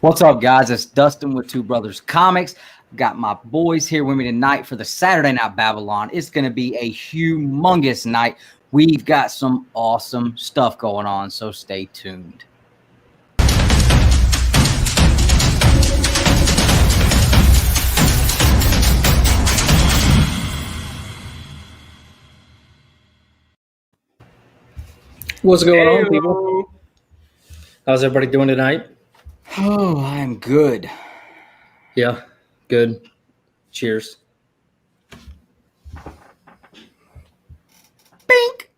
What's up, guys? It's Dustin with Two Brothers Comics. Got my boys here with me tonight for the Saturday Night Babble-on. It's going to be a humongous night. We've got some awesome stuff going on, so stay tuned. What's going on, people? How's everybody doing tonight? Oh, I'm good. Yeah, good. Cheers. Bink.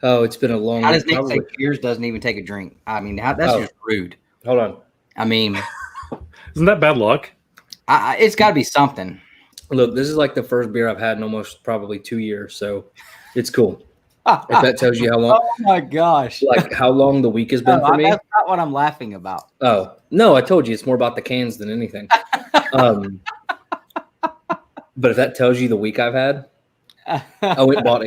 Oh, it's been a long. How does Nick say cheers? Doesn't even take a drink. I mean, that's just rude. Hold on. I mean, isn't that bad luck? It's got to be something. Look, this is like the first beer I've had in almost probably 2 years, so it's cool. If that tells you how long. Oh my gosh! Like how long the week has been for me. That's not what I'm laughing about. Oh no, I told you it's more about the cans than anything. But if that tells you the week I've had, I went and bought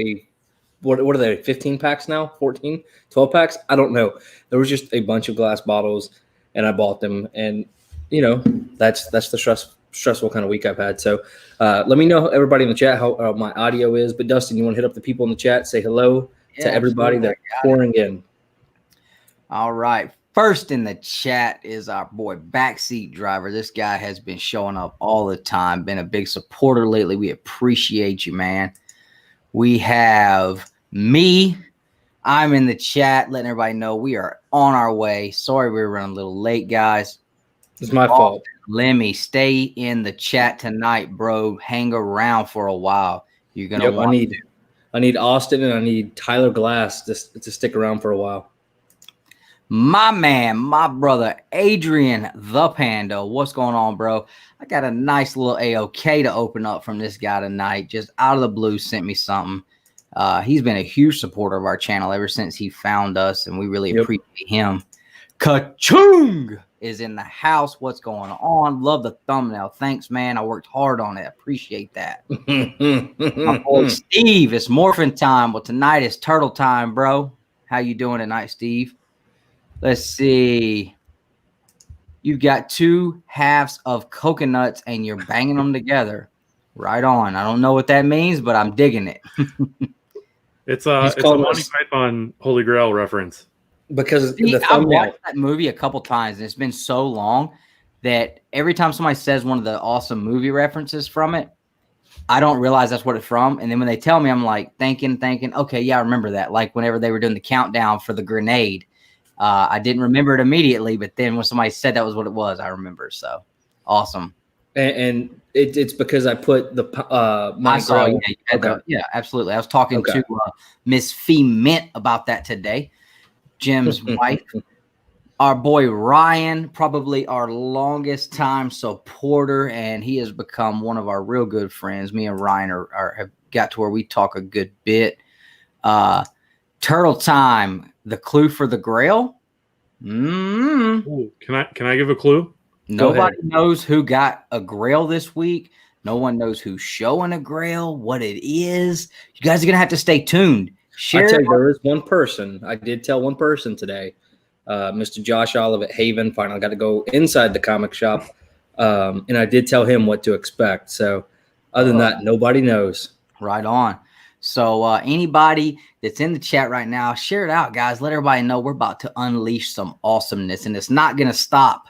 what are they? 15 packs now? 14, 12 packs? I don't know. There was just a bunch of glass bottles, and I bought them, and you know that's the stressful kind of week I've had. So let me know, everybody in the chat, how my audio is. But Dustin, you want to hit up the people in the chat, say hello to everybody that's pouring in. All right. First in the chat is our boy Backseat Driver. This guy has been showing up all the time, been a big supporter lately. We appreciate you, man. We have me. I'm in the chat letting everybody know we are on our way. Sorry we were running a little late, guys. It's my fault. Lemmy, stay in the chat tonight, bro. Hang around for a while. You're gonna want I need Austin and I need Tyler Glass to stick around for a while. My man, my brother, Adrian the Panda. What's going on, bro? I got a nice little AOK to open up from this guy tonight. Just out of the blue, sent me something. He's been a huge supporter of our channel ever since he found us, and we really appreciate him. Ka-chung is in the house. What's going on? Love the thumbnail. Thanks, man. I worked hard on it. Appreciate that. My boy Steve, it's morphin time. Well, tonight is turtle time, bro. How you doing tonight, Steve? Let's see. You've got 2 halves of coconuts and you're banging them together. Right on. I don't know what that means, but I'm digging it. It's a Monty Python Holy Grail reference. Because I've watched that movie a couple times, and it's been so long that every time somebody says one of the awesome movie references from it, I don't realize that's what it's from. And then when they tell me, I'm like thinking, okay, yeah, I remember that. Like whenever they were doing the countdown for the grenade, I didn't remember it immediately, but then when somebody said that was what it was, I remember. So awesome. And it's because I put the I saw, yeah, absolutely. I was talking to Miss Fee Mint about that today. Jim's wife, our boy Ryan, probably our longest time supporter, and he has become one of our real good friends. Me and Ryan have got to where we talk a good bit. Turtle time, the clue for the Grail. Ooh, can I give a clue? Nobody knows who got a Grail this week. No one knows who's showing a Grail, what it is. You guys are gonna have to stay tuned. I tell you, there is one person. I did tell one person today, Mr. Josh Olive at Haven. Finally got to go inside the comic shop, and I did tell him what to expect. So other than that, nobody knows. Right on. So anybody that's in the chat right now, share it out, guys. Let everybody know we're about to unleash some awesomeness, and it's not going to stop.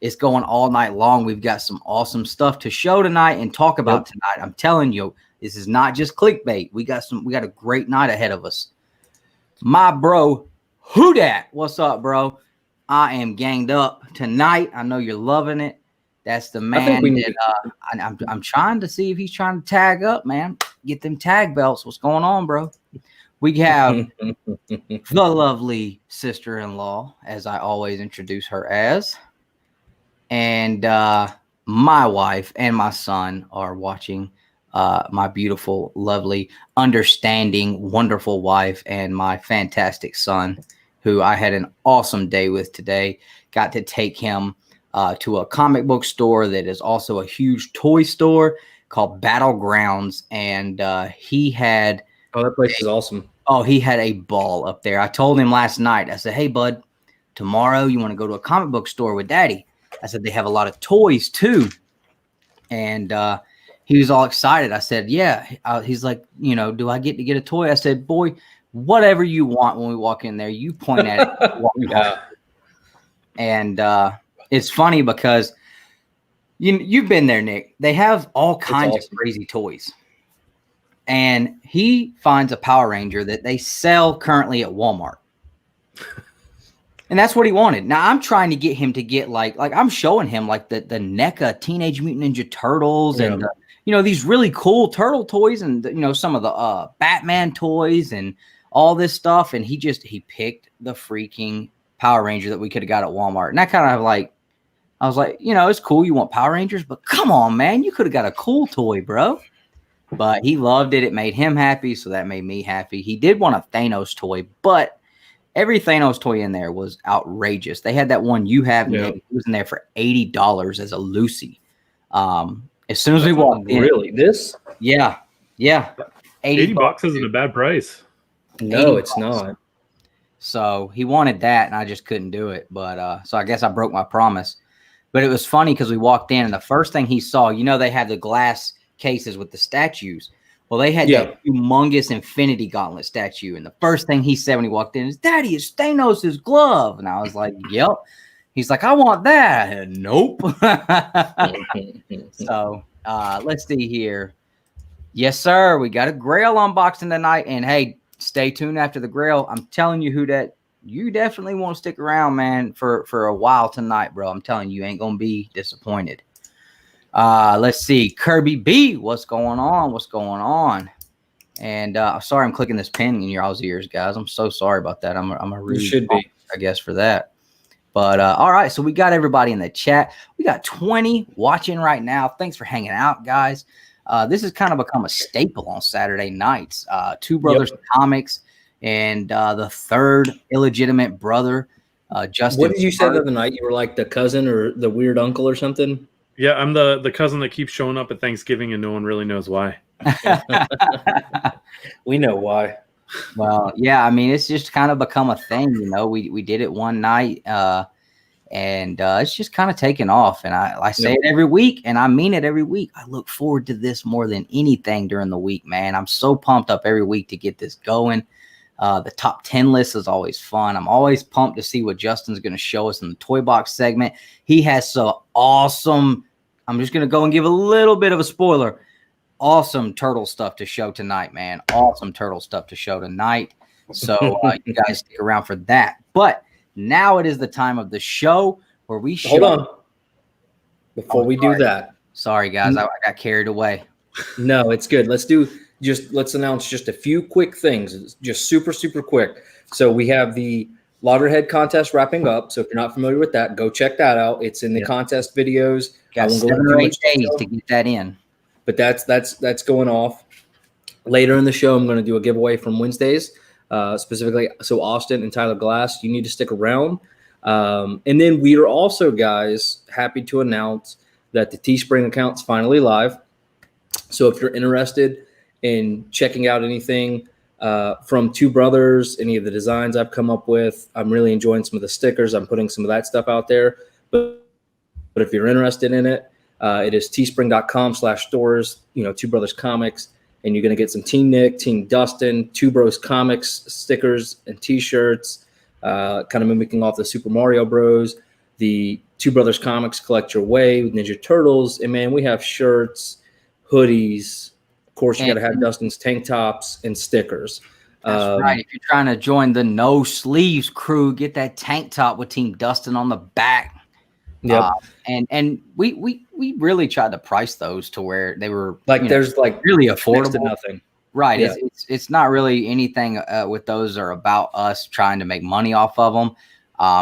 It's going all night long. We've got some awesome stuff to show tonight and talk about tonight. I'm telling you. This is not just clickbait. We got a great night ahead of us. My bro, who dat? What's up, bro? I am ganged up tonight. I know you're loving it. That's the man that I'm trying to see if he's trying to tag up, man. Get them tag belts. What's going on, bro? We have the lovely sister-in-law, as I always introduce her as. And my wife and my son are watching. My beautiful, lovely, understanding, wonderful wife and my fantastic son, who I had an awesome day with today. Got to take him to a comic book store that is also a huge toy store called Battlegrounds. And he had... Oh, that place is awesome. Oh, he had a ball up there. I told him last night, I said, hey, bud, tomorrow you want to go to a comic book store with Daddy? I said, they have a lot of toys too. And he was all excited. I said, yeah. He's like, do I get to get a toy? I said, boy, whatever you want when we walk in there, you point at it. And it's funny because you've been there, Nick. They have all kinds of crazy toys. And he finds a Power Ranger that they sell currently at Walmart. And that's what he wanted. Now I'm trying to get him to get like I'm showing him like the NECA Teenage Mutant Ninja Turtles and these really cool turtle toys and some of the Batman toys and all this stuff. And he picked the freaking Power Ranger that we could have got at Walmart. And I kind of I was like, it's cool you want Power Rangers, but come on, man, you could have got a cool toy, bro. But he loved it. It made him happy, so that made me happy. He did want a Thanos toy, but every Thanos toy in there was outrageous. They had that one you have, it was in there for $80 as a Lucy. As soon as we walked in. Really? This? Yeah. $80 isn't a bad price. No, it's not. So he wanted that, and I just couldn't do it. But so I guess I broke my promise. But it was funny because we walked in, and the first thing he saw, they had the glass cases with the statues. Well, they had that humongous Infinity Gauntlet statue, and the first thing he said when he walked in is, "Daddy, it's Thanos' glove." And I was like, "Yep." He's like, "I want that." And nope. So let's see here. Yes, sir. We got a Grail unboxing tonight, and hey, stay tuned after the Grail. I'm telling you you definitely want to stick around, man, for a while tonight, bro. I'm telling you, ain't gonna be disappointed. Let's see. Kirby B, what's going on? And sorry I'm clicking this pin in your all's ears, guys. I'm so sorry about that. I'm a rude, should be, I guess, for that. But all right, so we got everybody in the chat. We got 20 watching right now. Thanks for hanging out, guys. This has kind of become a staple on Saturday nights. Two Brothers Comics and the third illegitimate brother, Justin. What did you say the other night? You were like the cousin or the weird uncle or something? Yeah, I'm the cousin that keeps showing up at Thanksgiving and no one really knows why. We know why. Well, yeah, I mean, it's just kind of become a thing, We did it one night, and it's just kind of taken off. And I say it every week, and I mean it every week. I look forward to this more than anything during the week, man. I'm so pumped up every week to get this going. The top 10 list is always fun. I'm always pumped to see what Justin's going to show us in the toy box segment. He has some awesome, I'm just going to go and give a little bit of a spoiler. Awesome turtle stuff to show tonight, man. Awesome turtle stuff to show tonight. So you guys stick around for that. But now it is the time of the show where we show. Hold on. Before we do that. Sorry, guys. I got carried away. No, it's good. Let's announce just a few quick things. Just super, super quick. So we have the Loggerhead contest wrapping up. So if you're not familiar with that, go check that out. It's in the contest videos. Got 7 or 8 days to get that in. But that's going off. Later in the show, I'm going to do a giveaway from Wednesdays, specifically. So Austin and Tyler Glass, you need to stick around. And then we are also, guys, happy to announce that the Teespring account's finally live. So if you're interested in checking out anything from Two Brothers, any of the designs I've come up with, I'm really enjoying some of the stickers. I'm putting some of that stuff out there. But if you're interested in it, it is teespring.com/stores, Two Brothers Comics, and you're going to get some Team Nick, Team Dustin, Two Bros Comics stickers and T-shirts, kind of mimicking off the Super Mario Bros. The Two Brothers Comics Collect Your Way with Ninja Turtles, and man, we have shirts, hoodies. Of course, you got to have Dustin's tank tops and stickers. That's right. If you're trying to join the No Sleeves crew, get that tank top with Team Dustin on the back. Yep. And we really tried to price those to where they were there's really affordable. Next to nothing. Right. Yeah. It's not really anything with those are about us trying to make money off of them.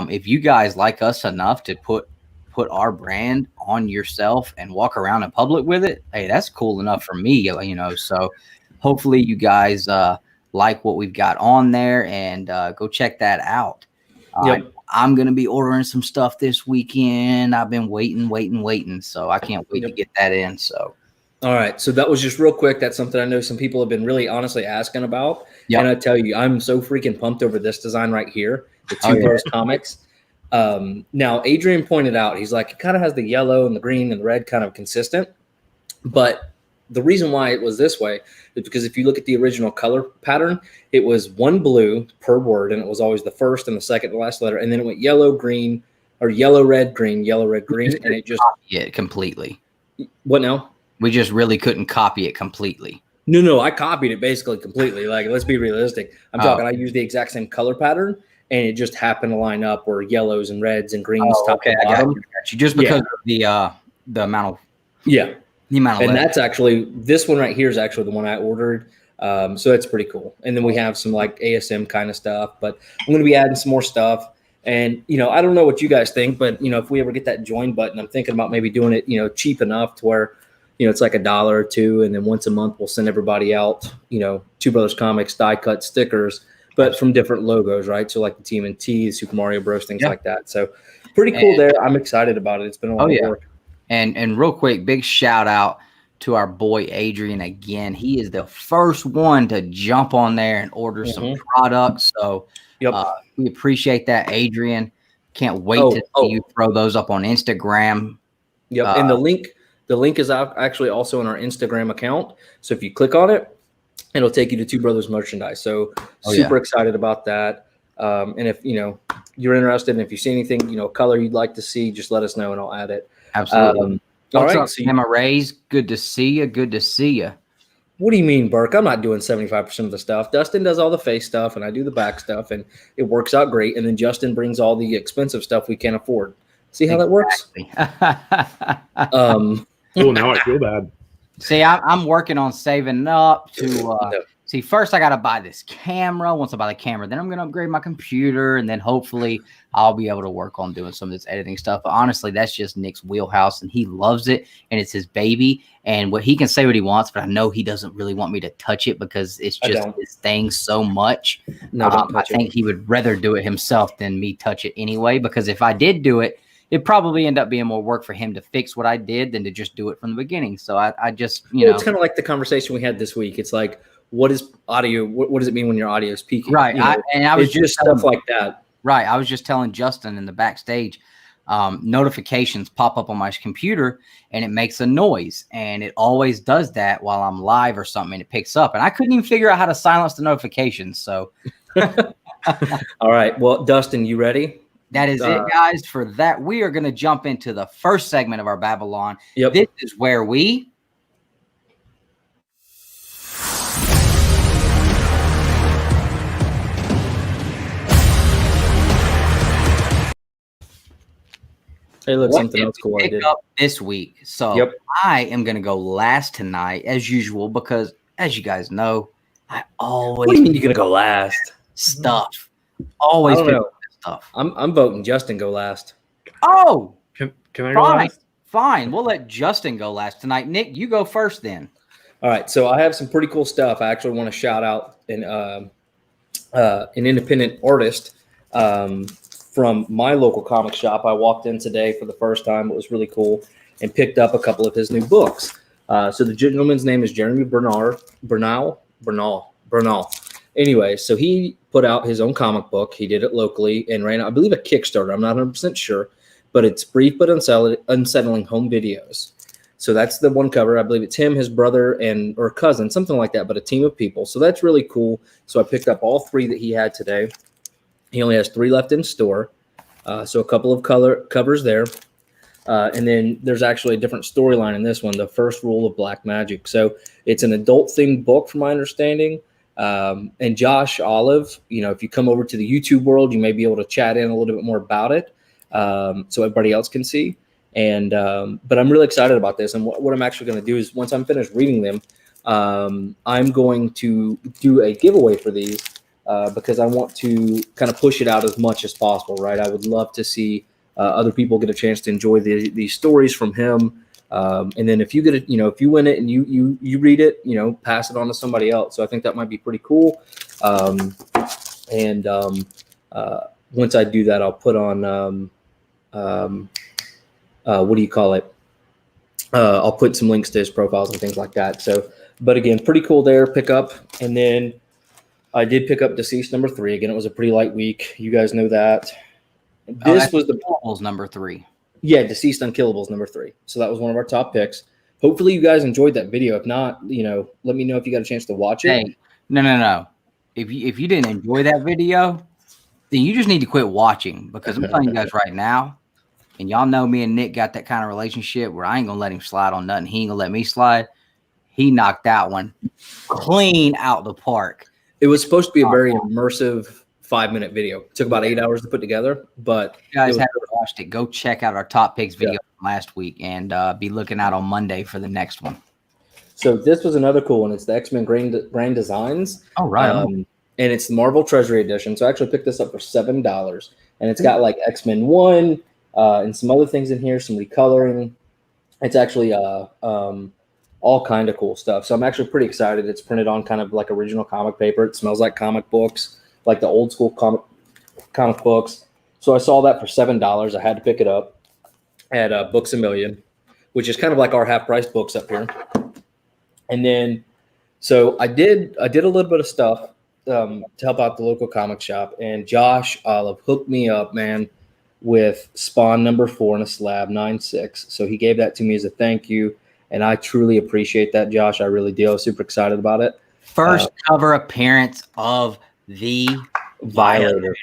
If you guys like us enough to put our brand on yourself and walk around in public with it, hey, that's cool enough for me, So hopefully you guys like what we've got on there and go check that out. Yep. I'm going to be ordering some stuff this weekend. I've been waiting. So I can't wait to get that in. So. All right. So that was just real quick. That's something I know some people have been really honestly asking about. Yep. And I tell you, I'm so freaking pumped over this design right here, the Two Bros Comics. Now, Adrian pointed out, he's like, it kind of has the yellow and the green and the red kind of consistent. But the reason why it was this way is because if you look at the original color pattern, it was one blue per word, and it was always the first and the second and last letter. And then it went yellow, green, or yellow, red, green, and it just copy it completely. What now? We just really couldn't copy it completely. No, I copied it basically completely. Like, let's be realistic. I'm talking, I used the exact same color pattern, and it just happened to line up where yellows and reds and greens top and bottom. I got you. Just because of the amount of the amount of and that's actually, this one right here is actually the one I ordered. So that's pretty cool. And then we have some like ASM kind of stuff, but I'm going to be adding some more stuff. And, you know, I don't know what you guys think, but, you know, if we ever get that join button, I'm thinking about maybe doing it, you know, cheap enough to where, you know, it's like $1 or $2. And then once a month, we'll send everybody out, you know, Two Brothers Comics die cut stickers, but from different logos, right? So like the TMNT, Super Mario Bros, things like that. So pretty cool there. I'm excited about it. It's been a lot of work. And real quick, big shout out to our boy Adrian again. He is the first one to jump on there and order some products. So we appreciate that, Adrian. Can't wait to see you throw those up on Instagram. And the link is actually also in our Instagram account. So if you click on it, it'll take you to Two Brothers merchandise. So super excited about that. And if, you know, you're interested, and if you see anything, you know, color you'd like to see, just let us know and I'll add it. Absolutely. All right. So Emma Rays, good to see you. Good to see you. What do you mean, Burke? I'm not doing 75% of the stuff. Dustin does all the face stuff, and I do the back stuff, and it works out great. And then Justin brings all the expensive stuff we can't afford. See how that works? Oh, now I feel bad. See, I'm working on saving up to see. First, I got to buy this camera. Once I buy the camera, then I'm going to upgrade my computer, and then hopefully I'll be able to work on doing some of this editing stuff. But honestly, that's just Nick's wheelhouse, and he loves it, and it's his baby. And what he can say what he wants, but I know he doesn't really want me to touch it because it's just his thing so much. No, don't touch I think he would rather do it himself than me touch it anyway. Because if I did do it, it'd probably end up being more work for him to fix what I did than to just do it from the beginning. So I just, you know, it's kind of like the conversation we had this week. It's like, what is audio? What does it mean when your audio is peaking? Right. You know, I was just stuff like that. Right. I was just telling Justin in the backstage, notifications pop up on my computer and it makes a noise, and it always does that while I'm live or something, and it picks up, and I couldn't even figure out how to silence the notifications. So, all right. Well, Dustin, you ready? That is it, guys. For that, we are going to jump into the first segment of our Babble-on. This is where we hey, look, something else cool I did up this week. So I am going to go last tonight as usual because, as you guys know, I always. What do you mean you're going to go last? Stuff. Always pick up stuff. I'm voting Justin go last. Oh, can I go last? Fine. We'll let Justin go last tonight. Nick, you go first then. All right. So I have some pretty cool stuff. I actually want to shout out an independent artist from my local comic shop. I walked in today for the first time. It was really cool, and picked up a couple of his new books. So the gentleman's name is Jeremy Bernal. Anyway, so he put out his own comic book. He did it locally and ran, I believe, a Kickstarter. I'm not 100% sure, but it's Brief But Unsettling Home Videos. So that's the one cover. I believe it's him, his brother, or cousin, something like that, but a team of people. So that's really cool. So I picked up all 3 that he had today. He only has 3 left in store. So a couple of covers there. And then there's actually a different storyline in this one, The First Rule of Black Magic. So it's an adult-themed book, from my understanding. And Josh Olive, you know, if you come over to the YouTube world, you may be able to chat in a little bit more about it, so everybody else can see. And but I'm really excited about this. And what I'm actually going to do is, once I'm finished reading them, I'm going to do a giveaway for these because I want to kind of push it out as much as possible, right? I would love to see other people get a chance to enjoy these stories from him. And then if you get it, you know, if you win it and you read it, you know, pass it on to somebody else. So I think that might be pretty cool. Once I do that, I'll put on, what do you call it? I'll put some links to his profiles and things like that. So, but again, pretty cool there, pick up. And then I did pick up Deceased #3. Again, it was a pretty light week. You guys know that. This was the Killables number 3. Yeah, Deceased Unkillables number 3. So that was one of our top picks. Hopefully you guys enjoyed that video. If not, let me know if you got a chance to watch it. Hey, no. If you didn't enjoy that video, then you just need to quit watching, because I'm telling you guys right now, and y'all know me and Nick got that kind of relationship where I ain't gonna let him slide on nothing. He ain't gonna let me slide. He knocked that one clean out the park. It was supposed to be a very immersive 5-minute video. It took about 8 hours to put together, but if you guys haven't watched it, go check out our top picks video from last week, and be looking out on Monday for the next one. So this was another cool one. It's the X-Men Grand Designs. Oh, right. And it's the Marvel Treasury Edition. So I actually picked this up for $7. And it's got like X-Men 1 and some other things in here, some recoloring. It's actually all kind of cool stuff. So I'm actually pretty excited. It's printed on kind of like original comic paper. It smells like comic books, like the old school comic books. So I saw that for $7. I had to pick it up at Books A Million, which is kind of like our half-price books up here. And then, so I did a little bit of stuff to help out the local comic shop. And Josh Olive hooked me up, man, with Spawn number 4 in a slab, 9.6. So he gave that to me as a thank you. And I truly appreciate that, Josh. I really do. I was super excited about it. First cover appearance of the Violator,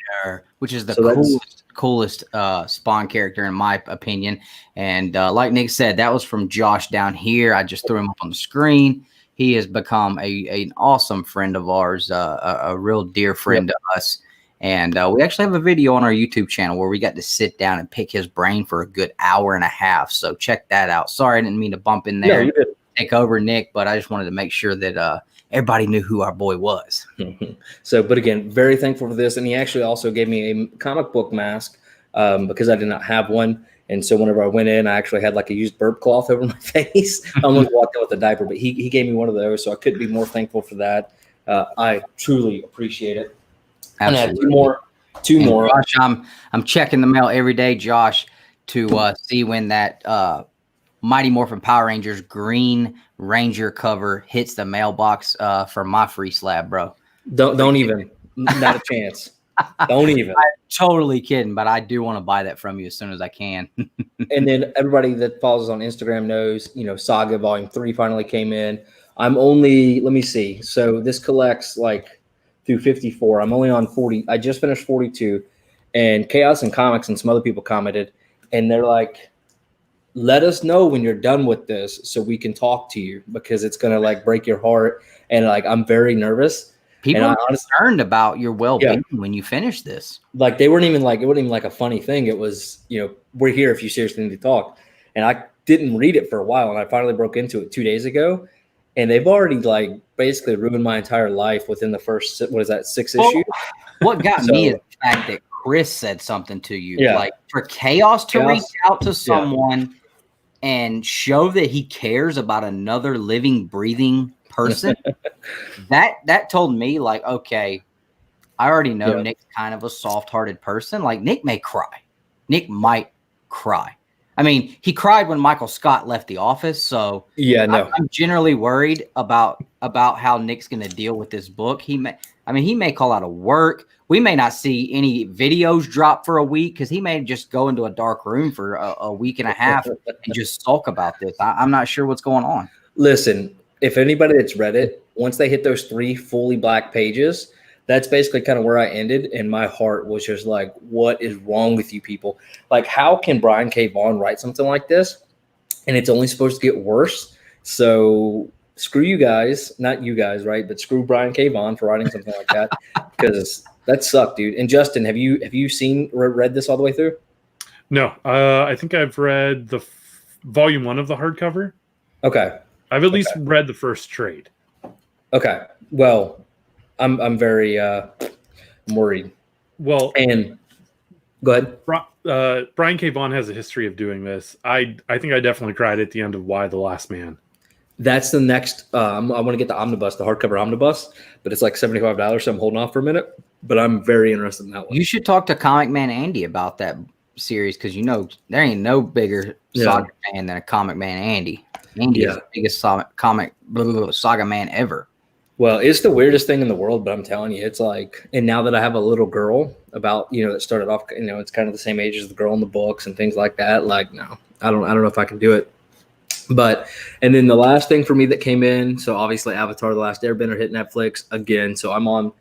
which is the coolest Spawn character in my opinion. And like Nick said, that was from Josh down here. I just threw him up on the screen. He has become an awesome friend of ours, a real dear friend to us. And we actually have a video on our YouTube channel where we got to sit down and pick his brain for a good hour and a half. So check that out. Sorry, I didn't mean to bump in there and take over Nick, but I just wanted to make sure that everybody knew who our boy was. So, but again, very thankful for this. And he actually also gave me a comic book mask because I did not have one. And so whenever I went in, I actually had like a used burp cloth over my face. I almost walked out with a diaper, but he gave me one of those. So I couldn't be more thankful for that. I truly appreciate it. Absolutely. And I have two more. Josh, I'm checking the mail every day, Josh, to see when that Mighty Morphin Power Rangers Green Ranger cover hits the mailbox for my free slab, bro. Don't even. Not a chance. Don't even. I'm totally kidding, but I do want to buy that from you as soon as I can. And then everybody that follows us on Instagram knows, Saga Volume 3 finally came in. I'm only, let me see. So this collects like through 54. I'm only on 40. I just finished 42. And Chaos and Comics and some other people commented, and they're like, let us know when you're done with this so we can talk to you, because it's going to like break your heart. And like, I'm very nervous. People are concerned about your well-being when you finish this. Like they weren't even like, it wasn't even like a funny thing. It was, we're here if you seriously need to talk. And I didn't read it for a while, and I finally broke into it 2 days ago. And they've already like basically ruined my entire life within the first, 6 issues. What got me is the fact that Chris said something to you. Like for Chaos to reach out to someone and show that he cares about another living, breathing person, that told me like, okay, I already know Nick's kind of a soft-hearted person. Like Nick may cry. Nick might cry. I mean, he cried when Michael Scott left the office. So I'm generally worried about how Nick's going to deal with this book. He may call out of work. We may not see any videos drop for a week because he may just go into a dark room for a week and a half and just sulk about this. I'm not sure what's going on. Listen, if anybody that's read it, once they hit those 3 fully black pages, that's basically kind of where I ended. And my heart was just like, what is wrong with you people? Like, how can Brian K. Vaughan write something like this? And it's only supposed to get worse. So screw you guys, not you guys, right? But screw Brian K. Vaughan for writing something like that, because that sucked, dude. And Justin, have you read this all the way through? No, I think I've read the volume 1 of the hardcover. Okay. I've at least read the first trade. Okay. Well, I'm very worried. Well, and go ahead. Brian K. Vaughan has a history of doing this. I think I definitely cried at the end of Why the Last Man. That's the next. I want to get the omnibus, the hardcover omnibus, but it's like $75, so I'm holding off for a minute. But I'm very interested in that one. You should talk to Comic Man Andy about that series, because there ain't no bigger saga man than a Comic Man Andy. Andy is the biggest saga man ever. Well, it's the weirdest thing in the world, but I'm telling you, it's like, and now that I have a little girl that started off, it's kind of the same age as the girl in the books and things like that. Like, no, I don't know if I can do it. But, and then the last thing for me that came in, so obviously Avatar: The Last Airbender hit Netflix again. So I'm on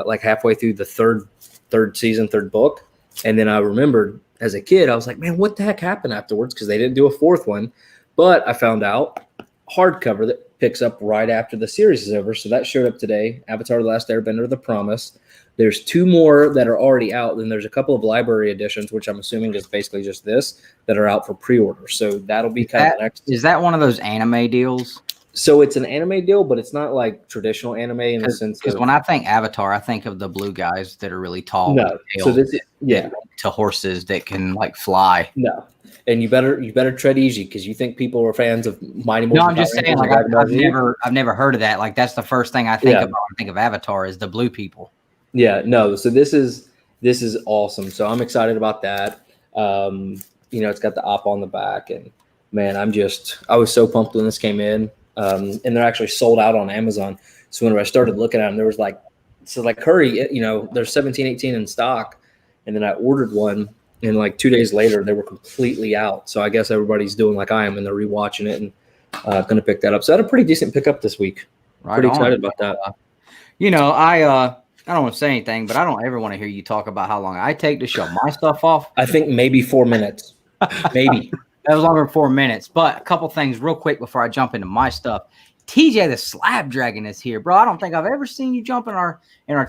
like halfway through the third season, third book. And then I remembered as a kid, I was like, man, what the heck happened afterwards? Because they didn't do a fourth one. But I found out hardcover that picks up right after the series is over. So that showed up today. Avatar: The Last Airbender, The Promise. There's 2 more that are already out. Then there's a couple of library editions, which I'm assuming is basically just this, that are out for pre-order. So that'll be kind of next. Is that one of those anime deals? So it's an anime deal, but it's not like traditional anime in the sense because when I think Avatar, I think of the blue guys that are really tall. No, so this is to horses that can like fly. No, and you better tread easy because you think people are fans of Mighty Morphin. No, I'm just saying, like I've never heard of that. Like that's the first thing I think about when I think of Avatar is the blue people. Yeah, no. So this is awesome. So I'm excited about that. It's got the op on the back, and man, I was so pumped when this came in. And they're actually sold out on Amazon. So whenever I started looking at them, there was hurry, there's 17, 18 in stock. And then I ordered one, and like 2 days later, they were completely out. So I guess everybody's doing like I am, and they're rewatching it and going to pick that up. So I had a pretty decent pickup this week. Pretty excited about that. I don't want to say anything, but I don't ever want to hear you talk about how long I take to show my stuff off. I think maybe 4 minutes. Maybe. That was longer than 4 minutes. But a couple things real quick before I jump into my stuff. TJ the Slab Dragon is here, bro. I don't think I've ever seen you jump in our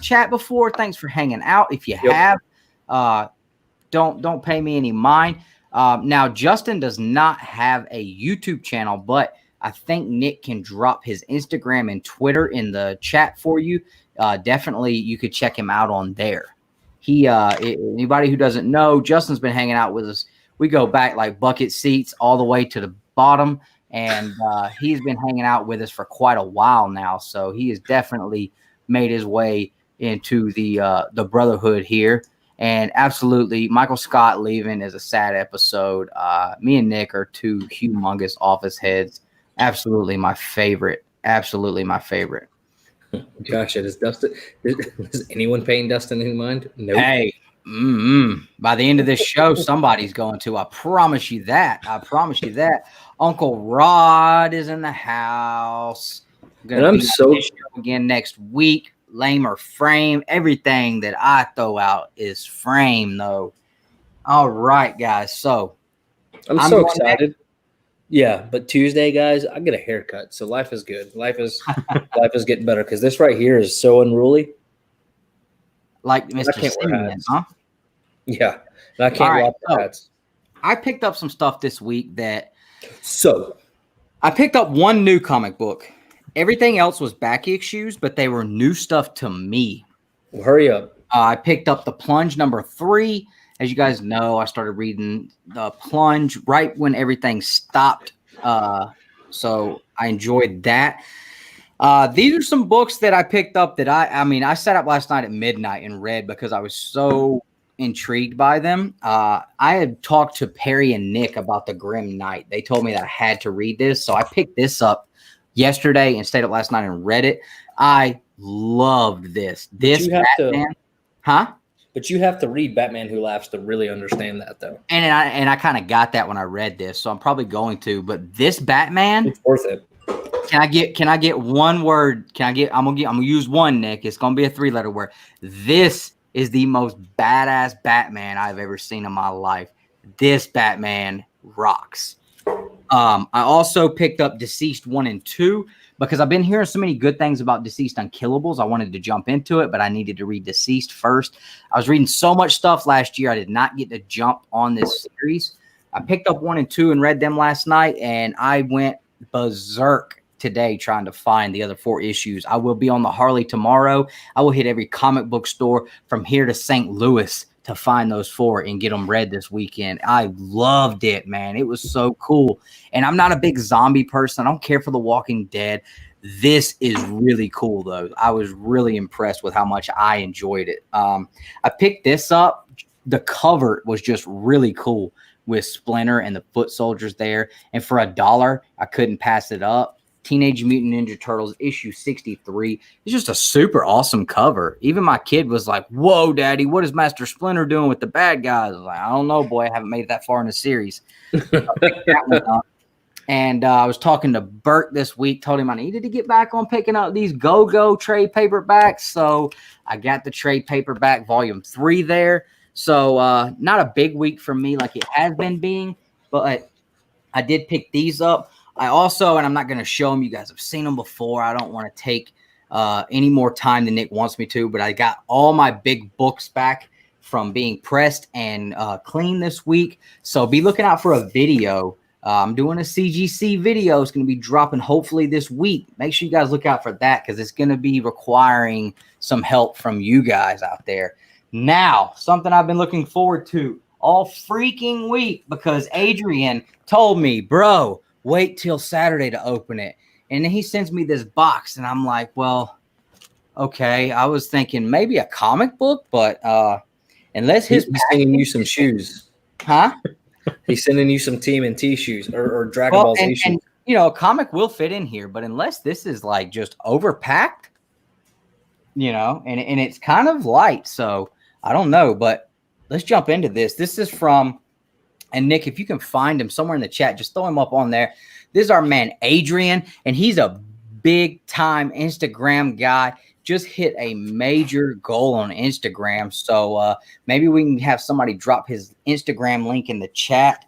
chat before. Thanks for hanging out. If you have, don't pay me any mind. Now Justin does not have a YouTube channel, but I think Nick can drop his Instagram and Twitter in the chat for you. Definitely you could check him out on there. Anybody who doesn't know, Justin's been hanging out with us. We go back like bucket seats all the way to the bottom, and he's been hanging out with us for quite a while now. So he has definitely made his way into the brotherhood here. And absolutely, Michael Scott leaving is a sad episode. Me and Nick are 2 humongous office heads. Absolutely my favorite. Absolutely my favorite. Gosh, does anyone paying Dustin any mind? No. Nope. Hey, by the end of this show, somebody's going to. I promise you that. Uncle Rod is in the house. I'm so again next week. Lame or frame. Everything that I throw out is frame, though. All right, guys. So I'm so excited. Yeah, but Tuesday, guys, I get a haircut, so life is good. Life is getting better because this right here is so unruly. Like Mr. Simeon, huh? Yeah, and I can't rock the hats. I picked up some stuff this week So I picked up one new comic book. Everything else was back issues, but they were new stuff to me. Well, hurry up. I picked up The Plunge #3. As you guys know, I started reading The Plunge right when everything stopped. So I enjoyed that. These are some books that I picked up that I sat up last night at midnight and read because I was so intrigued by them. I had talked to Perry and Nick about The Grim Knight. They told me that I had to read this. So I picked this up yesterday and stayed up last night and read it. I loved this. This Batman. Huh? But you have to read Batman Who Laughs to really understand that, though. And I kind of got that when I read this, so I'm probably going to. But this Batman, it's worth it. Can I get one word? I'm gonna use one, Nick. It's gonna be a 3-letter word. This is the most badass Batman I've ever seen in my life. This Batman rocks. I also picked up Deceased 1 and 2 because I've been hearing so many good things about Deceased Unkillables. I wanted to jump into it, but I needed to read Deceased first. I was reading so much stuff last year, I did not get to jump on this series. I picked up 1 and 2 and read them last night, and I went berserk today trying to find the other 4 issues. I will be on the Harley tomorrow. I will hit every comic book store from here to St. Louis to find those 4 and get them read this weekend. I loved it, man. It was so cool. And I'm not a big zombie person. I don't care for The Walking Dead. This is really cool, though. I was really impressed with how much I enjoyed it. I picked this up. The cover was just really cool with Splinter and the foot soldiers there. And for $1, I couldn't pass it up. Teenage Mutant Ninja Turtles issue 63. It's just a super awesome cover. Even my kid was like, whoa, Daddy, what is Master Splinter doing with the bad guys? I was like, I don't know, boy. I haven't made it that far in the series. And I was talking to Birch this week, told him I needed to get back on picking up these Go-Go trade paperbacks. So I got the trade paperback volume 3 there. So not a big week for me like it has been being, but I did pick these up. I also, and I'm not going to show them, you guys have seen them before. I don't want to take any more time than Nick wants me to, but I got all my big books back from being pressed and cleaned this week. So be looking out for a video. I'm doing a CGC video. It's going to be dropping hopefully this week. Make sure you guys look out for that because it's going to be requiring some help from you guys out there. Now, something I've been looking forward to all freaking week because Adrian told me, bro, wait till Saturday to open it. And then he sends me this box and I'm like, well, okay. I was thinking maybe a comic book, but unless he's sending you some shoes. Huh? He's sending you some TMNT shoes or Dragon Ball Z shoes. And, you know, a comic will fit in here, but unless this is like just overpacked, you know, and it's kind of light. So I don't know, but let's jump into this. This is from, and Nick, if you can find him somewhere in the chat, just throw him up on there. This is our man, Adrian, and he's a big time Instagram guy. Just hit a major goal on Instagram. So maybe we can have somebody drop his Instagram link in the chat.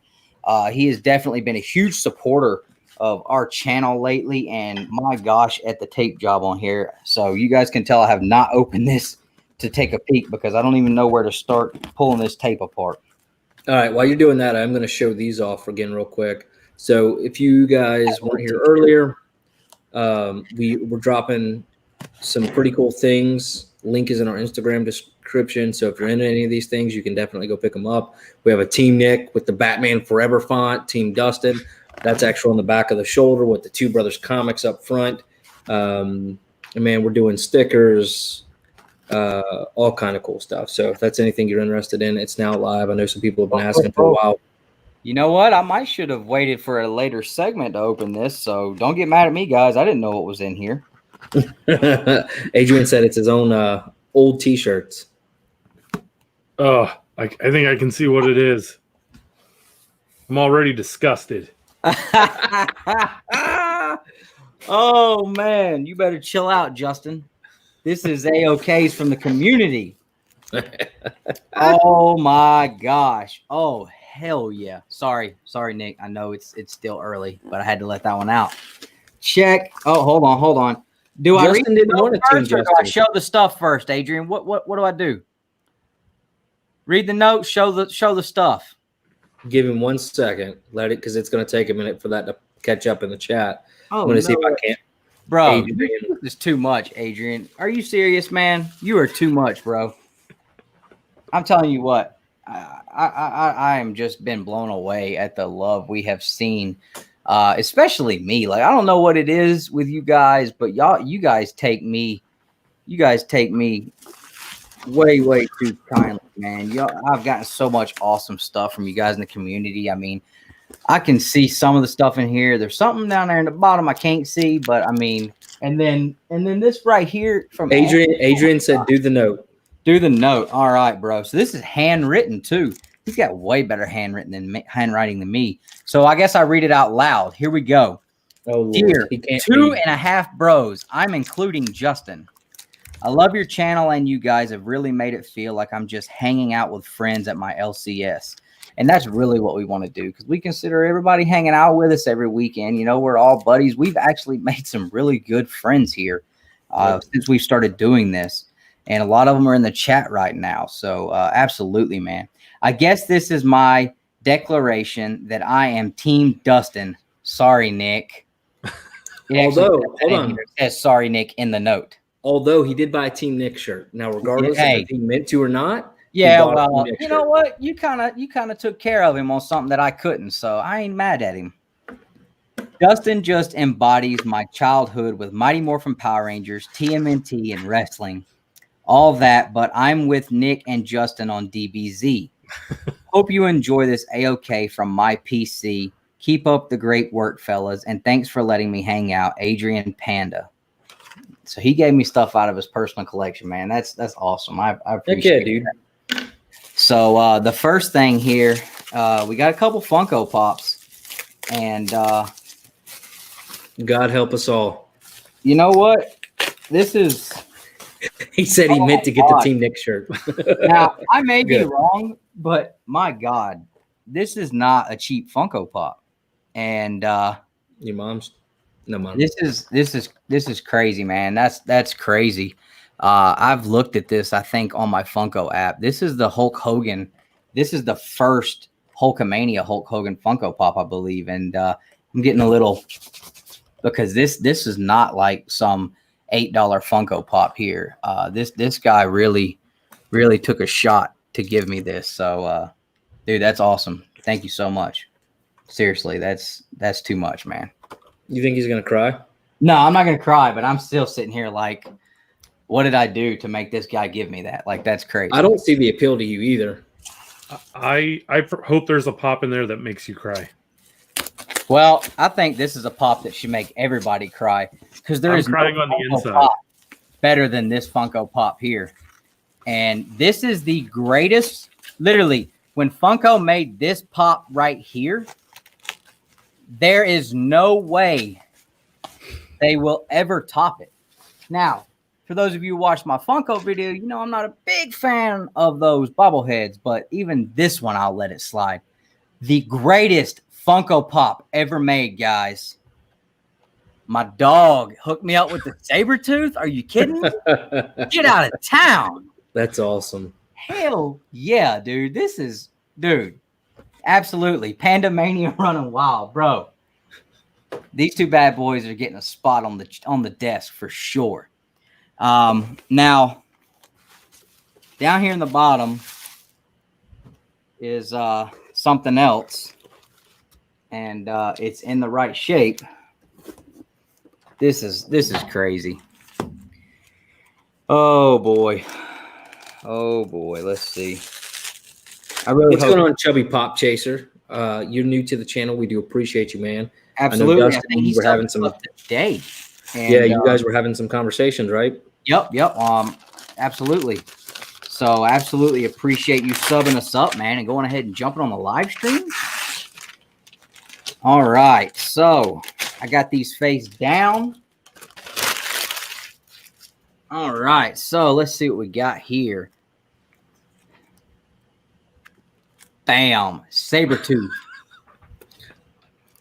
He has definitely been a huge supporter of our channel lately. And my gosh, at the tape job on here. So you guys can tell I have not opened this to take a peek because I don't even know where to start pulling this tape apart. All right. While you're doing that, I'm going to show these off again real quick. So if you guys weren't here earlier, we were dropping some pretty cool things. Link is in our Instagram description. So if you're into any of these things, you can definitely go pick them up. We have a Team Nick with the Batman Forever font, Team Dustin. That's actually on the back of the shoulder with the Two Brothers comics up front. And man, we're doing stickers, all kind of cool stuff. So if that's anything you're interested in, it's now live. I know some people have been asking for a while. You know what? I might should have waited for a later segment to open this. So don't get mad at me, guys. I didn't know what was in here. Adrian said it's his own old T-shirts. Oh, I think I can see what it is. I'm already disgusted. Oh, man. You better chill out, Justin. This is A-OKs from the community. Oh, my gosh. Oh, hell yeah. Sorry, Nick. I know it's still early, but I had to let that one out. Check. Oh, hold on. Do I read the note first or do I show the stuff first, Adrian? What do I do? Read the note, show the stuff. Give him 1 second. Let it, because it's going to take a minute for that to catch up in the chat. Oh, I'm going to see if I can't. Bro, this is too much, Adrian. Are you serious, man? You are too much, bro. I'm telling you what. I am just been blown away at the love we have seen. Especially me. Like, I don't know what it is with you guys, but you guys take me way, way too kindly, man. I've gotten so much awesome stuff from you guys in the community. I mean, I can see some of the stuff in here. There's something down there in the bottom I can't see, but I mean, and then this right here from Adrian said, do the note. Do the note. All right, bro. So this is handwritten too. He's got way better handwriting than me. So I guess I read it out loud. Here we go. Oh, Lord. Dear 2.5 bros, I'm including Justin. I love your channel, and you guys have really made it feel like I'm just hanging out with friends at my LCS. And that's really what we want to do because we consider everybody hanging out with us every weekend. You know, we're all buddies. We've actually made some really good friends here since we started doing this. And a lot of them are in the chat right now. So absolutely, man. I guess this is my declaration that I am Team Dustin. Sorry, Nick. Although, hold on. It says sorry, Nick, in the note. Although he did buy a Team Nick shirt. Now, regardless if he meant to or not. Yeah, well, you know what? You kind of took care of him on something that I couldn't, so I ain't mad at him. Dustin just embodies my childhood with Mighty Morphin Power Rangers, TMNT, and wrestling. All that, but I'm with Nick and Justin on DBZ. Hope you enjoy this A-OK from my PC. Keep up the great work, fellas, and thanks for letting me hang out, Adrian Panda. So he gave me stuff out of his personal collection, man. That's awesome. I appreciate it, dude. That. So the first thing here, we got a couple Funko Pops, and God help us all. You know what? This is. He said he meant to get the Team Nick shirt. Now I may be wrong, but my God, this is not a cheap Funko Pop, and your mom's. No, mom. This is crazy, man. That's crazy. I've looked at this, I think, on my Funko app. This is the Hulk Hogan. This is the first Hulkamania Hulk Hogan Funko Pop, I believe. And I'm getting a little because this is not like some $8 Funko Pop here. This guy really took a shot to give me this. So, dude, that's awesome. Thank you so much. Seriously, that's too much, man. You think he's going to cry? No, I'm not going to cry, but I'm still sitting here like, what did I do to make this guy give me that? Like, that's crazy. I don't see the appeal to you either. I hope there's a pop in there that makes you cry. Well, I think this is a pop that should make everybody cry because there is crying no on the Funko inside Pop better than this Funko Pop here. And this is the greatest, literally, when Funko made this pop right here, there is no way they will ever top it. Now, for those of you who watched my Funko video, you know I'm not a big fan of those bobbleheads, but even this one, I'll let it slide. The greatest Funko Pop ever made, guys. My dog hooked me up with the Sabretooth. Are you kidding me? Get out of town. That's awesome. Hell yeah, dude. This is, dude. Absolutely. Panda Mania running wild, bro. These two bad boys are getting a spot on the desk for sure. Now, down here in the bottom is something else, and it's in the right shape. This is crazy. Oh boy. Let's see. What's going on, Chubby Pop Chaser? You're new to the channel. We do appreciate you, man. Absolutely. I know Dustin, you were having some today. And, yeah, you guys were having some conversations, right? Yep. Absolutely. So absolutely appreciate you subbing us up, man, and going ahead and jumping on the live stream. All right. So I got these face down. All right. So let's see what we got here. Bam. Sabretooth.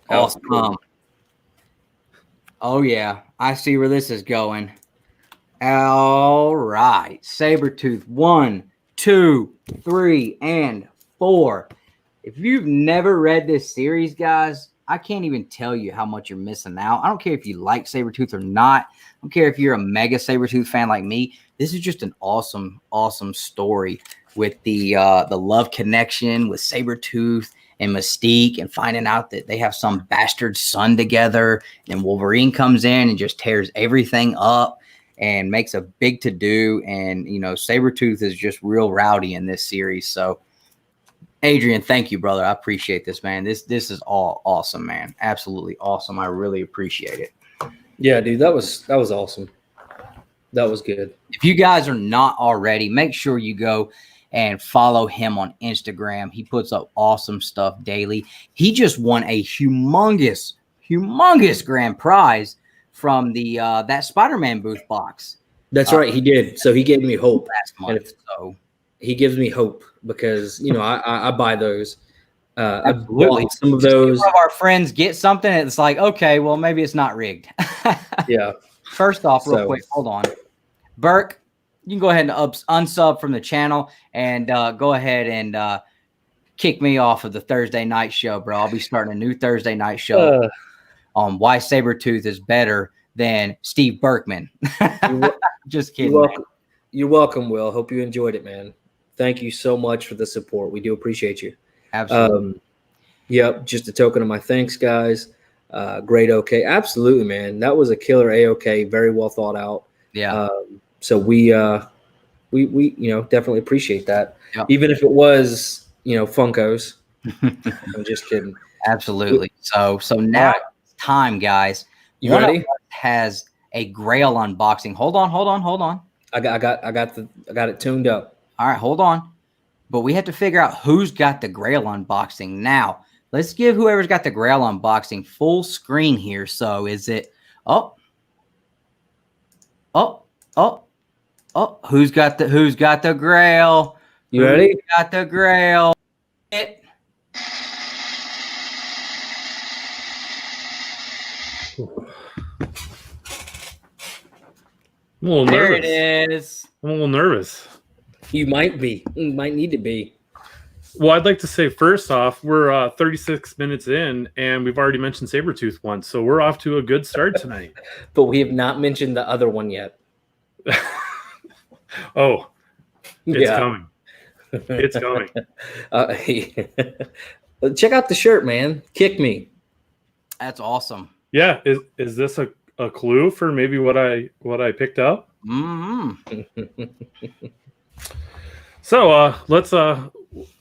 Awesome. Oh, yeah. I see where this is going. All right. Sabretooth 1, 2, 3, and 4. If you've never read this series, guys, I can't even tell you how much you're missing out. I don't care if you like Sabretooth or not. I don't care if you're a mega Sabretooth fan like me. This is just an awesome, awesome story with the love connection with Sabretooth and Mystique and finding out that they have some bastard son together. And Wolverine comes in and just tears everything up and makes a big to-do. And, you know, Sabretooth is just real rowdy in this series. So, Adrian, thank you, brother. I appreciate this, man. This is all awesome, man. Absolutely awesome. I really appreciate it. Yeah, dude, that was awesome. That was good. If you guys are not already, make sure you go and follow him on Instagram. He puts up awesome stuff daily. He just won a humongous grand prize from the that Spider-Man booth box. That's right, he did. So he gave me hope last month. So he gives me hope because you know I buy those. Absolutely. I bought some of those. Some of our friends get something. It's like, okay, well maybe it's not rigged. Yeah. First off, real quick, hold on, Burke. You can go ahead and unsub from the channel and go ahead and kick me off of the Thursday night show, bro. I'll be starting a new Thursday night show on why Sabretooth is better than Steve Berkman. Just kidding. You're welcome, Will. Hope you enjoyed it, man. Thank you so much for the support. We do appreciate you. Absolutely. Yep, just a token of my thanks, guys. Great OK. Absolutely, man. That was a killer AOK. Very well thought out. Yeah. So we you know definitely appreciate that. Yep. Even if it was, you know, Funkos. I'm just kidding. Absolutely. So now it's time, guys. You One ready? of us has a Grail unboxing. Hold on. I got it tuned up. All right, hold on. But we have to figure out who's got the Grail unboxing. Now, let's give whoever's got the Grail unboxing full screen here. So is it who's got the Grail? You ready? Who's got the Grail? I'm a little There nervous. it is. I'm a little nervous. You might be. You might need to be. Well, I'd like to say first off, we're 36 minutes in, and we've already mentioned Sabretooth once, so we're off to a good start tonight. But we have not mentioned the other one yet. Oh, it's coming. It's coming. Check out the shirt, man. Kick me. That's awesome. Yeah, is this a clue for maybe what I picked up? Mm-hmm. So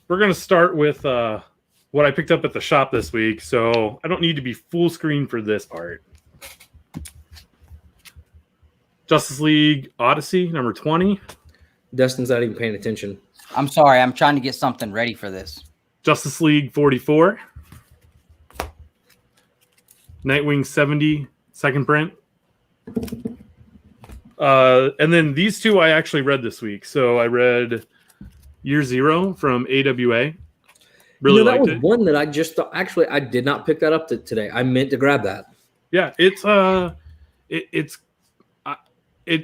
we're gonna start with what I picked up at the shop this week. So I don't need to be full screen for this part. Justice League Odyssey number 20. Dustin's not even paying attention. I'm sorry. I'm trying to get something ready for this. Justice League 44. Nightwing 70 second print. And then these two I actually read this week. So I read Year Zero from AWA. Really that liked was it. one that I just thought. Actually, I did not pick that up today. I meant to grab that. Yeah,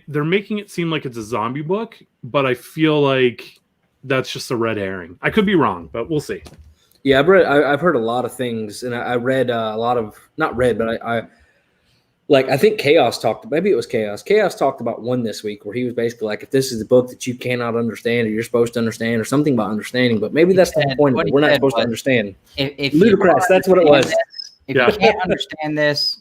they're making it seem like it's a zombie book, but I feel like that's just a red herring. I could be wrong, but we'll see. Yeah, I've heard a lot of things, and I read a lot of, not read, but I think Chaos talked, maybe it was Chaos. Chaos talked about one this week where he was basically like, if this is a book that you cannot understand or you're supposed to understand or something about understanding, but maybe that's the point of it. We're not supposed to understand. If Ludicrous, that's what it was. If you can't understand this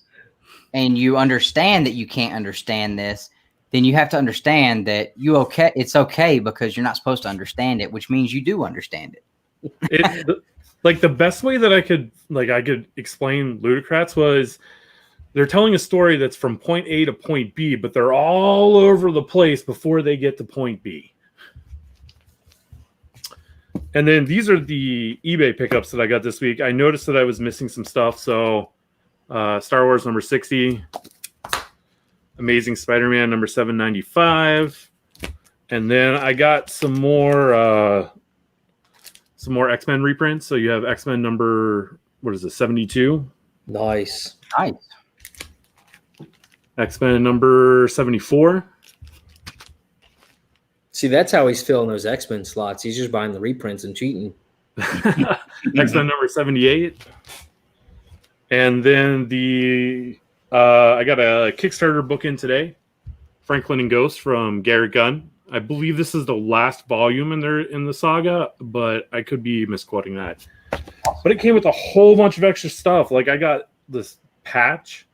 and you understand that you can't understand this, then you have to understand that it's okay because you're not supposed to understand it, which means you do understand it. Like the best way that I could explain Ludicrous was they're telling a story that's from point A to point B, but they're all over the place before they get to point B. And then these are the eBay pickups that I got this week. I noticed that I was missing some stuff. So Star Wars number 60, Amazing Spider-Man number 795. And then I got some more X-Men reprints. So you have X-Men number, 72? Nice. X-Men number 74. See, that's how he's filling those X-Men slots. He's just buying the reprints and cheating. X-Men number 78. And then I got a Kickstarter book in today, Franklin and Ghost from Garrett Gunn. I believe this is the last volume in the saga, but I could be misquoting that. But it came with a whole bunch of extra stuff. Like I got this patch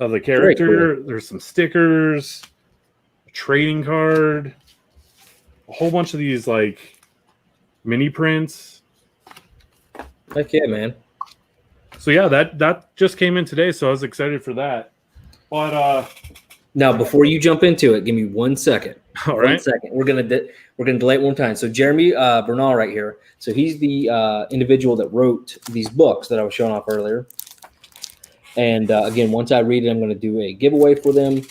of the character. Cool. There's some stickers, a trading card, a whole bunch of these like mini prints. Heck yeah, man. So yeah, that just came in today, so I was excited for that. But now before you jump into it, give me 1 second. All right. 1 second. We're gonna delay it one time. So Jeremy Bernal right here. So he's the individual that wrote these books that I was showing off earlier. And again, once I read it, I'm going to do a giveaway for them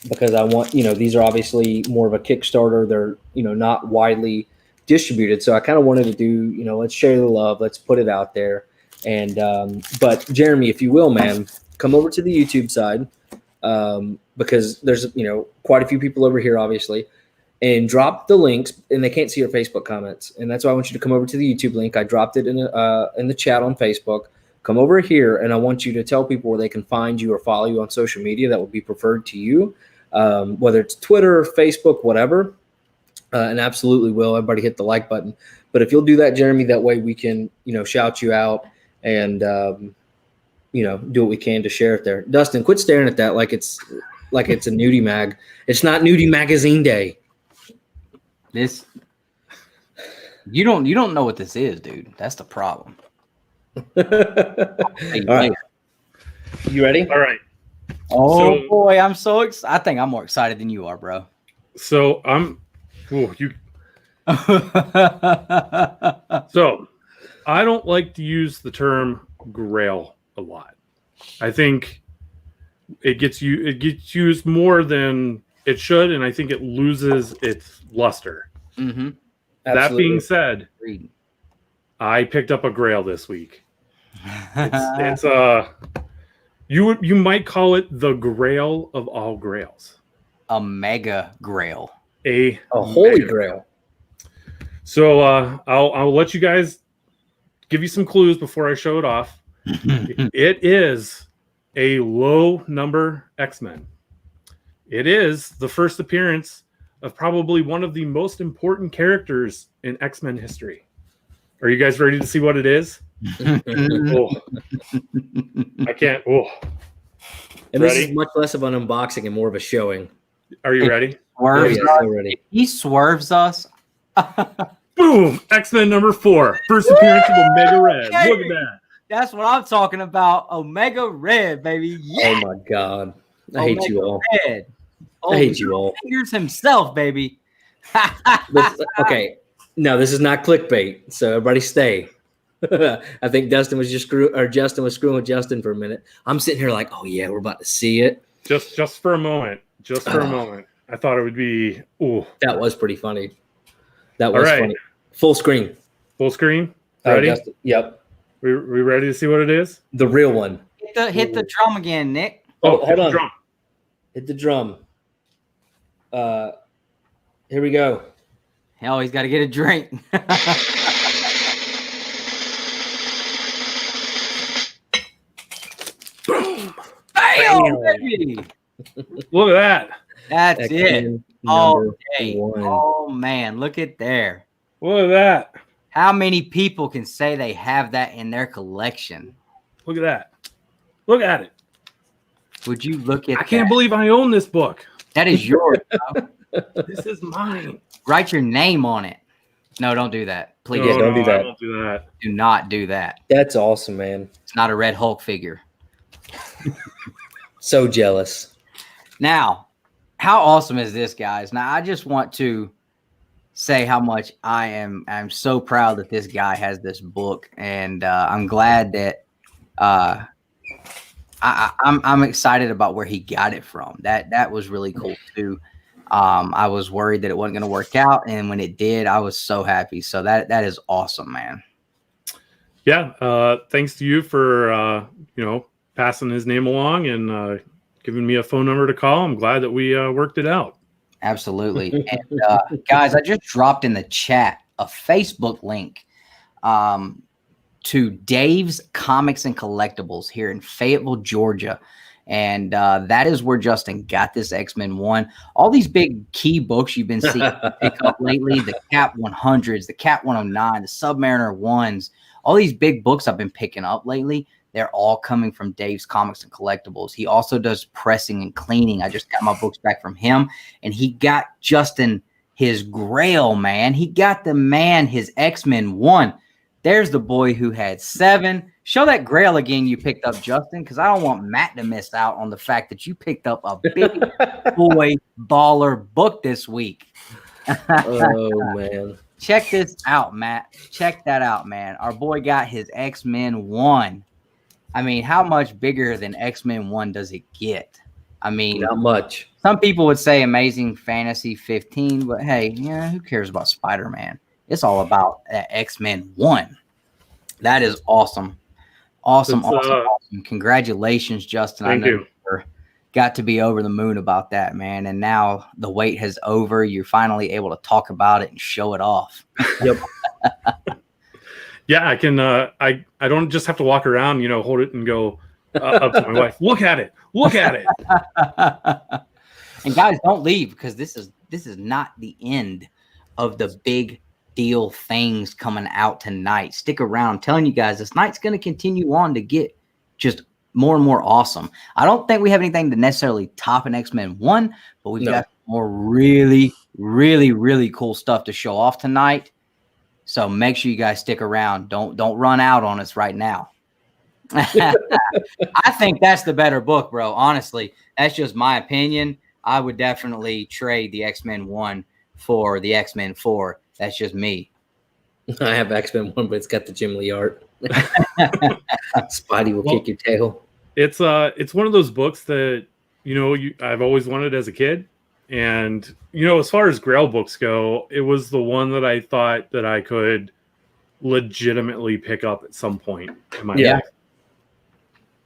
because I want, these are obviously more of a Kickstarter. They're, not widely distributed. So I kind of wanted to do, let's share the love. Let's put it out there. And but Jeremy, if you will, man, come over to the YouTube side because there's, quite a few people over here, obviously, and drop the links. And they can't see your Facebook comments. And that's why I want you to come over to the YouTube link. I dropped it in the chat on Facebook. Come over here, and I want you to tell people where they can find you or follow you on social media that would be preferred to you, whether it's Twitter, Facebook, whatever. And absolutely will. Everybody hit the like button. But if you'll do that, Jeremy, that way we can, shout you out and, do what we can to share it there. Dustin, quit staring at that like it's a nudie mag. It's not nudie magazine day. You don't know what this is, dude. That's the problem. Hey, All right. You ready? All right. Oh So- boy, I'm so excited. I think I'm more excited than you are, bro. So So I don't like to use the term Grail a lot. I think it gets used more than it should, and I think it loses its luster. Mm-hmm. That being said, Agreed. I picked up a Grail this week. It's you might call it the Grail of all Grails. A mega Grail. A holy mega Grail. So I'll let you guys give you some clues before I show it off. It is a low number X-Men. It is the first appearance of probably one of the most important characters in X-Men history. Are you guys ready to see what it is? Oh, I can't. Oh, And this Ready? is much less of an unboxing and more of a showing. are you ready? Swerves yes, us. I'm ready. If he swerves us. Boom! X-Men number 4. First appearance of Omega Red. Look at that. That's what I'm talking about. Omega Red, baby. Yeah. Oh my God. I hate you all. Red. I hate you all. Fingers himself, baby. Okay. No, this is not clickbait. So everybody stay. I think Justin was screwing with Justin for a minute. I'm sitting here like, oh yeah, we're about to see it. Just for a moment. Just for a moment. I thought it would be. Ooh. That was pretty funny. That All was right. funny. Full screen. Full screen. All right, Ready? Justin. Yep. We ready to see what it is? The real one. Hit the drum again, Nick. Oh, hold hit the on. drum. Hit the drum. Here we go. Hell, he's got to get a drink. Boom! Bam, baby. Look at that. That's it. X-Men All number day. 1. Oh man, look at there. Look at that. How many people can say they have that in their collection? Look at that. Look at it. Would you look at I can't that? believe I own this book. That is yours. Bro. This is mine. Write your name on it. No, don't do that. Please Yeah, don't do that. I won't do that. do not do that. That's awesome, man. It's not a Red Hulk figure. So jealous. Now, how awesome is this, guys? Now, I just want to say how much I'm so proud that this guy has this book, and I'm glad that I'm excited about where he got it from. That was really cool too. I was worried that it wasn't going to work out, and when it did, I was so happy. So that is awesome, man. Yeah. Thanks to you for passing his name along and giving me a phone number to call. I'm glad that we worked it out. Absolutely. And guys, I just dropped in the chat a Facebook link to Dave's Comics and Collectibles here in Fayetteville, Georgia. And that is where Justin got this X-Men 1. All these big key books you've been seeing pick up lately, the Cap 100s, the Cap 109, the Submariner 1s, all these big books I've been picking up lately, they're all coming from Dave's Comics and Collectibles. He also does pressing and cleaning. I just got my books back from him, and he got Justin his Grail, man. He got the man his X-Men 1. There's the boy who had 7. Show that Grail again you picked up, Justin, because I don't want Matt to miss out on the fact that you picked up a big boy baller book this week. Oh, man. Check this out, Matt. Check that out, man. Our boy got his X-Men 1. I mean, how much bigger than X-Men 1 does it get? I mean, Not much. some people would say Amazing Fantasy 15, but hey, yeah, who cares about Spider-Man? It's all about that X-Men 1. That is awesome. Awesome, awesome. Congratulations, Justin. Thank you. Got to be over the moon about that, man. And now the wait has over. You're finally able to talk about it and show it off. Yep. Yeah, I can. I don't just have to walk around, hold it and go up to my wife. Look at it. Look at it. And guys, don't leave, because this is not the end of the big deal things coming out tonight. Stick around. I'm telling you guys, this night's going to continue on to get just more and more awesome. I don't think we have anything to necessarily top an X-Men 1, but we've got more really, really, really cool stuff to show off tonight. So make sure you guys stick around. Don't run out on us right now. I think that's the better book, bro. Honestly, that's just my opinion. I would definitely trade the X-Men 1 for the X-Men 4. That's just me. I have X-Men 1, but it's got the Jim Lee art. Spidey will kick your tail. It's one of those books that, I've always wanted as a kid. And, as far as Grail books go, it was the one that I thought that I could legitimately pick up at some point in my life.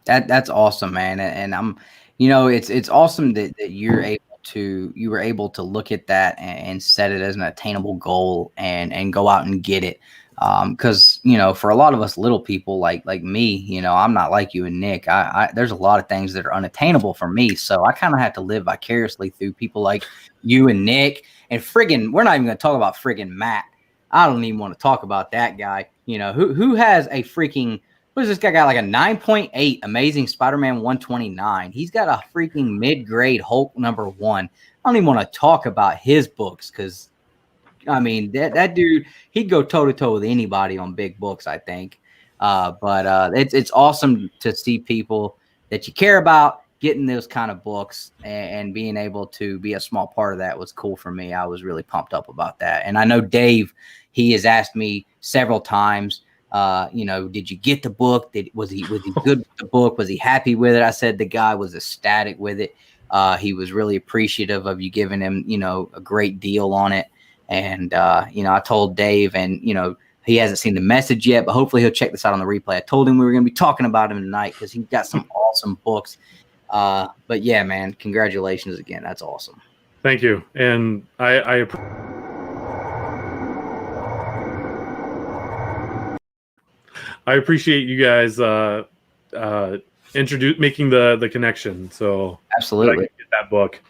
That's awesome, man. And I'm, it's awesome that you were able to look at that and set it as an attainable goal and go out and get it. Because, for a lot of us little people like me, I'm not like you and Nick. There's a lot of things that are unattainable for me. So I kind of have to live vicariously through people like you and Nick and we're not even going to talk about friggin' Matt. I don't even want to talk about that guy, who has a freaking, what does this guy got? Like a 9.8 Amazing Spider-Man 129. He's got a freaking mid-grade Hulk #1. I don't even want to talk about his books because, that dude, he'd go toe-to-toe with anybody on big books, I think. But it's awesome to see people that you care about getting those kind of books and being able to be a small part of that was cool for me. I was really pumped up about that. And I know Dave, he has asked me several times, did you get the book? Was he good with the book? Was he happy with it? I said the guy was ecstatic with it. He was really appreciative of you giving him, a great deal on it. And, I told Dave and, he hasn't seen the message yet, but hopefully he'll check this out on the replay. I told him we were going to be talking about him tonight because he's got some awesome books. But yeah, man, congratulations again. That's awesome. Thank you. And I appreciate you guys making the connection. So absolutely get that book.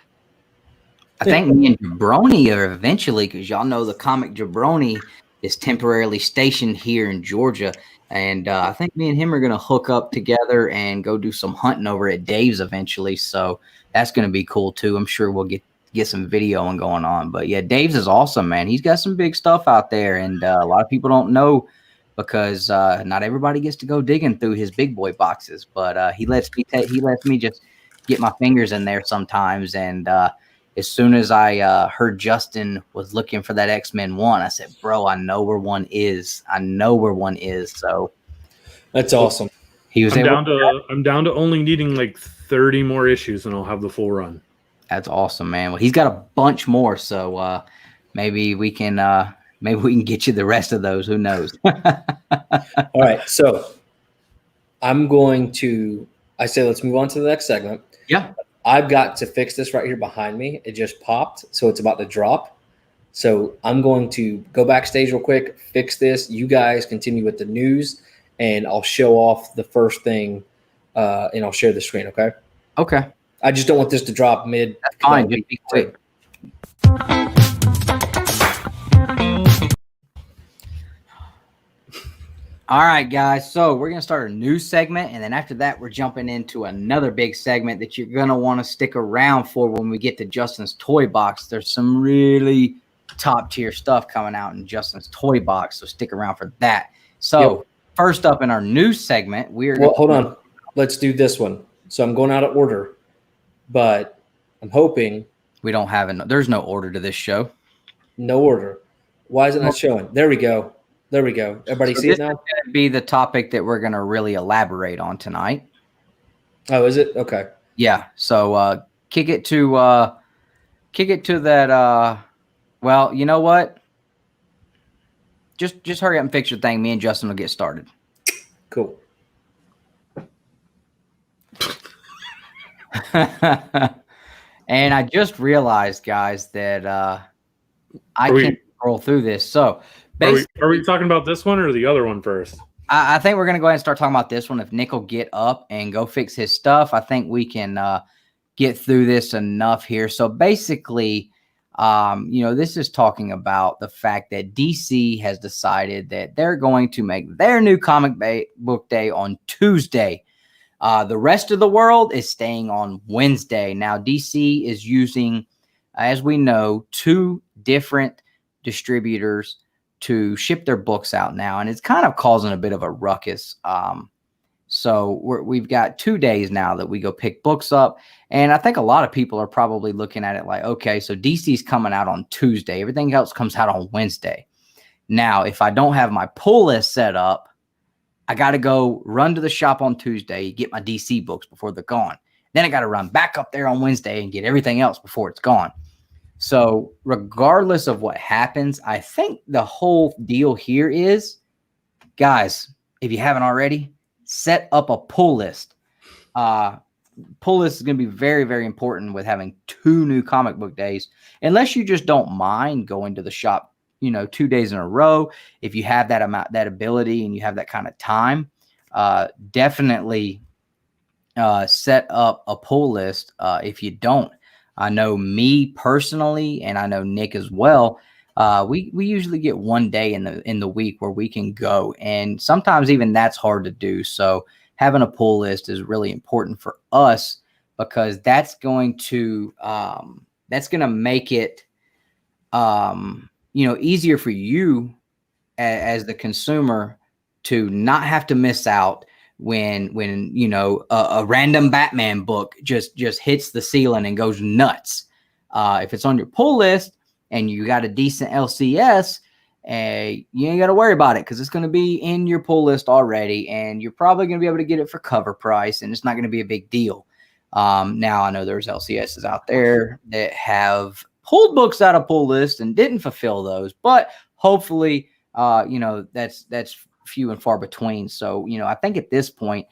I think me and Jabroni are eventually, because y'all know the comic Jabroni is temporarily stationed here in Georgia. And I think me and him are going to hook up together and go do some hunting over at Dave's eventually. So that's going to be cool too. I'm sure we'll get some video and going on. But yeah, Dave's is awesome, man. He's got some big stuff out there. And a lot of people don't know because not everybody gets to go digging through his big boy boxes. But he lets me just get my fingers in there sometimes. And as soon as I heard Justin was looking for that X-Men 1, I said, bro, I know where one is. So that's awesome. He was I'm down to only needing like 30 more issues and I'll have the full run. That's awesome, man. Well, he's got a bunch more. So maybe we can get you the rest of those. Who knows? All right. So I say, let's move on to the next segment. Yeah. I've got to fix this right here behind me. It just popped, so it's about to drop. So I'm going to go backstage real quick, fix this. You guys continue with the news, and I'll show off the first thing, and I'll share the screen, okay? Okay. I just don't want this to drop mid. That's fine. Just be quick. All right, guys. So we're going to start a new segment. And then after that, we're jumping into another big segment that you're going to want to stick around for when we get to Justin's toy box. There's some really top tier stuff coming out in Justin's toy box. So stick around for that. So First up in our news segment, hold on. Let's do this one. So I'm going out of order, but I'm hoping we don't have there's no order to this show. No order. Why is it not showing? There we go. Everybody see it now? This is going to be the topic that we're going to really elaborate on tonight. Oh, is it? Okay. Yeah. So kick it to that. Well, you know what? Just hurry up and fix your thing. Me and Justin will get started. Cool. And I just realized, guys, that I can scroll through this. So are we talking about this one or the other one first? I think we're going to go ahead and start talking about this one. If Nick will get up and go fix his stuff, I think we can get through this enough here. So basically, this is talking about the fact that DC has decided that they're going to make their new comic book day on Tuesday. The rest of the world is staying on Wednesday. Now, DC is using, as we know, 2 different distributors to ship their books out now, and it's kind of causing a bit of a ruckus. So we've got 2 days now that we go pick books up. And I think a lot of people are probably looking at it like, okay, so DC's coming out on Tuesday. Everything else comes out on Wednesday. Now, if I don't have my pull list set up, I got to go run to the shop on Tuesday, get my DC books before they're gone. Then I got to run back up there on Wednesday and get everything else before it's gone. So regardless of what happens, I think the whole deal here is, guys, if you haven't already, set up a pull list. Pull list is going to be very, very important with having 2 new comic book days, unless you just don't mind going to the shop, 2 days in a row. If you have that ability and you have that kind of time, definitely set up a pull list. If you don't, I know me personally, and I know Nick as well. We usually get 1 day in the week where we can go, and sometimes even that's hard to do. So having a pull list is really important for us, because that's going to make it easier for you as the consumer to not have to miss out when a random Batman book just hits the ceiling and goes nuts. If it's on your pull list and you got a decent LCS, you ain't got to worry about it, because it's going to be in your pull list already, and you're probably going to be able to get it for cover price, and it's not going to be a big deal. Now, I know there's LCSs out there that have pulled books out of pull list and didn't fulfill those, but hopefully, that's few and far between. So, I think at this point,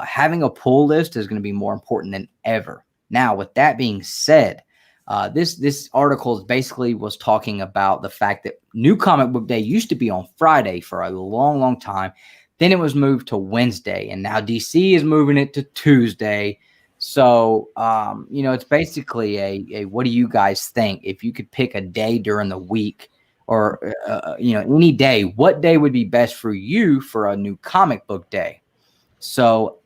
having a pull list is going to be more important than ever. Now, with that being said, this article basically was talking about the fact that New Comic Book Day used to be on Friday for a long, long time. Then it was moved to Wednesday, and now DC is moving it to Tuesday. So, it's basically a what do you guys think? If you could pick a day during the week, or, any day, what day would be best for you for a New Comic Book Day? So,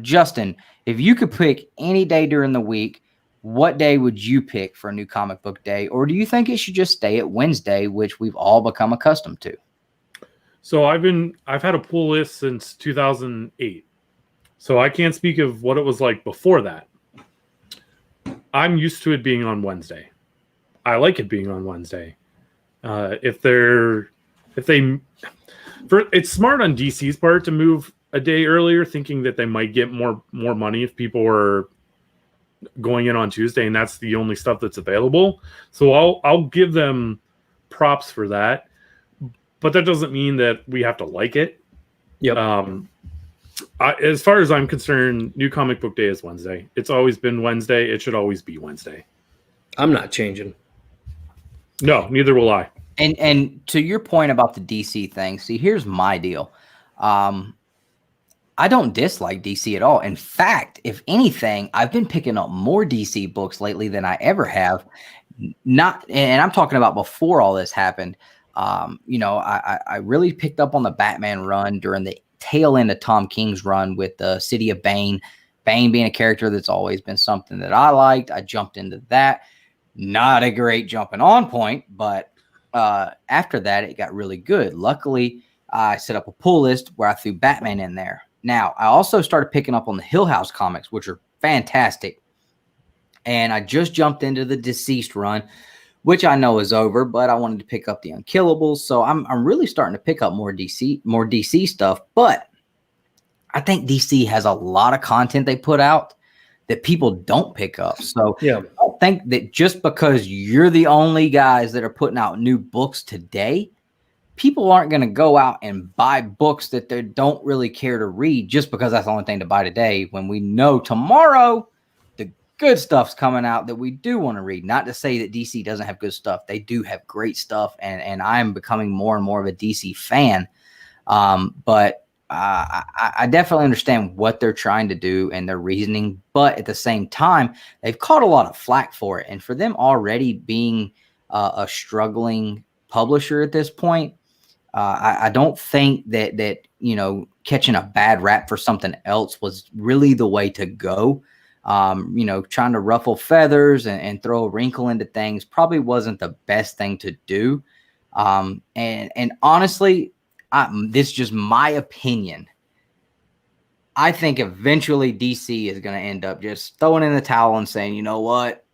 Justin, if you could pick any day during the week, what day would you pick for a New Comic Book Day? Or do you think it should just stay at Wednesday, which we've all become accustomed to? So I've had a pull list since 2008. So I can't speak of what it was like before that. I'm used to it being on Wednesday. I like it being on Wednesday. It's smart on DC's part to move a day earlier, thinking that they might get more money if people were going in on Tuesday, and that's the only stuff that's available. So I'll give them props for that, but that doesn't mean that we have to like it. Yep. As far as I'm concerned, New Comic Book Day is Wednesday. It's always been Wednesday. It should always be Wednesday. I'm not changing. No, neither will I. And to your point about the DC thing, see, here's my deal. I don't dislike DC at all. In fact, if anything, I've been picking up more DC books lately than I ever have. And I'm talking about before all this happened. I really picked up on the Batman run during the tail end of Tom King's run with the City of Bane. Bane being a character that's always been something that I liked. I jumped into that. Not a great jumping on point, but after that, it got really good. Luckily, I set up a pull list where I threw Batman in there. Now, I also started picking up on the Hill House comics, which are fantastic. And I just jumped into the Deceased run, which I know is over, but I wanted to pick up the Unkillables. So I'm really starting to pick up more DC stuff. But I think DC has a lot of content they put out that people don't pick up. So yeah. I don't think that just because you're the only guys that are putting out new books today, people aren't going to go out and buy books that they don't really care to read just because that's the only thing to buy today, when we know tomorrow the good stuff's coming out that we do want to read. Not to say that DC doesn't have good stuff. They do have great stuff, and I'm becoming more and more of a DC fan. But I definitely understand what they're trying to do and their reasoning, but at the same time, they've caught a lot of flack for it. And for them already being a struggling publisher at this point, I don't think that catching a bad rap for something else was really the way to go. Trying to ruffle feathers and throw a wrinkle into things probably wasn't the best thing to do. And honestly, this is just my opinion. I think eventually DC is going to end up just throwing in the towel and saying, you know what?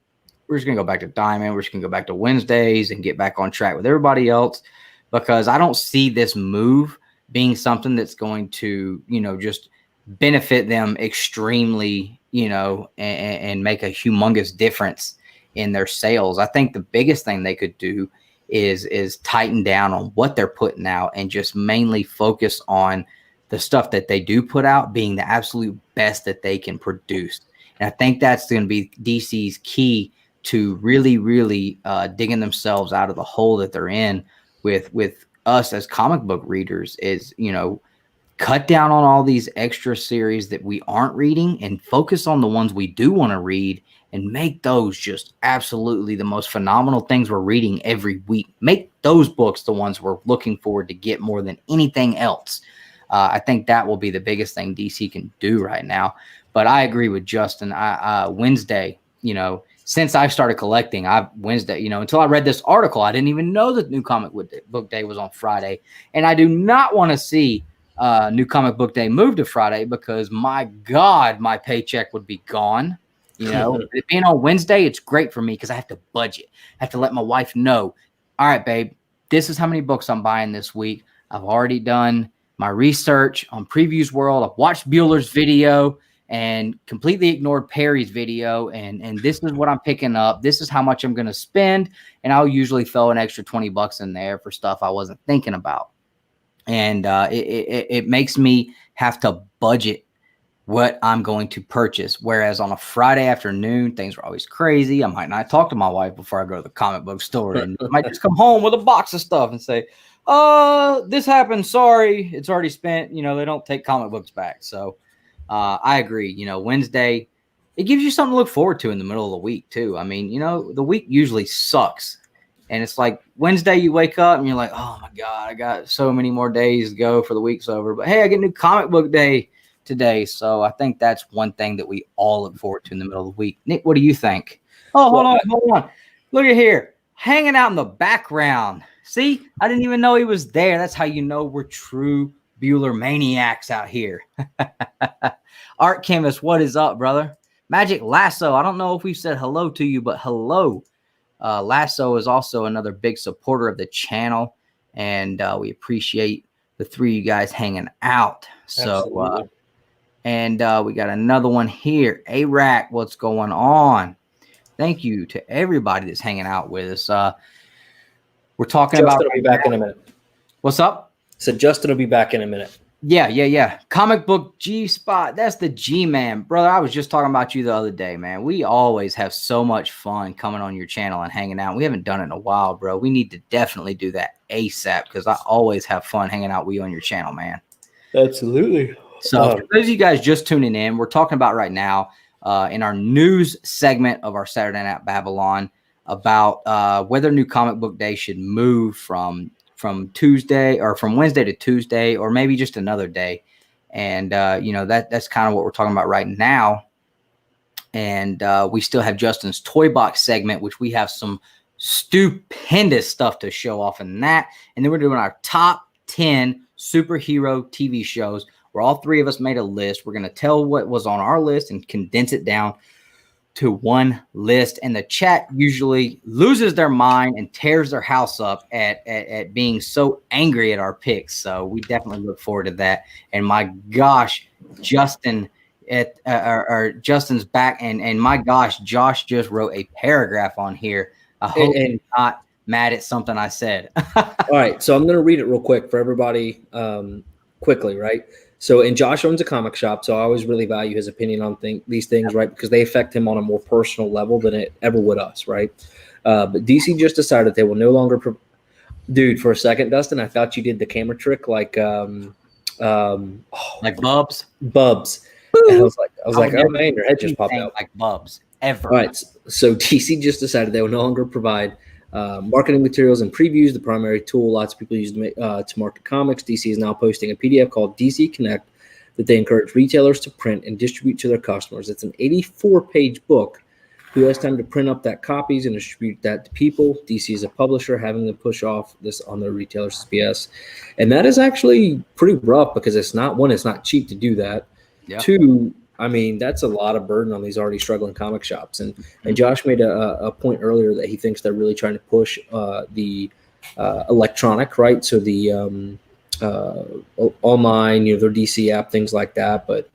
We're just going to go back to Diamond. We're just going to go back to Wednesdays and get back on track with everybody else, because I don't see this move being something that's going to, just benefit them extremely, and make a humongous difference in their sales. I think the biggest thing they could do is tighten down on what they're putting out and just mainly focus on the stuff that they do put out being the absolute best that they can produce. And I think that's going to be DC's key to really, really digging themselves out of the hole that they're in with us as comic book readers is, cut down on all these extra series that we aren't reading and focus on the ones we do want to read and make those just absolutely the most phenomenal things we're reading every week. Make those books the ones we're looking forward to get more than anything else. I think that will be the biggest thing DC can do right now. But I agree with Justin. Wednesday, since I started collecting, Wednesday, until I read this article, I didn't even know that New Comic Book Day was on Friday. And I do not want to see New Comic Book Day move to Friday, because my God, my paycheck would be gone. It being on Wednesday, it's great for me because I have to budget. I have to let my wife know, all right, babe, this is how many books I'm buying this week. I've already done my research on Previews World. I've watched Bueller's video and completely ignored Perry's video. And this is what I'm picking up. This is how much I'm going to spend. And I'll usually throw an extra $20 in there for stuff I wasn't thinking about. And it makes me have to budget what I'm going to purchase. Whereas on a Friday afternoon, things are always crazy. I might not talk to my wife before I go to the comic book store, and I might just come home with a box of stuff and say, this happened. Sorry, it's already spent. They don't take comic books back. So I agree. Wednesday, it gives you something to look forward to in the middle of the week too. I mean, the week usually sucks. And it's like Wednesday, you wake up and you're like, oh my God, I got so many more days to go for the week's over. But hey, I get New Comic Book Day today. So I think that's one thing that we all look forward to in the middle of the week. Nick, what do you think? Oh, hold on. Look at here. Hanging out in the background. See, I didn't even know he was there. That's how you know we're true Bueller maniacs out here. Art Chemist, what is up, brother? Magic Lasso. I don't know if we've said hello to you, but hello. Lasso is also another big supporter of the channel, and we appreciate the three of you guys hanging out. So, we got another one here. A-Rack, what's going on? Thank you to everybody that's hanging out with us. We're talking Justin about. Will be back in a minute. What's up? So Justin will be back in a minute. Yeah. Comic Book G-Spot. That's the G-Man. Brother, I was just talking about you the other day, man. We always have so much fun coming on your channel and hanging out. We haven't done it in a while, bro. We need to definitely do that ASAP, because I always have fun hanging out with you on your channel, man. Absolutely. So for those of you guys just tuning in, we're talking about right now in our news segment of our Saturday Night Babble-on about whether New Comic Book Day should move from Tuesday or from Wednesday to Tuesday, or maybe just another day. And, that's kind of what we're talking about right now. And we still have Justin's Toy Box segment, which we have some stupendous stuff to show off in that. And then we're doing our top 10 superhero TV shows, where all three of us made a list. We're going to tell what was on our list and condense it down to one list. And the chat usually loses their mind and tears their house up at being so angry at our picks. So we definitely look forward to that. And my gosh, Justin Justin's back, and my gosh, Josh just wrote a paragraph on here. I hope he's not mad at something I said. All right, so I'm going to read it real quick for everybody quickly, right? So, and Josh owns a comic shop, so I always really value his opinion on these things, right? Because they affect him on a more personal level than it ever would us, right? But DC just decided they will no longer dude, for a second, Dustin, I thought you did the camera trick like like Bubs. Bubs. And I was like, oh man, your head just popped out. Like Bubs ever. All right, so DC just decided they will no longer provide marketing materials and previews, the primary tool lots of people use to market comics. DC is now posting a PDF called DC Connect that they encourage retailers to print and distribute to their customers. It's an 84-page book Who has time to print up that copies and distribute that to people? DC is a publisher having to push off this on their retailers CBS. And that is actually pretty rough because it's not cheap to do that. Yeah. Two, I mean, that's a lot of burden on these already struggling comic shops. And Josh made a point earlier that he thinks they're really trying to push the electronic, right? So the online, their DC app, things like that. But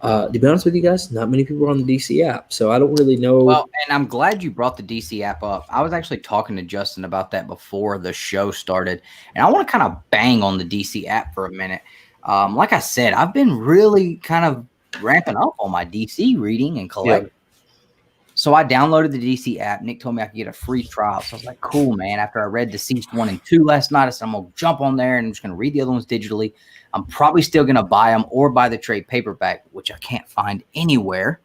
to be honest with you guys, not many people are on the DC app, so I don't really know. Well, and I'm glad you brought the DC app up. I was actually talking to Justin about that before the show started, and I want to kind of bang on the DC app for a minute. Like I said, I've been really kind of ramping up on my DC reading and collecting. Yeah. So I downloaded the DC app. Nick told me I could get a free trial, so I was like, cool, man. After I read Deceased 1 and 2 last night, I said, I'm going to jump on there, and I'm just going to read the other ones digitally. I'm probably still going to buy them or buy the trade paperback, which I can't find anywhere.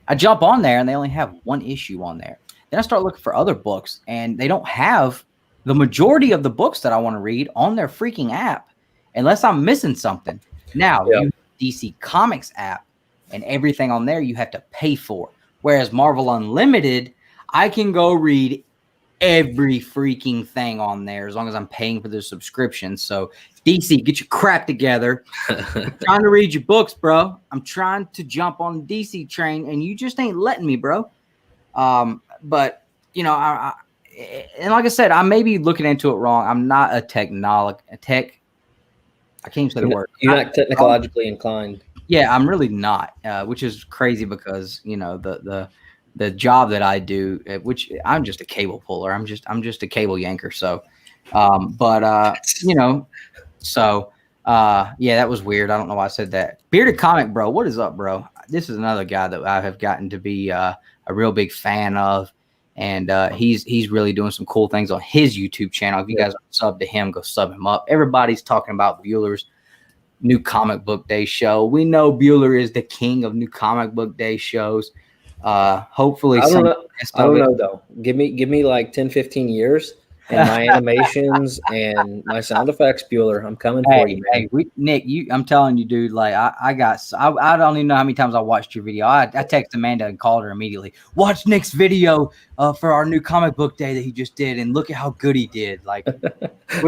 I jump on there, and they only have one issue on there. Then I start looking for other books, and they don't have the majority of the books that I want to read on their freaking app, unless I'm missing something. Now, you have DC Comics app, and everything on there you have to pay for. Whereas Marvel Unlimited, I can go read every freaking thing on there as long as I'm paying for the subscription. So DC, get your crap together. I'm trying to read your books, bro. I'm trying to jump on the DC train, and you just ain't letting me, bro. But and like I said, I may be looking into it wrong. I'm not a tech. I can't even say the word. You're not technologically inclined. Yeah, I'm really not, which is crazy because the job that I do, which I'm just a cable puller. I'm just a cable yanker. So, yeah, that was weird. I don't know why I said that. Bearded Comic Bro, what is up, bro? This is another guy that I have gotten to be a real big fan of, and he's really doing some cool things on his YouTube channel. If you guys aren't subbed to him, go sub him up. Everybody's talking about Bueller's new Comic Book Day show. We know Bueller is the king of new Comic Book Day shows. Hopefully, I don't know though. Give me like 10, 15 years and my animations and my sound effects, Bueller. I'm coming for you, man. Hey, Nick, I'm telling you, dude. Like I don't even know how many times I watched your video. I texted Amanda and called her immediately. Watch Nick's video for our new Comic Book Day that he just did, and look at how good he did. Like,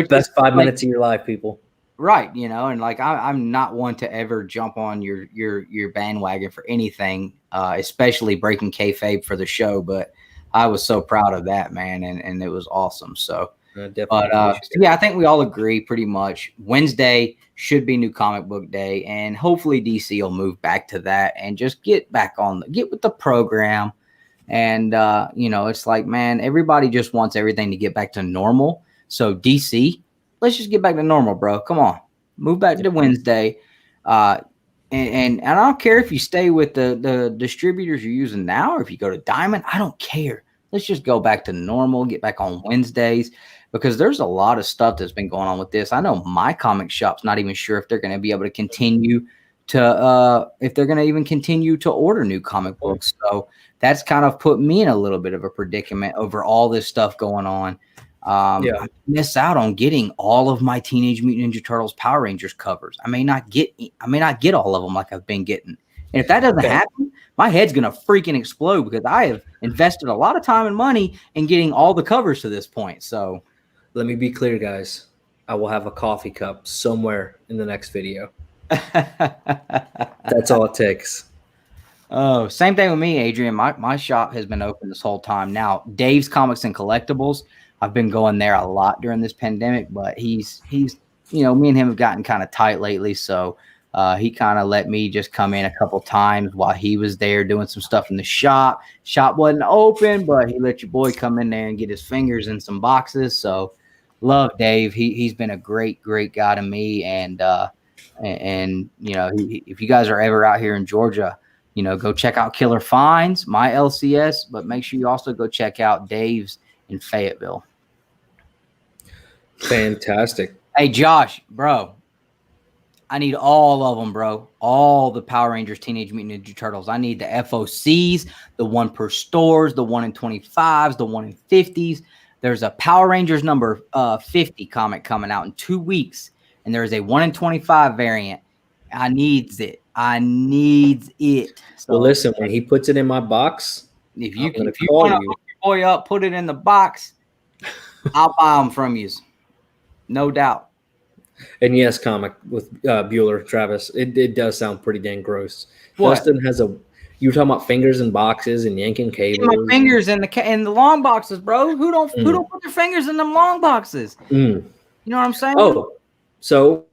best 5 minutes of your life, people. Right, and like I'm not one to ever jump on your bandwagon for anything, especially breaking kayfabe for the show. But I was so proud of that, man, and it was awesome. So, I think we all agree pretty much. Wednesday should be new Comic Book Day, and hopefully DC will move back to that and just get with the program. And it's like, man, everybody just wants everything to get back to normal. So DC. Let's just get back to normal, bro. Come on. Move back to Wednesday. And I don't care if you stay with the distributors you're using now or if you go to Diamond. I don't care. Let's just go back to normal, get back on Wednesdays, because there's a lot of stuff that's been going on with this. I know my comic shop's not even sure if they're going to be able to continue to even continue to order new comic books. So that's kind of put me in a little bit of a predicament over all this stuff going on. I miss out on getting all of my Teenage Mutant Ninja Turtles Power Rangers covers. I may not get all of them like I've been getting. And if that doesn't happen, my head's going to freaking explode because I have invested a lot of time and money in getting all the covers to this point. So let me be clear, guys. I will have a coffee cup somewhere in the next video. That's all it takes. Oh, same thing with me, Adrian. My shop has been open this whole time. Now, Dave's Comics and Collectibles, I've been going there a lot during this pandemic, but he's me and him have gotten kind of tight lately. So he kind of let me just come in a couple times while he was there doing some stuff in the shop. Shop wasn't open, but he let your boy come in there and get his fingers in some boxes. So love Dave. He's been a great guy to me. And if you guys are ever out here in Georgia, go check out Killer Finds, my LCS, but make sure you also go check out Dave's in Fayetteville. Fantastic. Hey, Josh, bro, I need all of them, bro. All the Power Rangers, Teenage Mutant Ninja Turtles. I need the FOCs, the 1 per stores, the 1 in 25s, the 1 in 50s. There's a Power Rangers number 50 comic coming out in 2 weeks, and there's a 1 in 25 variant. I needs it. So, well, listen, when he puts it in my box, If you want to hook your boy up, put it in the box, I'll buy them from you. No doubt. And yes, comic with Bueller, Travis, it does sound pretty dang gross. What? Dustin has you were talking about fingers in boxes and yanking cables. My fingers in the long boxes, bro. Who don't put their fingers in them long boxes? You know what I'm saying? Oh, so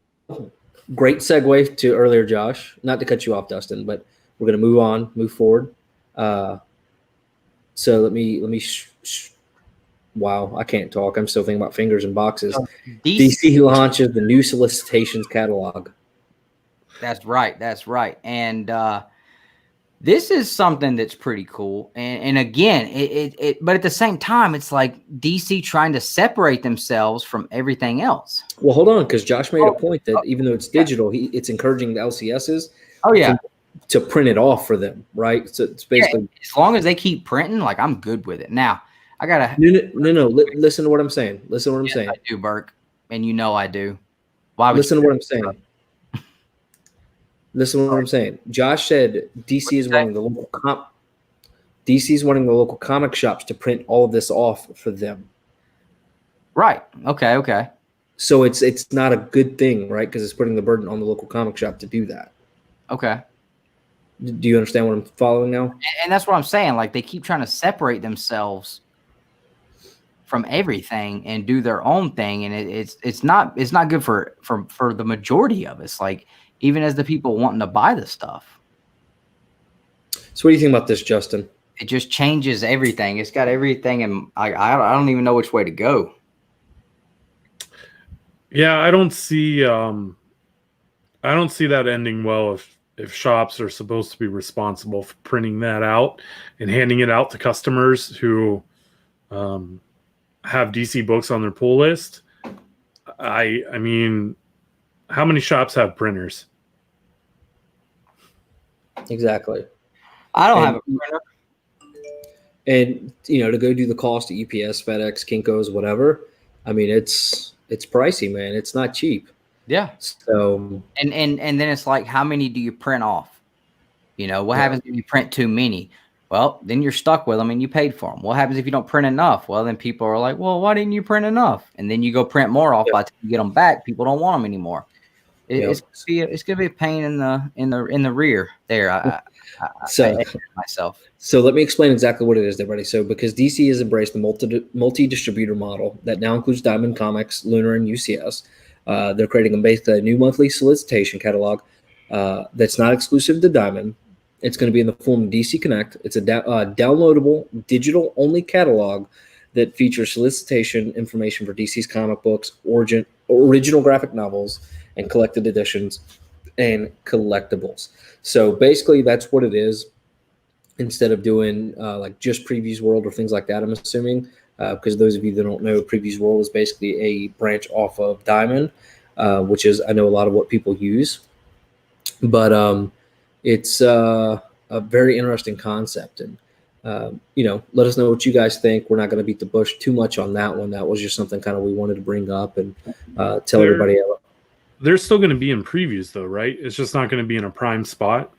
great segue to earlier, Josh. Not to cut you off, Dustin, but we're gonna move forward. So let me. Wow, I can't talk. I'm still thinking about fingers and boxes. DC launches the new solicitations catalog. That's right. And this is something that's pretty cool. And again, but at the same time, it's like DC trying to separate themselves from everything else. Well, hold on, because Josh made a point that even though it's digital, it's encouraging the LCSs. Oh yeah. To print it off for them, right? So it's basically as long as they keep printing, like I'm good with it. Now I gotta no. Listen to what I'm saying. Listen to what I'm saying. I do, Burke, and you know I do. Why? Listen to what I'm saying. Listen to what I'm saying. Josh said DC is wanting the local comic shops to print all of this off for them. Right. Okay. So it's not a good thing, right? Because it's putting the burden on the local comic shop to do that. Okay. Do you understand what I'm following now? And that's what I'm saying. Like they keep trying to separate themselves from everything and do their own thing, and it's not good for the majority of us. Like even as the people wanting to buy the stuff. So what do you think about this, Justin? It just changes everything. It's got everything, and I don't even know which way to go. Yeah, I don't see that ending well if shops are supposed to be responsible for printing that out and handing it out to customers who have DC books on their pull list. I mean, how many shops have printers? Exactly. I don't have a printer. And to go do the cost of UPS, FedEx, Kinko's, whatever. I mean, it's pricey, man. It's not cheap. Yeah. So and then it's like, how many do you print off? What happens if you print too many? Well, then you're stuck with them and you paid for them. What happens if you don't print enough? Well, then people are like, well, why didn't you print enough? And then you go print more off. By the time you get them back, people don't want them anymore. It's gonna be a pain in the rear there. I myself. So let me explain exactly what it is, everybody. So because DC has embraced the multi-distributor model that now includes Diamond Comics, Lunar, and UCS, they're creating basically a new monthly solicitation catalog that's not exclusive to Diamond. It's going to be in the form of DC Connect. It's a downloadable, digital-only catalog that features solicitation information for DC's comic books, original graphic novels, and collected editions and collectibles. So basically, that's what it is. Instead of doing like just Previews World or things like that, I'm assuming, because those of you that don't know, Previews World is basically a branch off of Diamond, which is, I know, a lot of what people use. But it's a very interesting concept. And, let us know what you guys think. We're not going to beat the bush too much on that one. That was just something kind of we wanted to bring up and tell everybody else. They're still going to be in previews, though, right? It's just not going to be in a prime spot.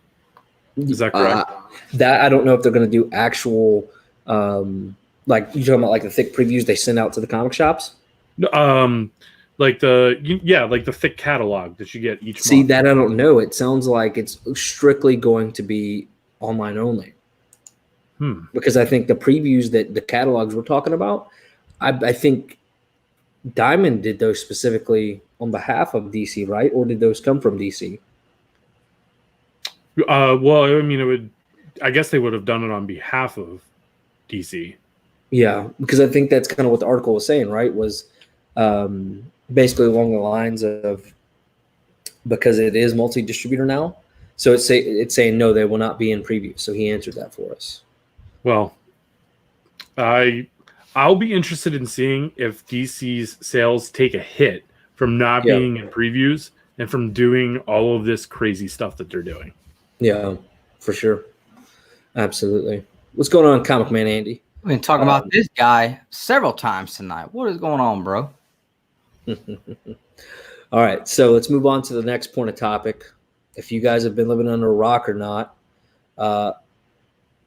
Is that correct? That I don't know if they're going to do actual, like you're talking about, like the thick previews they send out to the comic shops. Like the thick catalog that you get each month. See, that I don't know. It sounds like it's strictly going to be online only. Because I think the previews that the catalogs we're talking about, I think Diamond did those specifically on behalf of DC, right? Or did those come from DC? Well, I mean, I guess they would have done it on behalf of DC. Yeah, because I think that's kind of what the article was saying, right? Was basically along the lines of, because it is multi-distributor now, so it's saying no, they will not be in preview. So he answered that for us. Well, I'll be interested in seeing if DC's sales take a hit from not being in previews and from doing all of this crazy stuff that they're doing. Yeah, for sure. Absolutely. What's going on, Comic Man Andy? We've been talking about this guy several times tonight. What is going on, bro? All right, so let's move on to the next point of topic. If you guys have been living under a rock or not,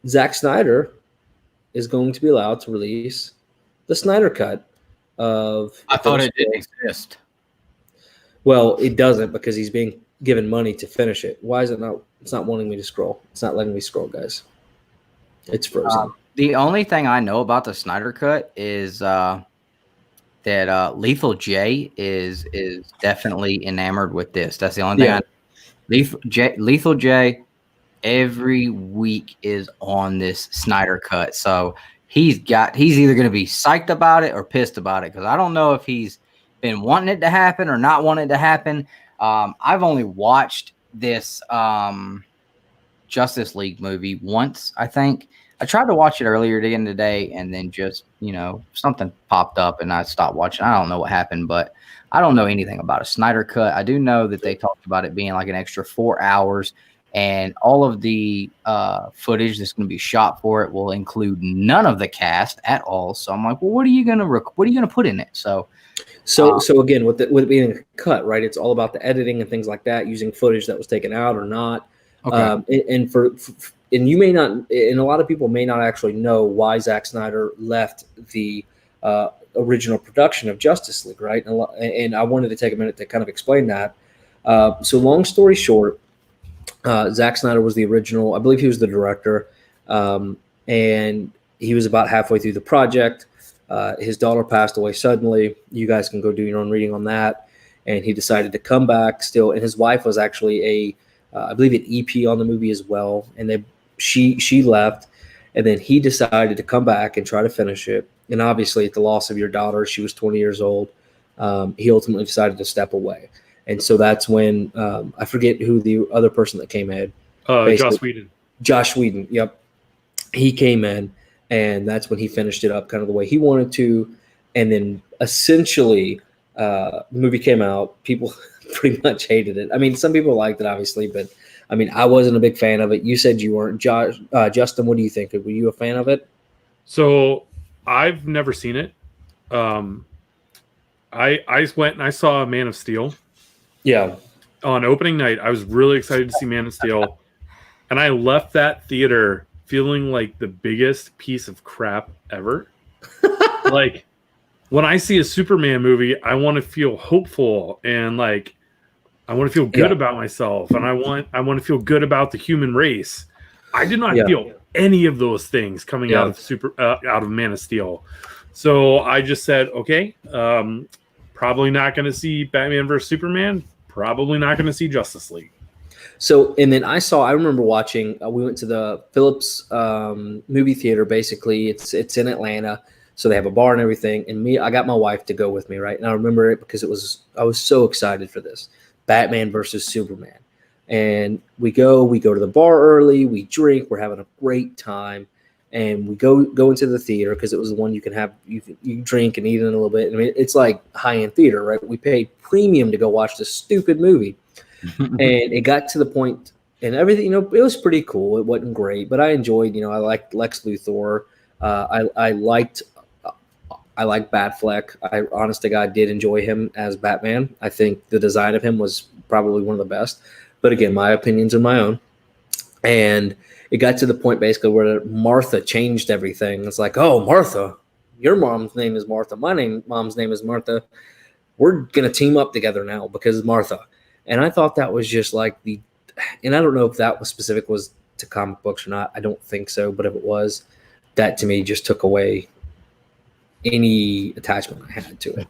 Zack Snyder is going to be allowed to release the Snyder Cut of. I thought it didn't exist. Well, it doesn't because he's being given money to finish it. Why is it not? It's not wanting me to scroll. It's not letting me scroll, guys. It's frozen. The only thing I know about the Snyder Cut is that Lethal J is definitely enamored with this. That's the only thing. Lethal J every week is on this Snyder Cut, so he's either going to be psyched about it or pissed about it, because I don't know if he's been wanting it to happen or not wanting it to happen. I've only watched this Justice League movie once, I think. I tried to watch it earlier again today, and then just, something popped up and I stopped watching. I don't know what happened, but I don't know anything about a Snyder Cut. I do know that they talked about it being like an extra 4 hours, and all of the footage that's going to be shot for it will include none of the cast at all. So I'm like, well, what are you going to put in it? So again, with it being a cut, right? It's all about the editing and things like that, using footage that was taken out or not. Okay. And you may not, and a lot of people may not actually know why Zack Snyder left the original production of Justice League, right? And I wanted to take a minute to kind of explain that. So long story short, Zack Snyder was the original. I believe he was the director, and he was about halfway through the project. His daughter passed away suddenly. You guys can go do your own reading on that. And he decided to come back still. And his wife was actually I believe an EP on the movie as well. And she left, and then he decided to come back and try to finish it. And obviously, at the loss of your daughter, she was 20 years old. He ultimately decided to step away. And so that's when I forget who the other person that came in. Joss Whedon. Joss Whedon. Yep. He came in, and that's when he finished it up kind of the way he wanted to. And then essentially, the movie came out. People pretty much hated it. I mean, some people liked it, obviously, but I mean, I wasn't a big fan of it. You said you weren't. Justin, what do you think? Were you a fan of it? So I've never seen it. I went and I saw Man of Steel. Yeah. On opening night, I was really excited to see Man of Steel. And I left that theater feeling like the biggest piece of crap ever. Like, when I see a Superman movie, I want to feel hopeful and like I want to feel good about myself, and I want to feel good about the human race. I did not feel any of those things coming out of Man of Steel. So I just said, okay, probably not going to see Batman vs Superman. Probably not going to see Justice League. So, and then I remember watching, we went to the Phillips movie theater, basically. It's in Atlanta. So they have a bar and everything. And I got my wife to go with me, right? And I remember it because I was so excited for this. Batman versus Superman. And we go to the bar early, we drink, we're having a great time. And we go into the theater because it was the one you can have, you drink and eat in a little bit. I mean, it's like high-end theater, right? We paid premium to go watch this stupid movie. And it got to the point, and everything, it was pretty cool. It wasn't great, but I enjoyed, I liked Lex Luthor. I liked Batfleck. I honest to God did enjoy him as Batman. I think the design of him was probably one of the best. But again, my opinions are my own. And it got to the point basically where Martha changed everything. It's like, oh, Martha, your mom's name is Martha. My mom's name is Martha. We're going to team up together now because of Martha. And I thought that was just like and I don't know if that was specific was to comic books or not. I don't think so. But if it was, that to me just took away any attachment I had to it.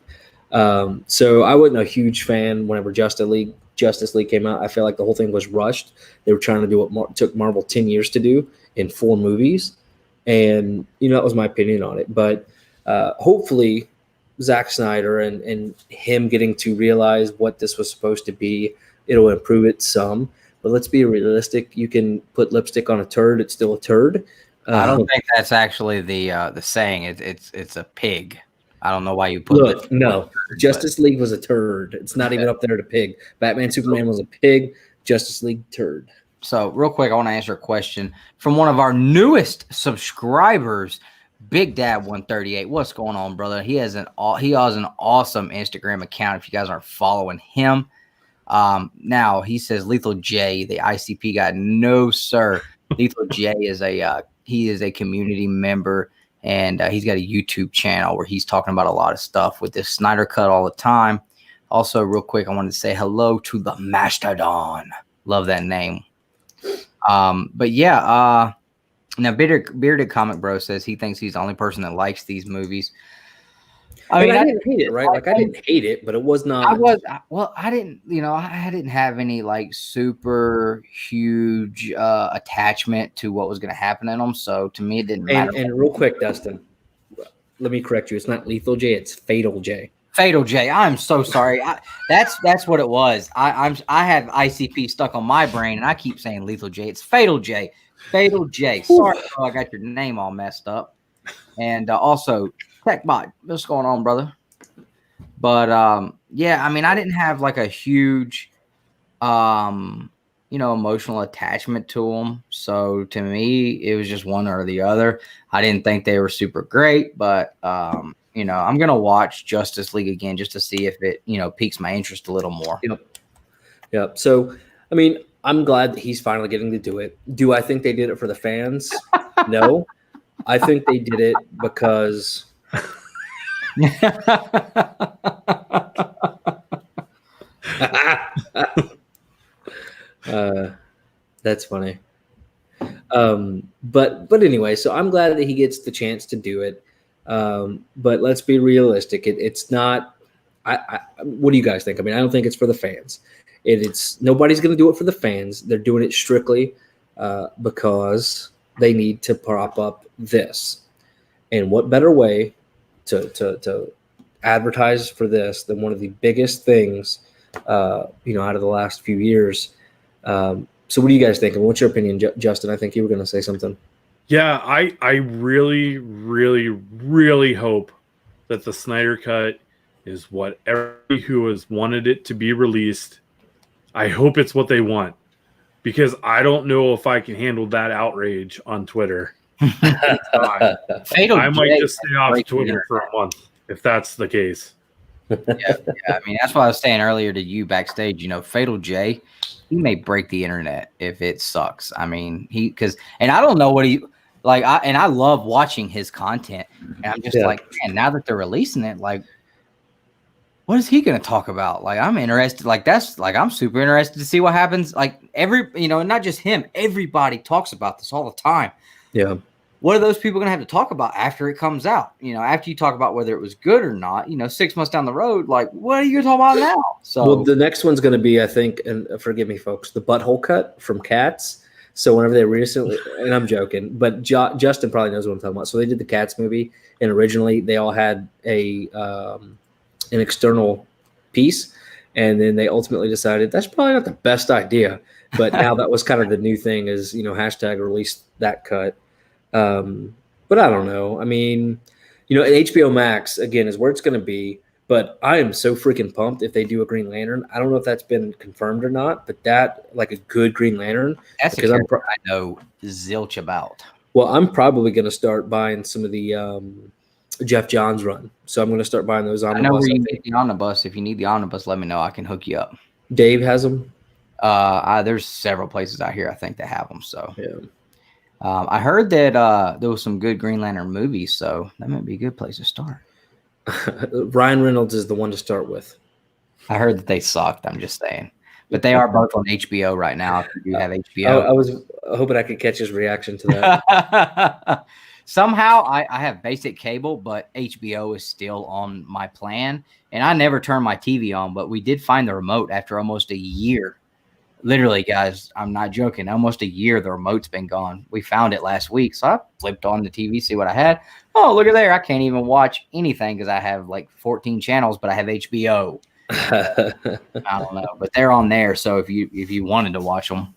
So I wasn't a huge fan whenever Justice League came out. I feel like the whole thing was rushed. They were trying to do what took Marvel 10 years to do in 4 movies. And, that was my opinion on it. But hopefully Zack Snyder and him getting to realize what this was supposed to be, it'll improve it some. But let's be realistic. You can put lipstick on a turd. It's still a turd. I don't think that's actually the saying. It's a pig. I don't know why you put it. No, Justice League was a turd. It's not even up there to pig. Batman Superman was a pig. Justice League turd. So real quick, I want to answer a question from one of our newest subscribers, Big Dad 138. What's going on, brother? He has an awesome Instagram account. If you guys aren't following him, now he says Lethal J, the ICP guy. No, sir. Lethal J is a he is a community member, and he's got a YouTube channel where he's talking about a lot of stuff with this Snyder Cut all the time. Also, real quick, I wanted to say hello to the Mastodon. Love that name. But yeah, now Bearded Comic Bro says he thinks he's the only person that likes these movies. I mean, I didn't hate it, right? Like, I didn't hate it, but it was not. I didn't have any like super huge attachment to what was going to happen in them. So to me, it didn't matter. And real quick, Dustin, let me correct you. It's not Lethal J. It's Fatal J. Fatal J. I'm so sorry. That's what it was. I had ICP stuck on my brain, and I keep saying Lethal J. It's Fatal J. Fatal J. Sorry, I got your name all messed up. And also, TechBot, what's going on, brother? But yeah, I mean, I didn't have like a huge, emotional attachment to them. So to me, it was just one or the other. I didn't think they were super great, but I'm gonna watch Justice League again just to see if it piques my interest a little more. Yep. So, I mean, I'm glad that he's finally getting to do it. Do I think they did it for the fans? No. I think they did it because that's funny. But anyway, so I'm glad that he gets the chance to do it. But let's be realistic. It's not. What do you guys think? I mean, I don't think it's for the fans. It's nobody's going to do it for the fans. They're doing it strictly because they need to prop up this. And what better way to advertise for this than one of the biggest things, out of the last few years. So what do you guys think? And what's your opinion, Justin? I think you were going to say something. Yeah, I really, really, really hope that the Snyder Cut is what everybody who has wanted it to be released. I hope it's what they want, because I don't know if I can handle that outrage on Twitter. I might just stay off Twitter for a month if that's the case. Yeah, I mean, that's what I was saying earlier to you backstage. Fatal J, he may break the internet if it sucks. I mean, and I don't know what he like. I love watching his content, and I'm just like, man, now that they're releasing it, like, what is he going to talk about? Like, I'm interested. Like, I'm super interested to see what happens. Like, not just him, everybody talks about this all the time. Yeah. What are those people going to have to talk about after it comes out? After you talk about whether it was good or not, 6 months down the road, like, what are you going to talk about now? So, well, the next one's going to be, I think, and forgive me, folks, the butthole cut from Cats. So whenever they recently, and I'm joking, but Justin probably knows what I'm talking about. So they did the Cats movie, and originally they all had an external piece, and then they ultimately decided that's probably not the best idea. But now that was kind of the new thing is, hashtag release that cut. But I don't know. I mean, HBO Max, again, is where it's going to be. But I am so freaking pumped if they do a Green Lantern. I don't know if that's been confirmed or not, but that, like a good Green Lantern. That's because I know zilch about. Well, I'm probably going to start buying some of the Jeff Johns run. So I'm going to start buying those omnibus. I know where you need the omnibus. If you need the omnibus, let me know. I can hook you up. Dave has them? There's several places out here I think that have them. So yeah. I heard that there was some good Green Lantern movies, so that might be a good place to start. Ryan Reynolds is the one to start with. I heard that they sucked. I'm just saying, but they are both on HBO right now. If you have HBO, I was hoping I could catch his reaction to that. Somehow I have basic cable, but HBO is still on my plan, and I never turn my TV on. But we did find the remote after almost a year. Literally, guys, I'm not joking. Almost a year, the remote's been gone. We found it last week, so I flipped on the TV, see what I had. Oh, look at there. I can't even watch anything because I have like 14 channels, but I have HBO. I don't know, but they're on there. So if you wanted to watch them,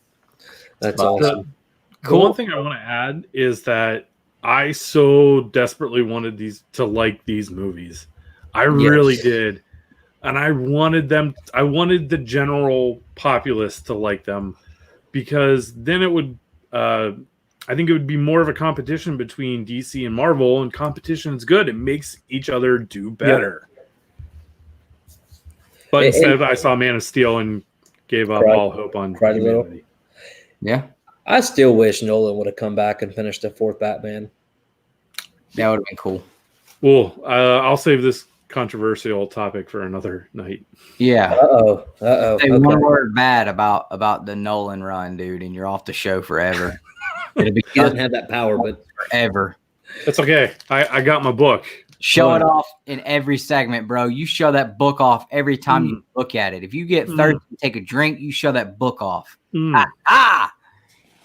that's awesome. Cool. The one thing I want to add is that I so desperately wanted these movies. I really did. And I wanted the general populace to like them, because then it would, I think it would be more of a competition between DC and Marvel, and competition is good. It makes each other do better. Yeah. But instead, I saw Man of Steel and gave up all hope on humanity. Yeah. I still wish Nolan would have come back and finished the 4th Batman. That would have been cool. Well, I'll save this controversial topic for another night. Yeah. Uh-oh. Say one word bad about the Nolan run, dude, and you're off the show forever. It'll be He doesn't have that power, but forever. That's okay. I got my book. Show it off in every segment, bro. You show that book off every time you look at it. If you get thirsty, take a drink, you show that book off.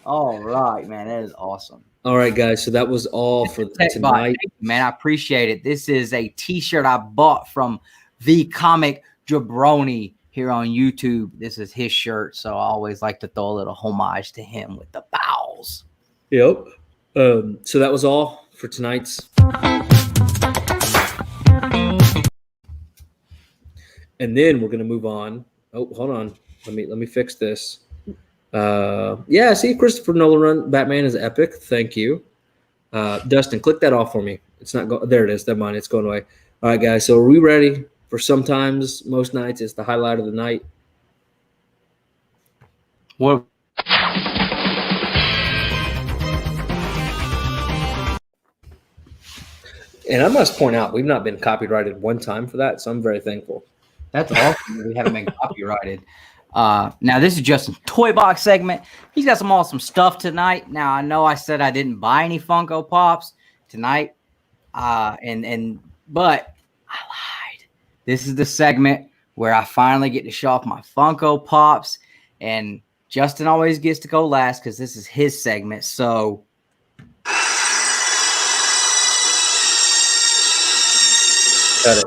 All right, man. That is awesome. All right, guys. So that was all for tonight. Man, I appreciate it. This is a t-shirt I bought from the Comic Jabroni here on YouTube. This is his shirt, so I always like to throw a little homage to him with the bows. Yep. So that was all for tonight's. And then we're gonna move on. Oh, hold on. Let me fix this. Yeah, see, Christopher Nolan run Batman is epic. Thank you. Dustin, click that off for me. It's not going. There it is. Never mind. It's going away. All right, guys. So are we ready for sometimes, most nights, it's the highlight of the night? Well, and I must point out, we've not been copyrighted one time for that, so I'm very thankful. that's awesome that we haven't been copyrighted. Now, this is Justin's Toy Box segment. He's got some awesome stuff tonight. Now, I know I said I didn't buy any Funko Pops tonight, but I lied. This is the segment where I finally get to show off my Funko Pops, and Justin always gets to go last because this is his segment. So, Got it.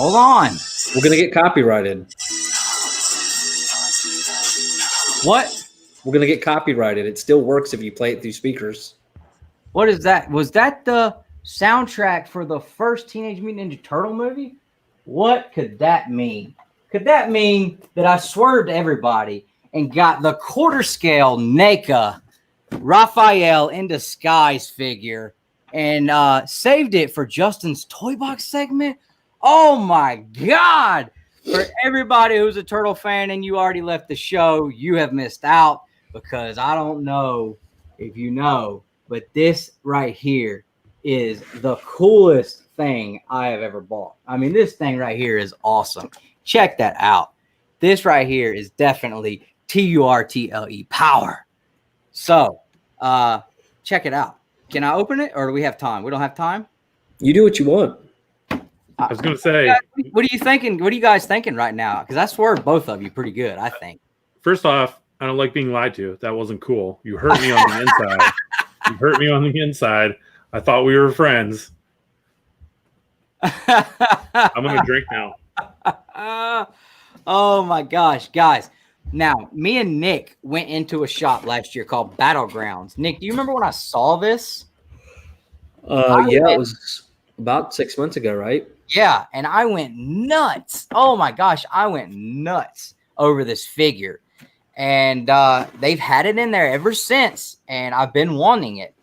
hold on. We're going to get copyrighted. What? We're going to get copyrighted. It still works if you play it through speakers. What is that? Was that the soundtrack for the first Teenage Mutant Ninja Turtle movie? What could that mean? Could that mean that I swerved everybody and got the quarter scale NECA Raphael in disguise figure and saved it for Justin's Toy Box segment? Oh my God. For everybody who's a Turtle fan and you already left the show, you have missed out because I don't know if you know, but this right here is the coolest thing I have ever bought. I mean, this thing right here is awesome. Check that out. This right here is definitely TURTLE power. So, check it out. Can I open it or do we have time? We don't have time? You do what you want. I was going to say. What are you thinking? What are you guys thinking right now? Because I swerved both of you pretty good, I think. First off, I don't like being lied to. That wasn't cool. You hurt me on the inside. You hurt me on the inside. I thought we were friends. I'm going to drink now. Oh my gosh, guys. Now, me and Nick went into a shop last year called Battlegrounds. Nick, do you remember when I saw this? Yeah, it was about 6 months ago, right? Yeah, and I went nuts. Oh my gosh, I went nuts over this figure. And they've had it in there ever since, and I've been wanting it.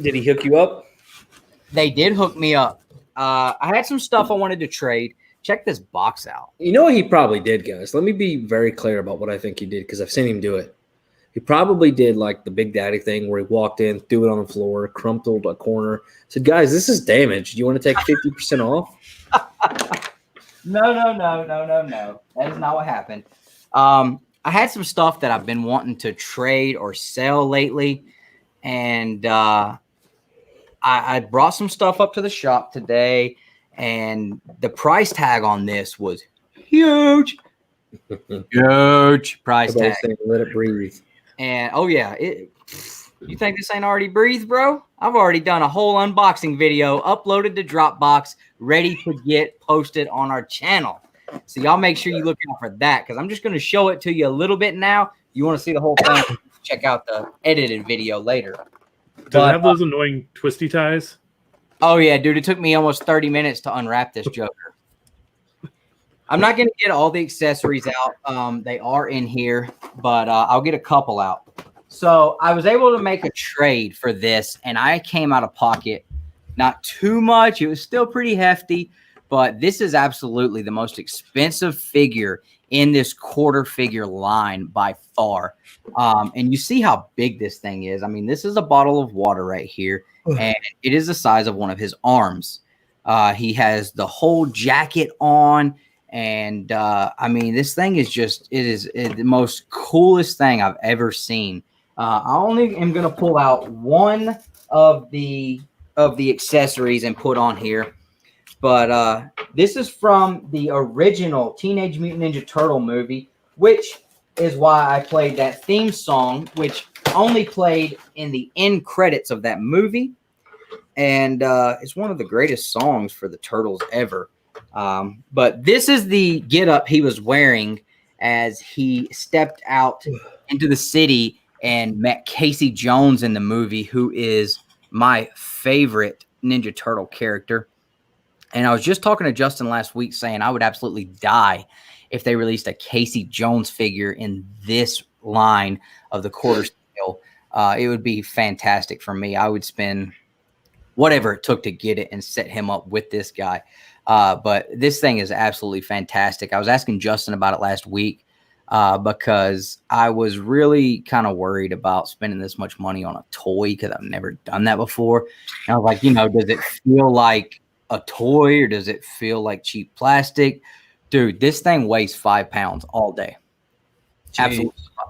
Did he hook you up? They did hook me up. I had some stuff I wanted to trade. Check this box out. You know what he probably did, guys? Let me be very clear about what I think he did because I've seen him do it. He probably did like the Big Daddy thing where he walked in, threw it on the floor, crumpled a corner, said, guys, this is damaged. Do you want to take 50% off? No. That is not what happened. I had some stuff that I've been wanting to trade or sell lately, and I brought some stuff up to the shop today, and the price tag on this was huge. Huge price tag. Let it breathe. And, oh, yeah, you think this ain't already breathed, bro? I've already done a whole unboxing video, uploaded to Dropbox, ready to get posted on our channel. So y'all make sure you look out for that because I'm just going to show it to you a little bit now. You want to see the whole thing, check out the edited video later. Does it have those annoying twisty ties? Oh, yeah, dude. It took me almost 30 minutes to unwrap this joker. I'm not going to get all the accessories out. They are in here, but I'll get a couple out. So I was able to make a trade for this, and I came out of pocket. Not too much. It was still pretty hefty, but this is absolutely the most expensive figure in this quarter figure line by far. And you see how big this thing is. I mean, this is a bottle of water right here, and it is the size of one of his arms. He has the whole jacket on, and I mean, this thing is the most coolest thing I've ever seen. I only am going to pull out one of the accessories and put on here. But this is from the original Teenage Mutant Ninja Turtle movie, which is why I played that theme song, which only played in the end credits of that movie. And it's one of the greatest songs for the Turtles ever. But this is the getup he was wearing as he stepped out into the city and met Casey Jones in the movie, who is my favorite Ninja Turtle character. And I was just talking to Justin last week saying I would absolutely die if they released a Casey Jones figure in this line of the quarter scale. It would be fantastic for me. I would spend whatever it took to get it and set him up with this guy. But this thing is absolutely fantastic. I was asking Justin about it last week because I was really kind of worried about spending this much money on a toy because I've never done that before. And I was like, does it feel like a toy or does it feel like cheap plastic? Dude, this thing weighs 5 pounds all day.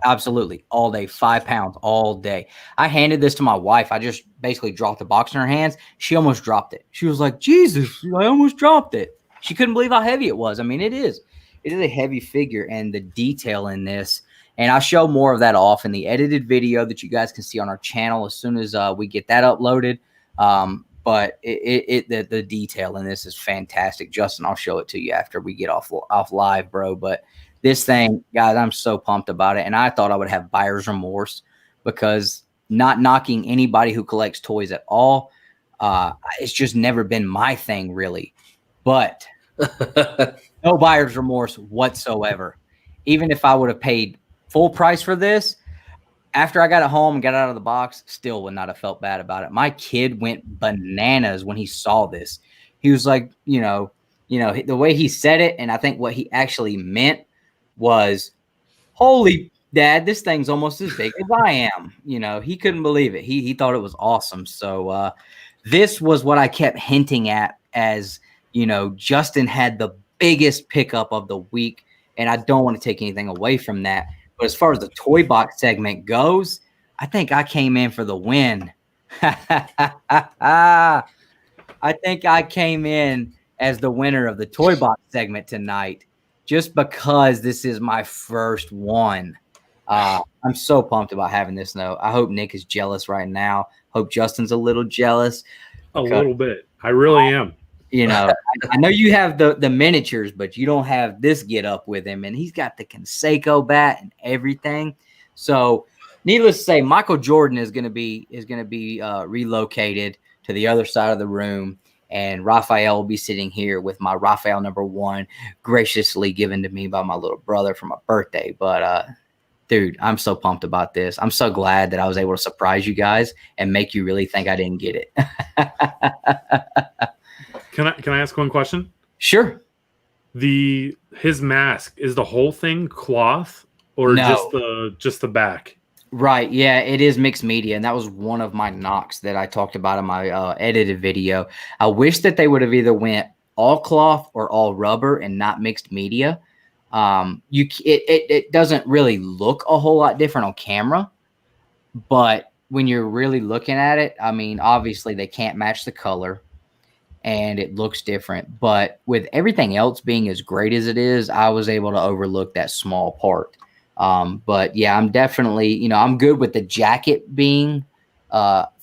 Absolutely all day. 5 pounds all day. I handed this to my wife. I just basically dropped the box in her hands. She almost dropped it. She was like, Jesus, I almost dropped it. She couldn't believe how heavy it was. I mean, it is a heavy figure, and the detail in this, and I'll show more of that off in the edited video that you guys can see on our channel as soon as we get that uploaded. But the detail in this is fantastic. Justin, I'll show it to you after we get off live, bro. But this thing, guys, I'm so pumped about it. And I thought I would have buyer's remorse because not knocking anybody who collects toys at all. It's just never been my thing, really. But no buyer's remorse whatsoever. Even if I would have paid full price for this, after I got it home and got it out of the box, still would not have felt bad about it. My kid went bananas when he saw this. He was like, the way he said it, and I think what he actually meant was, holy Dad, this thing's almost as big as I am. He couldn't believe it. He thought it was awesome. So this was what I kept hinting at as, Justin had the biggest pickup of the week, and I don't want to take anything away from that. But as far as the toy box segment goes, I think I came in for the win. I think I came in as the winner of the toy box segment tonight just because this is my first one. I'm so pumped about having this, though. I hope Nick is jealous right now. Hope Justin's a little jealous. A little bit. I really am. I know you have the miniatures, but you don't have this get up with him, and he's got the Conseco bat and everything. So, needless to say, Michael Jordan is going to be relocated to the other side of the room, and Raphael will be sitting here with my Raphael #1, graciously given to me by my little brother for my birthday. But dude, I'm so pumped about this. I'm so glad that I was able to surprise you guys and make you really think I didn't get it. Can I ask one question? Sure. His mask, is the whole thing cloth or No. just the back? Right. Yeah, it is mixed media. And that was one of my knocks that I talked about in my edited video. I wish that they would have either went all cloth or all rubber and not mixed media. It doesn't really look a whole lot different on camera, but when you're really looking at it, I mean, obviously they can't match the color and it looks different, but with everything else being as great as it is, I was able to overlook that small part. But yeah, I'm definitely, I'm good with the jacket being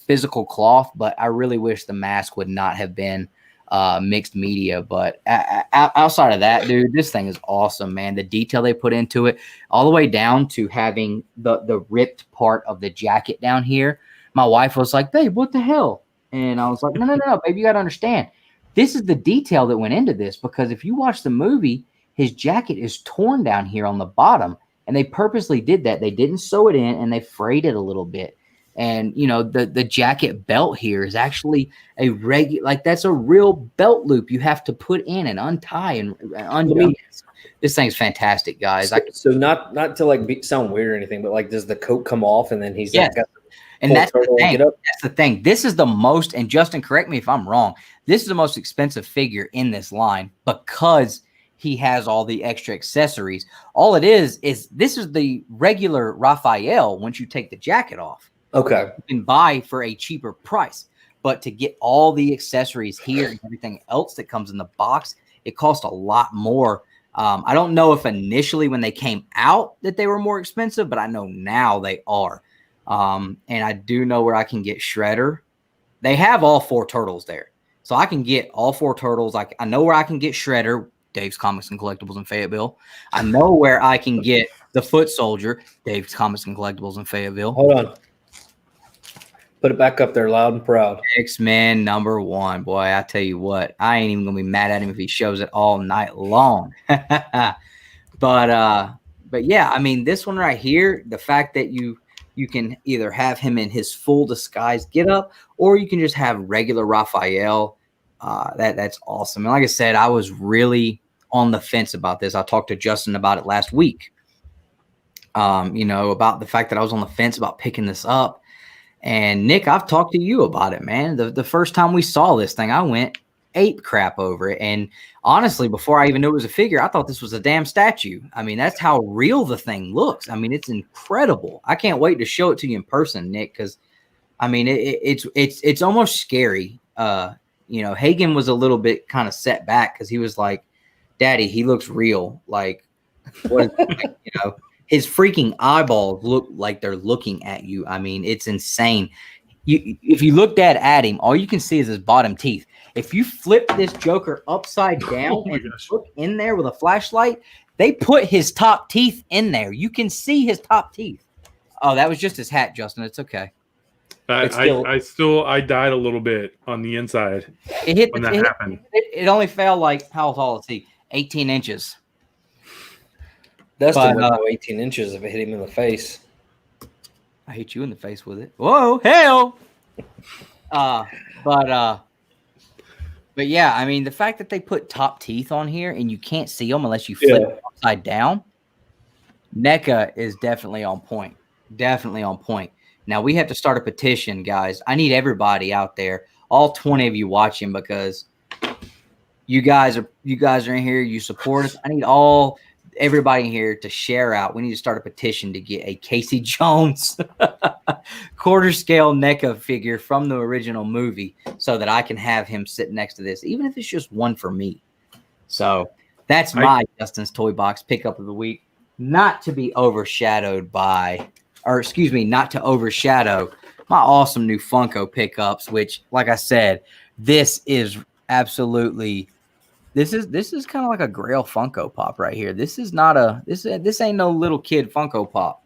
physical cloth, but I really wish the mask would not have been mixed media. But outside of that, dude, this thing is awesome, man. The detail they put into it, all the way down to having the ripped part of the jacket down here. My wife was like, babe, what the hell? And I was like, no, babe, you got to understand. This is the detail that went into this, because if you watch the movie, his jacket is torn down here on the bottom, and they purposely did that. They didn't sew it in, and they frayed it a little bit. And the jacket belt here is actually a regular, like that's a real belt loop you have to put in and untie and undo. This thing's fantastic, guys. So not to like sound weird or anything, but like, does the coat come off and then he's yes. like, and that's the thing. That's the thing. This is the most, and Justin, correct me if I'm wrong, this is the most expensive figure in this line because he has all the extra accessories. All it is this is the regular Raphael once you take the jacket off. Okay. You can buy for a cheaper price. But to get all the accessories here and everything else that comes in the box, it costs a lot more. I don't know if initially when they came out that they were more expensive, but I know now they are. And I do know where I can get Shredder. They have all 4 turtles there. So I can get all 4 turtles. I know where I can get Shredder, Dave's Comics and Collectibles in Fayetteville. I know where I can get the Foot Soldier, Dave's Comics and Collectibles in Fayetteville. Hold on. Put it back up there loud and proud. X-Men #1. Boy, I tell you what, I ain't even going to be mad at him if he shows it all night long. But yeah, I mean, this one right here, the fact that you can either have him in his full disguise get up, or you can just have regular Raphael. That's awesome. And like I said, I was really on the fence about this. I talked to Justin about it last week. About the fact that I was on the fence about picking this up. And Nick, I've talked to you about it, man. The first time we saw this thing, I went ape crap over it. And honestly, before I even knew it was a figure, I thought this was a damn statue. I mean, that's how real the thing looks. I mean, it's incredible. I can't wait to show it to you in person, Nick, because I mean, it's almost scary. Hagen was a little bit kind of set back because he was like, "Daddy, he looks real." Like, what? His freaking eyeballs look like they're looking at you. I mean, it's insane. If you look dead at him, all you can see is his bottom teeth. If you flip this Joker upside down and look in there with a flashlight, they put his top teeth in there. You can see his top teeth. Oh, that was just his hat, Justin. It's okay. I died a little bit on the inside when that happened. It only fell like, how tall is he? 18 inches. That's the 18 inches if it hit him in the face. I hit you in the face with it. Whoa, hell! But yeah, I mean, the fact that they put top teeth on here and you can't see them unless you flip it upside down, NECA is definitely on point. Definitely on point. Now we have to start a petition, guys. I need everybody out there, all 20 of you watching, because you guys are in here. You support us. I need everybody in here to share out. We need to start a petition to get a Casey Jones quarter scale NECA figure from the original movie so that I can have him sit next to this, even if it's just one for me. So that's my Justin's Toy Box pickup of the week, not to overshadow my awesome new Funko pickups, which, like I said, this is absolutely This is kind of like a Grail Funko Pop right here. This is not this ain't no little kid Funko Pop,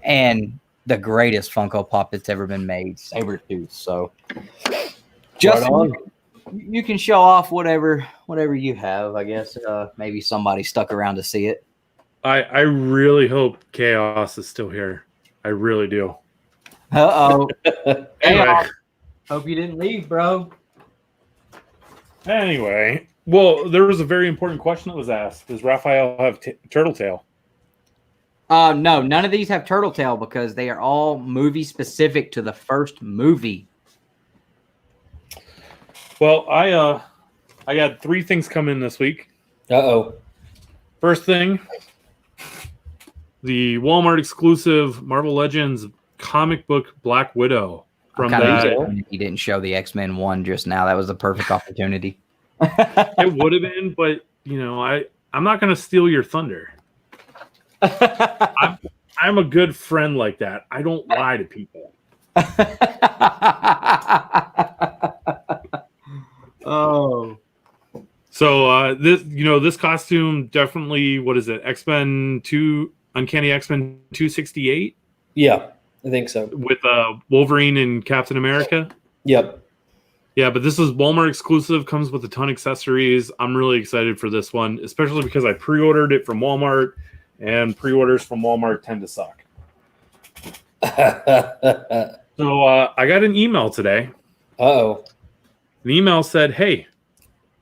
and the greatest Funko Pop that's ever been made, Sabretooth. So, Justin, you can show off whatever you have. I guess maybe somebody stuck around to see it. I really hope Chaos is still here. I really do. Uh-oh. Anyway. Hope you didn't leave, bro. Anyway. Well, there was a very important question that was asked. Does Raphael have turtle tail? No, none of these have turtle tail because they are all movie specific to the first movie. Well, I got 3 things coming this week. Uh-oh. First thing, the Walmart exclusive Marvel Legends comic book Black Widow. From he didn't show the X-Men one just now. That was the perfect opportunity. It would have been, but I'm not going to steal your thunder. I'm a good friend like that. I don't lie to people. Oh. So this costume definitely, what is it? X-Men 2, Uncanny X-Men 268? Yeah, I think so. With Wolverine and Captain America? Yep. Yeah, but this is Walmart exclusive, comes with a ton of accessories. I'm really excited for this one, especially because I pre-ordered it from Walmart, and pre-orders from Walmart tend to suck. So I got an email today. Uh-oh. An email said, "Hey,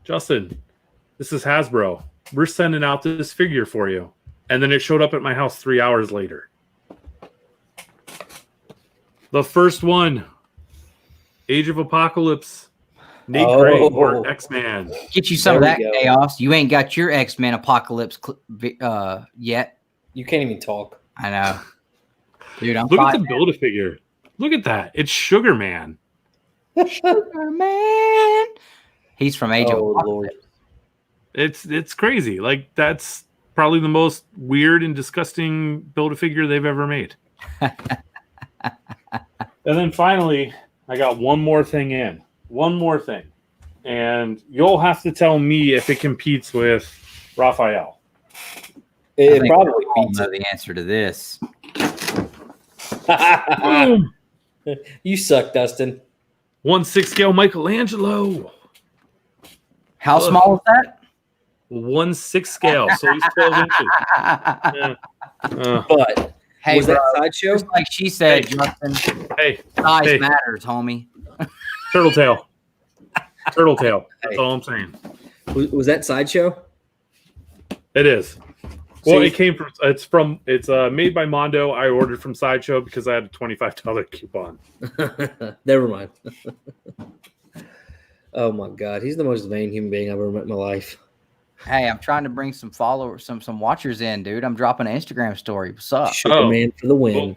Justin, this is Hasbro. We're sending out this figure for you." And then it showed up at my house 3 hours later. The first one, Age of Apocalypse, Nate Gray or X-Man. Get you some of that chaos. You ain't got your X-Men Apocalypse yet. You can't even talk. I know. Dude, I'm Look at the Build-A-Figure. Look at that. It's Sugar Man. Sugar Man. He's from Age of Apocalypse. Lord. It's crazy. Like, that's probably the most weird and disgusting Build-A-Figure they've ever made. And then finally, I got one more thing in. One more thing. And you'll have to tell me if it competes with Raphael. It probably beats know the answer to this. You suck, Dustin. 1/6 scale Michelangelo. How small is that? 1/6 scale, so he's 12 inches. Yeah. But hey, was that sideshow? Just like she said, Justin. Size matters, homie. Turtle tail. That's all I'm saying. Was that sideshow? It is. Well, it came from. It's made by Mondo. I ordered from Sideshow because I had a $25 coupon. Never mind. Oh my God, he's the most vain human being I've ever met in my life. Hey, I'm trying to bring some followers, some watchers in, dude. I'm dropping an Instagram story. What's up? Sugar Man for the win. Well,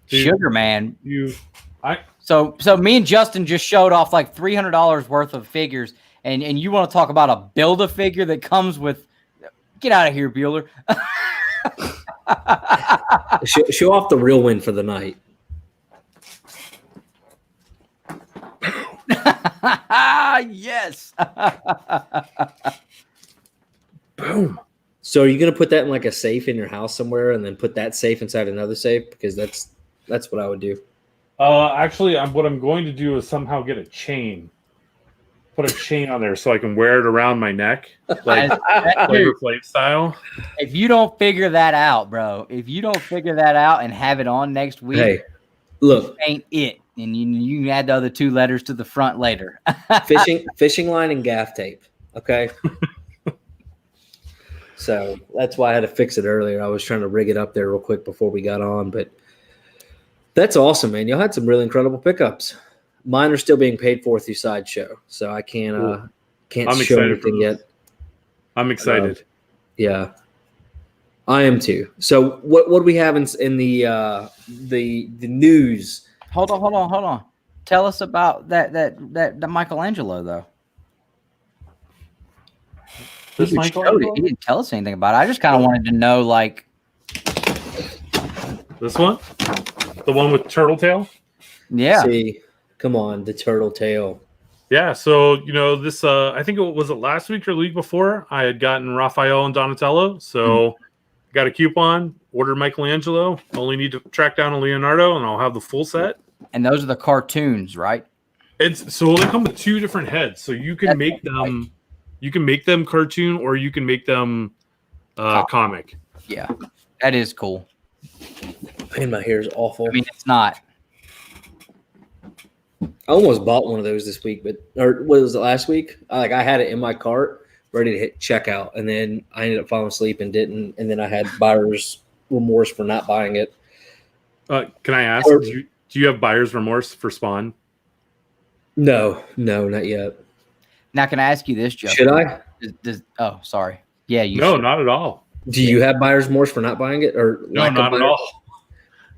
dude, Sugar Man. So me and Justin just showed off like $300 worth of figures, and you want to talk about a Build-A-Figure that comes with. Get out of here, Bueller. Show off the real win for the night. Yes. boom. So are you going to put that in like a safe in your house somewhere and then put that safe inside another safe? Because that's what I would do. Actually, what I'm going to do is somehow get a chain. Put a chain on there so I can wear it around my neck, like Flavor Flav style. If you don't figure that out, bro, and have it on next week, hey, look, ain't it? And you can add the other 2 letters to the front later. fishing line and gaff tape. Okay. So that's why I had to fix it earlier. I was trying to rig it up there real quick before we got on, but that's awesome, man. Y'all had some really incredible pickups. Mine are still being paid for through Sideshow, so I can't show anything yet. I'm excited. Yeah, I am too. So what do we have in the news? Hold on. Tell us about that Michelangelo though. He didn't tell us anything about it. I just kind of wanted to know, like, this one, the one with turtle tail. Yeah. See, come on, the turtle tail. Yeah. So this. I think it was last week or the week before. I had gotten Raphael and Donatello. So got a coupon. Ordered Michelangelo. Only need to track down a Leonardo, and I'll have the full set. And those are the cartoons, right? So they come with 2 different heads. So you can make them. Right. You can make them cartoon, or you can make them comic. Yeah, that is cool. Man, my hair is awful. I mean, it's not. I almost bought one of those this week, or what was it, last week? I had it in my cart, ready to hit checkout, and then I ended up falling asleep and didn't, and then I had buyer's remorse for not buying it. Can I ask, do you have buyer's remorse for Spawn? No, not yet. Now, can I ask you this, Joe? Should I? Oh, sorry. Yeah, you. No, should. not at all. Do you have buyer's remorse for not buying it, or no? Not at all.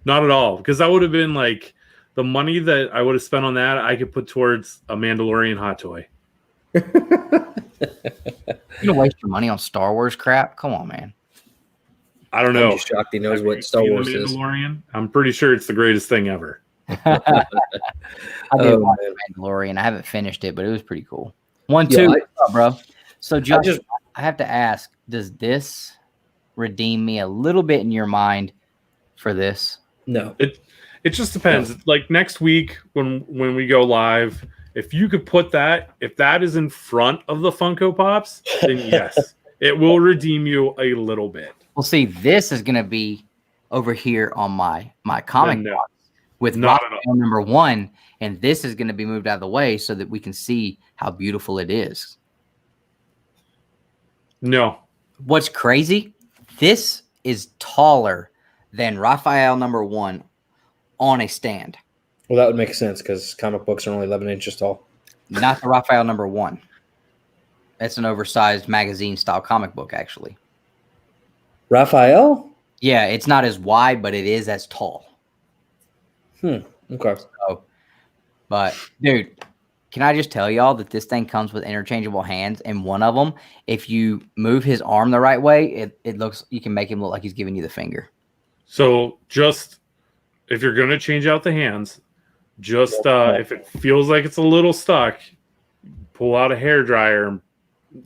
Not at all. Because that would have been like the money that I would have spent on that. I could put towards a Mandalorian hot toy. You gonna waste your money on Star Wars crap? Come on, man. I don't know. I'm just shocked he knows what Star Wars is. I'm pretty sure it's the greatest thing ever. I did watch Mandalorian. I haven't finished it, but it was pretty cool. 1, 2, bro. So, Josh, I have to ask: does this redeem me a little bit in your mind for this? No. It just depends. No. Like next week when we go live, if you could put that, if that is in front of the Funko Pops, then yes, it will redeem you a little bit. Well, see, this is going to be over here on my comic box. with Not at Raphael number 1, and this is going to be moved out of the way so that we can see how beautiful it is. No. What's crazy? This is taller than Raphael number 1 on a stand. Well, that would make sense because comic books are only 11 inches tall. Not the Raphael number 1. That's an oversized magazine style comic book, actually. Raphael? Yeah, it's not as wide, but it is as tall. Okay. So, but dude, can I just tell y'all that this thing comes with interchangeable hands, and one of them, if you move his arm the right way, it looks, you can make him look like he's giving you the finger. So just if you're gonna change out the hands, just if it feels like it's a little stuck, pull out a hairdryer and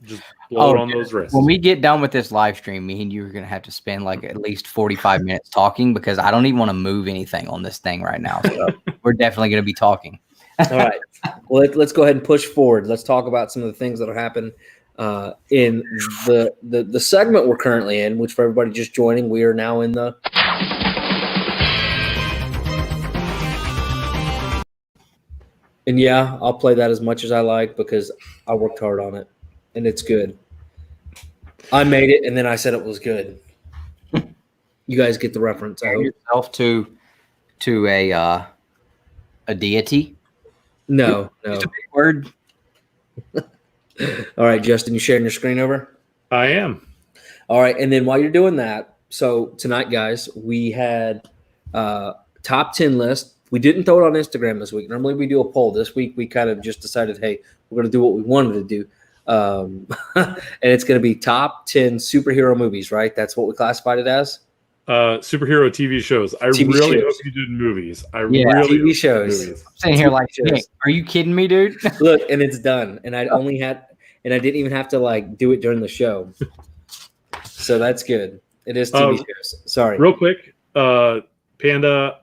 just blow it on those wrists. When we get done with this live stream, me and you are going to have to spend like at least 45 minutes talking, because I don't even want to move anything on this thing right now. So we're definitely going to be talking. All right. Well, let's go ahead and push forward. Let's talk about some of the things that will happen in the segment we're currently in, which for everybody just joining, we are now in the... And yeah, I'll play that as much as I like because I worked hard on it, and it's good. I made it, and then I said it was good. You guys get the reference. I hope. Yourself to a deity. No. It's a big word. All right, Justin, you sharing your screen over? I am. All right, and then while you're doing that, so tonight, guys, we had top 10 list. We didn't throw it on Instagram this week. Normally we do a poll. This week we kind of just decided, hey, we're going to do what we wanted to do. And it's going to be top 10 superhero movies, right? That's what we classified it as? Superhero TV shows. I TV really shows. hope you did movies. TV hope shows. you did movies. I'm sitting here like, shows. Nick, are you kidding me, dude? Look, and it's done. And I didn't even have to like do it during the show. So that's good. It is TV shows. Sorry. Real quick, Panda,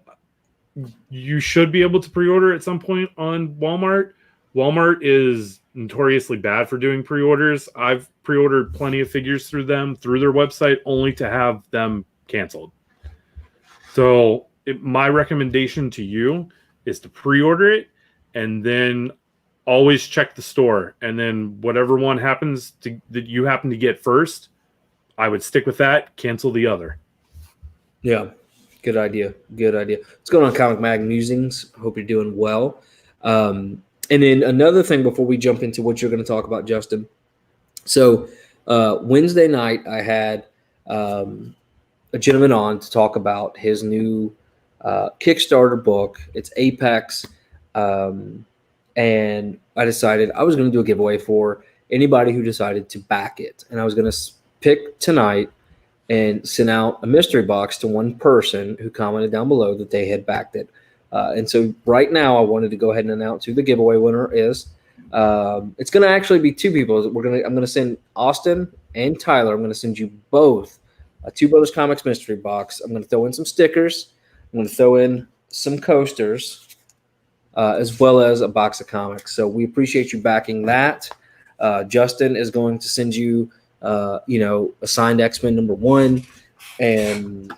you should be able to pre-order at some point on Walmart. Walmart is notoriously bad for doing pre-orders. I've pre-ordered plenty of figures through them, through their website, only to have them canceled. So my recommendation to you is to pre-order it and then always check the store. And then whatever one happens that you happen to get first, I would stick with that, cancel the other. Yeah. Good idea. What's going on, Comic Mag Musings? Hope you're doing well. And then another thing before we jump into what you're going to talk about, Justin. So Wednesday night, I had a gentleman on to talk about his new Kickstarter book. It's Apex. And I decided I was going to do a giveaway for anybody who decided to back it. And I was going to pick tonight and sent out a mystery box to one person who commented down below that they had backed it. And so right now I wanted to go ahead and announce who the giveaway winner is. It's going to actually be two people. I'm going to send Austin and Tyler. I'm going to send you both a Two Brothers Comics mystery box. I'm going to throw in some stickers. I'm going to throw in some coasters, as well as a box of comics. So we appreciate you backing that. Justin is going to send you a signed X-Men #1 and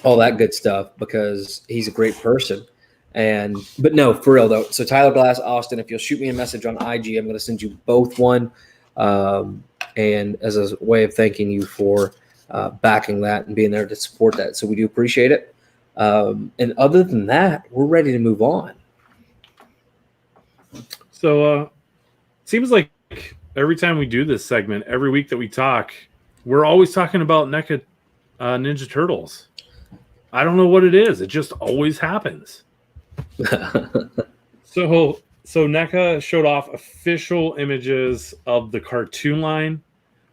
all that good stuff because he's a great person. But no, for real though. So Tyler Glass, Austin, if you'll shoot me a message on IG, I'm going to send you both one. And as a way of thanking you for backing that and being there to support that. So we do appreciate it. And other than that, we're ready to move on. So seems like every time we do this segment, every week that we talk, we're always talking about NECA Ninja Turtles. I don't know what it is. It just always happens. So NECA showed off official images of the cartoon line.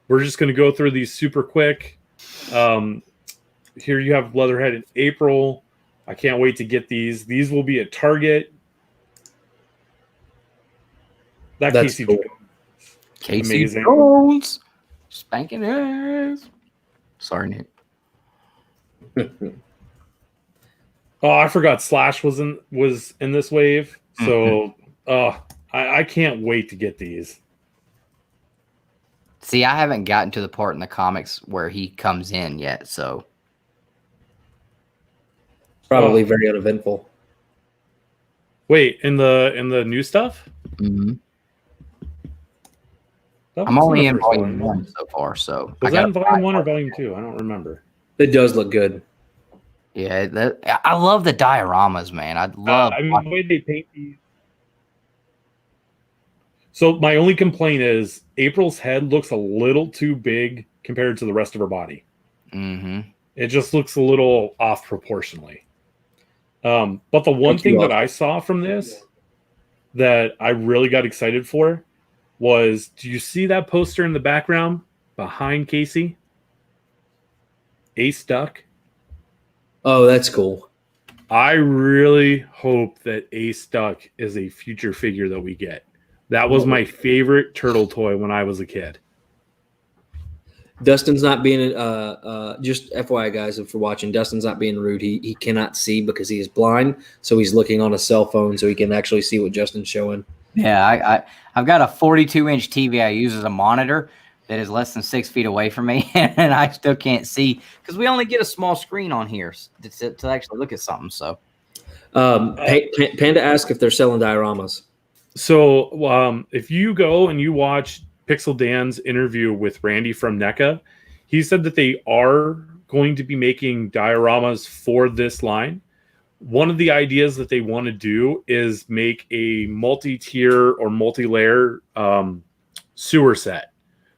We're just going to go through these super quick. Here you have Leatherhead in April. I can't wait to get these. These will be at Target. That's Casey cool. Casey Amazing. Jones spanking ass. Sorry, Nick. Oh, I forgot Slash was in this wave. So I can't wait to get these. See, I haven't gotten to the part in the comics where he comes in yet, so Probably very uneventful. Wait, in the new stuff? Mm-hmm. That I'm was only the in first volume one. 1 so far, so Was that in volume 1 or volume 2? I don't remember. It does look good. Yeah, I love the dioramas, man. I love. I mean, the way they paint these. So my only complaint is April's head looks a little too big compared to the rest of her body. Mm-hmm. It just looks a little off proportionally. But the one thing that I saw from this that I really got excited for was, do you see that poster in the background behind Casey? Ace Duck. Oh, that's cool. I really hope that Ace Duck is a future figure that we get. That was my favorite turtle toy when I was a kid. Dustin's not being just FYI, guys, if you're watching, Dustin's not being rude. He cannot see because he is blind, so he's looking on a cell phone so he can actually see what Justin's showing. Yeah, I've got a 42-inch TV I use as a monitor that is less than 6 feet away from me, and I still can't see because we only get a small screen on here to actually look at something. So, Panda asked if they're selling dioramas. So if you go and you watch Pixel Dan's interview with Randy from NECA, he said that they are going to be making dioramas for this line. One of the ideas that they want to do is make a multi-tier or multi-layer sewer set.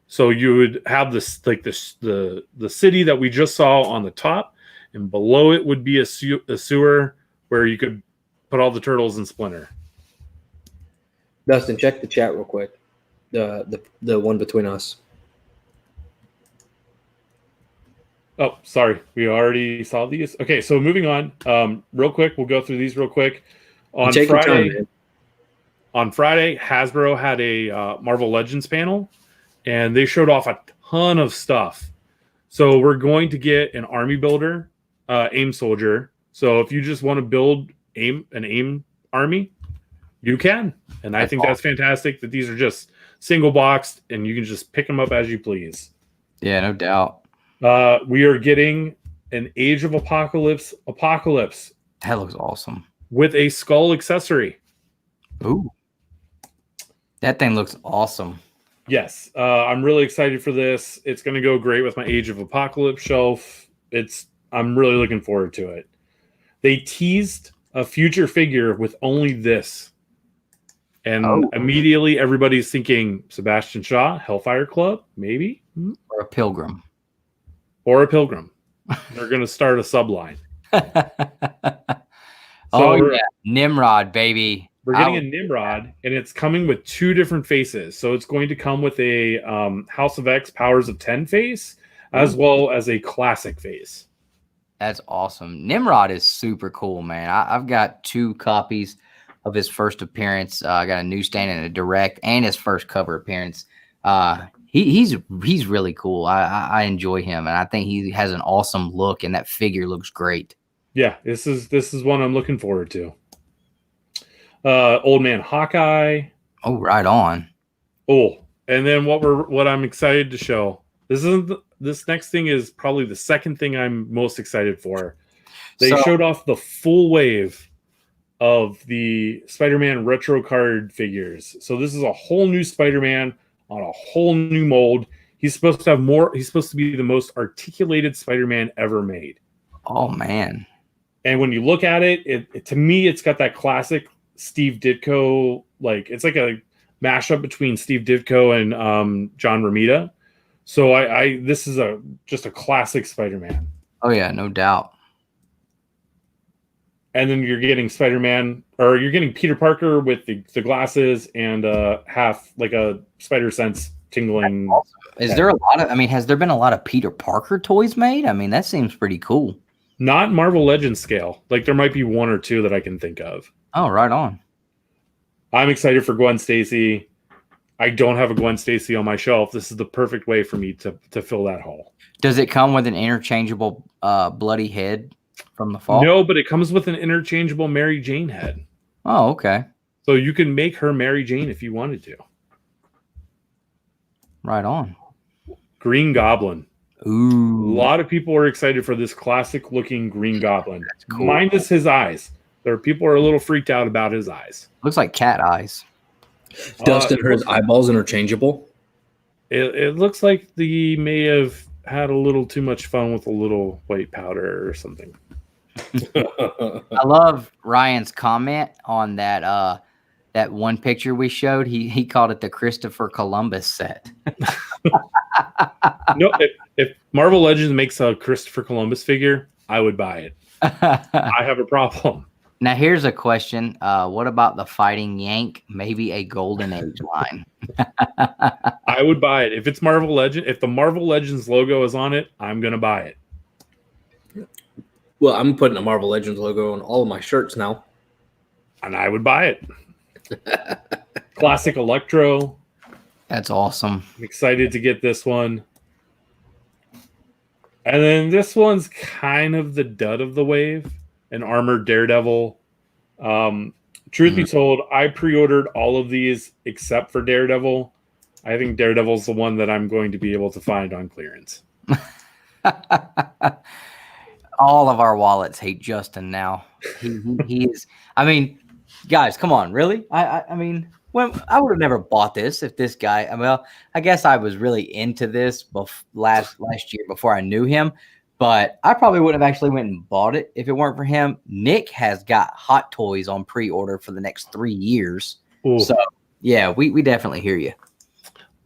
So you would have this, like this, the city that we just saw on the top, and below it would be a sewer where you could put all the turtles and Splinter. Dustin, check the chat real quick. The one between us. Oh, sorry. We already saw these. Okay, so moving on. Real quick, we'll go through these real quick. On Friday, Hasbro had a Marvel Legends panel, and they showed off a ton of stuff. So we're going to get an army builder, AIM soldier. So if you just want to build an AIM army, you can. And I think that's fantastic that these are just single boxed and you can just pick them up as you please. Yeah, no doubt. We are getting an Age of Apocalypse. That looks awesome. With a skull accessory. Ooh. That thing looks awesome. Yes. I'm really excited for this. It's going to go great with my Age of Apocalypse shelf. I'm really looking forward to it. They teased a future figure with only this. And immediately everybody's thinking Sebastian Shaw, Hellfire Club, maybe? Or a Pilgrim. They're going to start a subline. Yeah. Nimrod, baby. We're getting a Nimrod, and it's coming with 2 different faces. So it's going to come with a House of X Powers of 10 face, as well as a classic face. That's awesome. Nimrod is super cool, man. I've got 2 copies of his first appearance. I got a newsstand and a direct, and his first cover appearance. He's really cool. I enjoy him, and I think he has an awesome look, and that figure looks great. Yeah, this is one I'm looking forward to. Old Man Hawkeye. Oh, right on. Oh, and then what I'm excited to show. This next thing is probably the second thing I'm most excited for. They showed off the full wave of the Spider-Man retro card figures. So this is a whole new Spider-Man on a whole new mold. He's supposed to be the most articulated Spider-Man ever made. Oh man. And when you look at it, to me, it's got that classic Steve Ditko, like it's like a mashup between Steve Ditko and John Romita. So this is just a classic Spider-Man. Oh yeah, no doubt. And then you're getting Spider-Man, or you're getting Peter Parker with the glasses and half like a spider sense tingling. Is there a lot of? I mean, has there been a lot of Peter Parker toys made? I mean, that seems pretty cool. Not Marvel Legends scale. Like there might be 1 or 2 that I can think of. Oh, right on. I'm excited for Gwen Stacy. I don't have a Gwen Stacy on my shelf. This is the perfect way for me to fill that hole. Does it come with an interchangeable bloody head from the fall? No, but it comes with an interchangeable Mary Jane head. Oh, okay. So you can make her Mary Jane if you wanted to. Right on. Green Goblin. Ooh. A lot of people are excited for this classic looking Green Goblin. That's cool. Minus his eyes. There are people who are a little freaked out about his eyes. Looks like cat eyes. Dustin, are his eyeballs interchangeable? It looks like he may have had a little too much fun with a little white powder or something. I love Ryan's comment on that that one picture we showed. He called it the Christopher Columbus set. No, if Marvel Legends makes a Christopher Columbus figure, I would buy it. I have a problem. Now here's a question. What about the Fighting Yank? Maybe a Golden Age line. I would buy it. If it's Marvel Legend, if the Marvel Legends logo is on it, I'm gonna buy it. Well, I'm putting a Marvel Legends logo on all of my shirts now. And I would buy it. Classic Electro. That's awesome. I'm excited to get this one. And then this one's kind of the dud of the wave. An Armored Daredevil. Truth be told, I pre-ordered all of these except for Daredevil. I think Daredevil's the one that I'm going to be able to find on clearance. All of our wallets hate Justin now. He is. I mean, guys, come on, really? I mean, when I would have never bought this if this guy. Well, I guess I was really into this last year before I knew him, but I probably wouldn't have actually went and bought it if it weren't for him. Nick has got Hot Toys on pre-order for the next 3 years. Ooh. So yeah, we definitely hear you.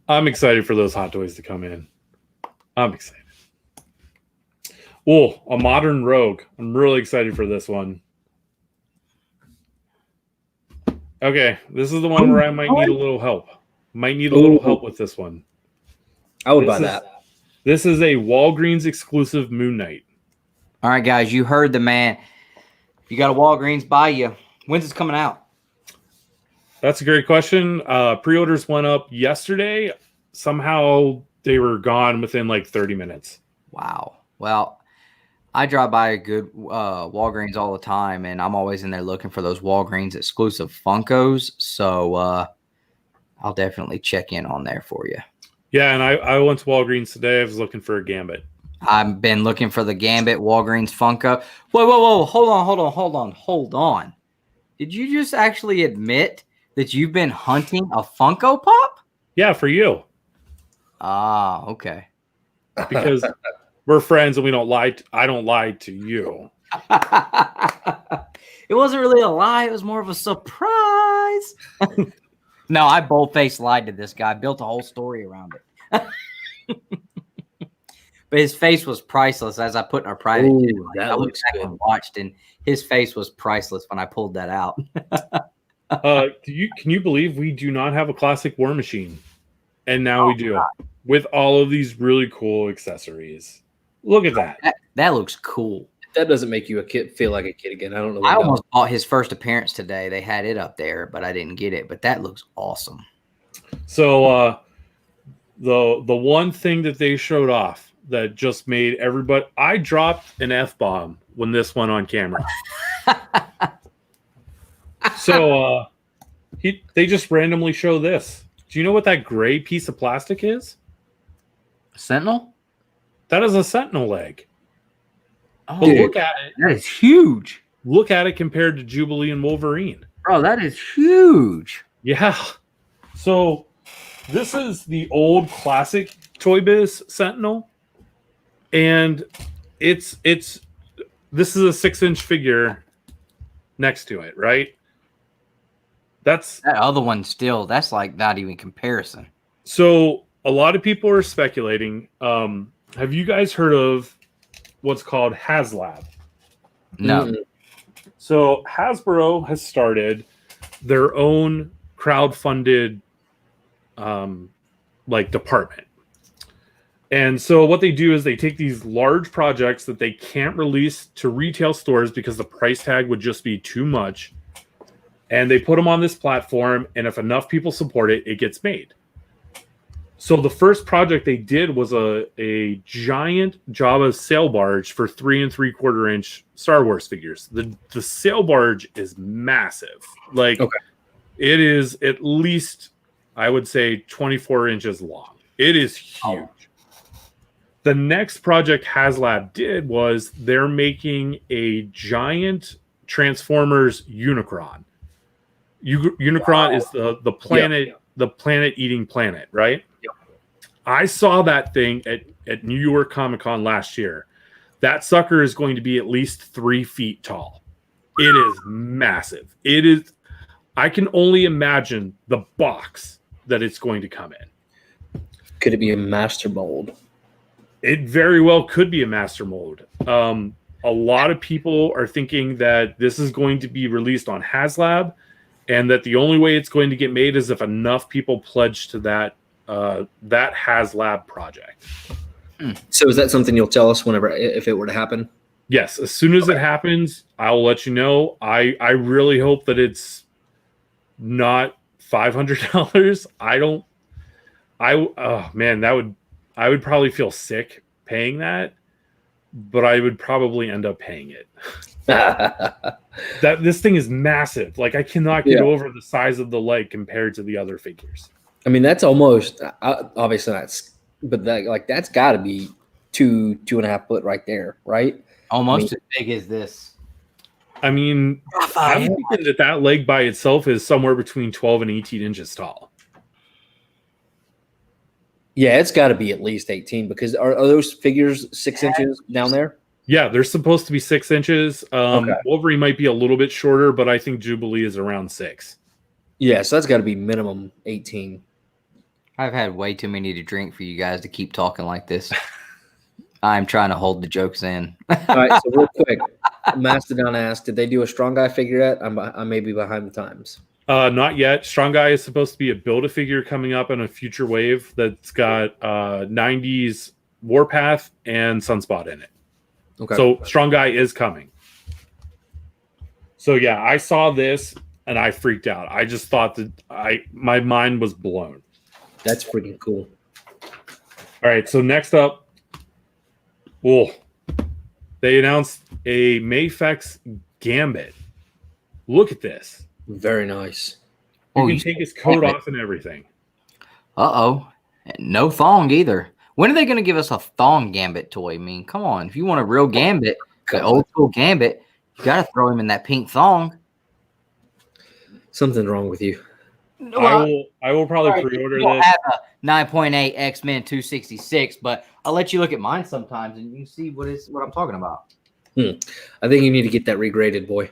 I'm excited for those Hot Toys to come in. I'm excited. Oh, a Modern Rogue. I'm really excited for this one. Okay, this is the one where I might need a little help. Might need a little help with this one. I would buy that. This is a Walgreens exclusive Moon Knight. All right, guys, you heard the man. If you got a Walgreens, buy you. When's this coming out? That's a great question. Pre-orders went up yesterday. Somehow they were gone within like 30 minutes. Wow. Well, I drive by a good Walgreens all the time, and I'm always in there looking for those Walgreens exclusive Funkos. So I'll definitely check in on there for you. Yeah, and I went to Walgreens today. I was looking for a Gambit. I've been looking for the Gambit Walgreens Funko. Whoa. Hold on. Did you just actually admit that you've been hunting a Funko Pop? Yeah, for you. Ah, okay. Because we're friends and we don't lie. I don't lie to you. It wasn't really a lie. It was more of a surprise. No, I bold-faced lied to this guy. I built a whole story around it. But his face was priceless, as I put in our private. That looks good. And watched, and his face was priceless when I pulled that out. Can you believe we do not have a classic War Machine? And now we do. God. With all of these really cool accessories. Look at that. That looks cool. That doesn't make you feel like a kid again. I don't know. I almost bought his first appearance today. They had it up there, but I didn't get it. But that looks awesome. So the one thing that they showed off that just made everybody, I dropped an F-bomb when this went on camera. So they just randomly show this. Do you know what that gray piece of plastic is? Sentinel? That is a Sentinel leg. Oh, look at it. That is huge. Look at it compared to Jubilee and Wolverine. Bro, that is huge. Yeah. So this is the old classic Toy Biz Sentinel. And this is a 6-inch figure next to it, right? That other one still, that's like not even comparison. So a lot of people are speculating. Have you guys heard of what's called HasLab? No. Mm-hmm. So Hasbro has started their own crowdfunded department. And so what they do is they take these large projects that they can't release to retail stores because the price tag would just be too much. And they put them on this platform, and if enough people support it, it gets made. So the first project they did was a giant Java sail barge for 3 3/4-inch Star Wars figures. The sail barge is massive. It is at least, I would say, 24 inches long. It is huge. Oh. The next project HasLab did was they're making a giant Transformers Unicron. Unicron is the planet, the planet-eating planet, right? Yep. I saw that thing at New York ComiKon last year. That sucker is going to be at least 3 feet tall. It is massive. It is. I can only imagine the box that it's going to come in. Could it be a master mold? It very well could be a master mold. A lot of people are thinking that this is going to be released on HasLab, and that the only way it's going to get made is if enough people pledge to that HasLab project. So is that something you'll tell us whenever, if it were to happen? Yes, as soon as it happens, I'll let you know. I really hope that it's not $500. Oh man, I would probably feel sick paying that, but I would probably end up paying it. This thing is massive. Like, I cannot get over the size of the leg compared to the other figures. I mean, that's almost obviously that's got to be 2.5 foot right there, right? Almost as big as this. I mean, I'm thinking that leg by itself is somewhere between 12 and 18 inches tall. Yeah, it's got to be at least 18, because are those figures 6 inches down there? Yeah, they're supposed to be 6 inches. Wolverine might be a little bit shorter, but I think Jubilee is around 6. Yeah, so that's got to be minimum 18. I've had way too many to drink for you guys to keep talking like this. I'm trying to hold the jokes in. All right, so real quick, Mastodon asked, did they do a Strong Guy figure yet? I may be behind the times. Not yet. Strong Guy is supposed to be a Build-A-Figure coming up in a future wave that's got 90s Warpath and Sunspot in it. Okay. So Strong Guy is coming. So yeah, I saw this and I freaked out. I just thought that my mind was blown. That's freaking cool. All right, so next up, they announced a Mafex Gambit. Look at this. Very nice. You can take his coat off and everything. Uh-oh. No thong either. When are they going to give us a thong Gambit toy? I mean, come on. If you want a real Gambit, the old school Gambit, you got to throw him in that pink thong. Something wrong with you. I will probably pre-order this. I have a 9.8 X-Men 266, but I'll let you look at mine sometimes and you can see what I'm talking about. I think you need to get that regraded, boy.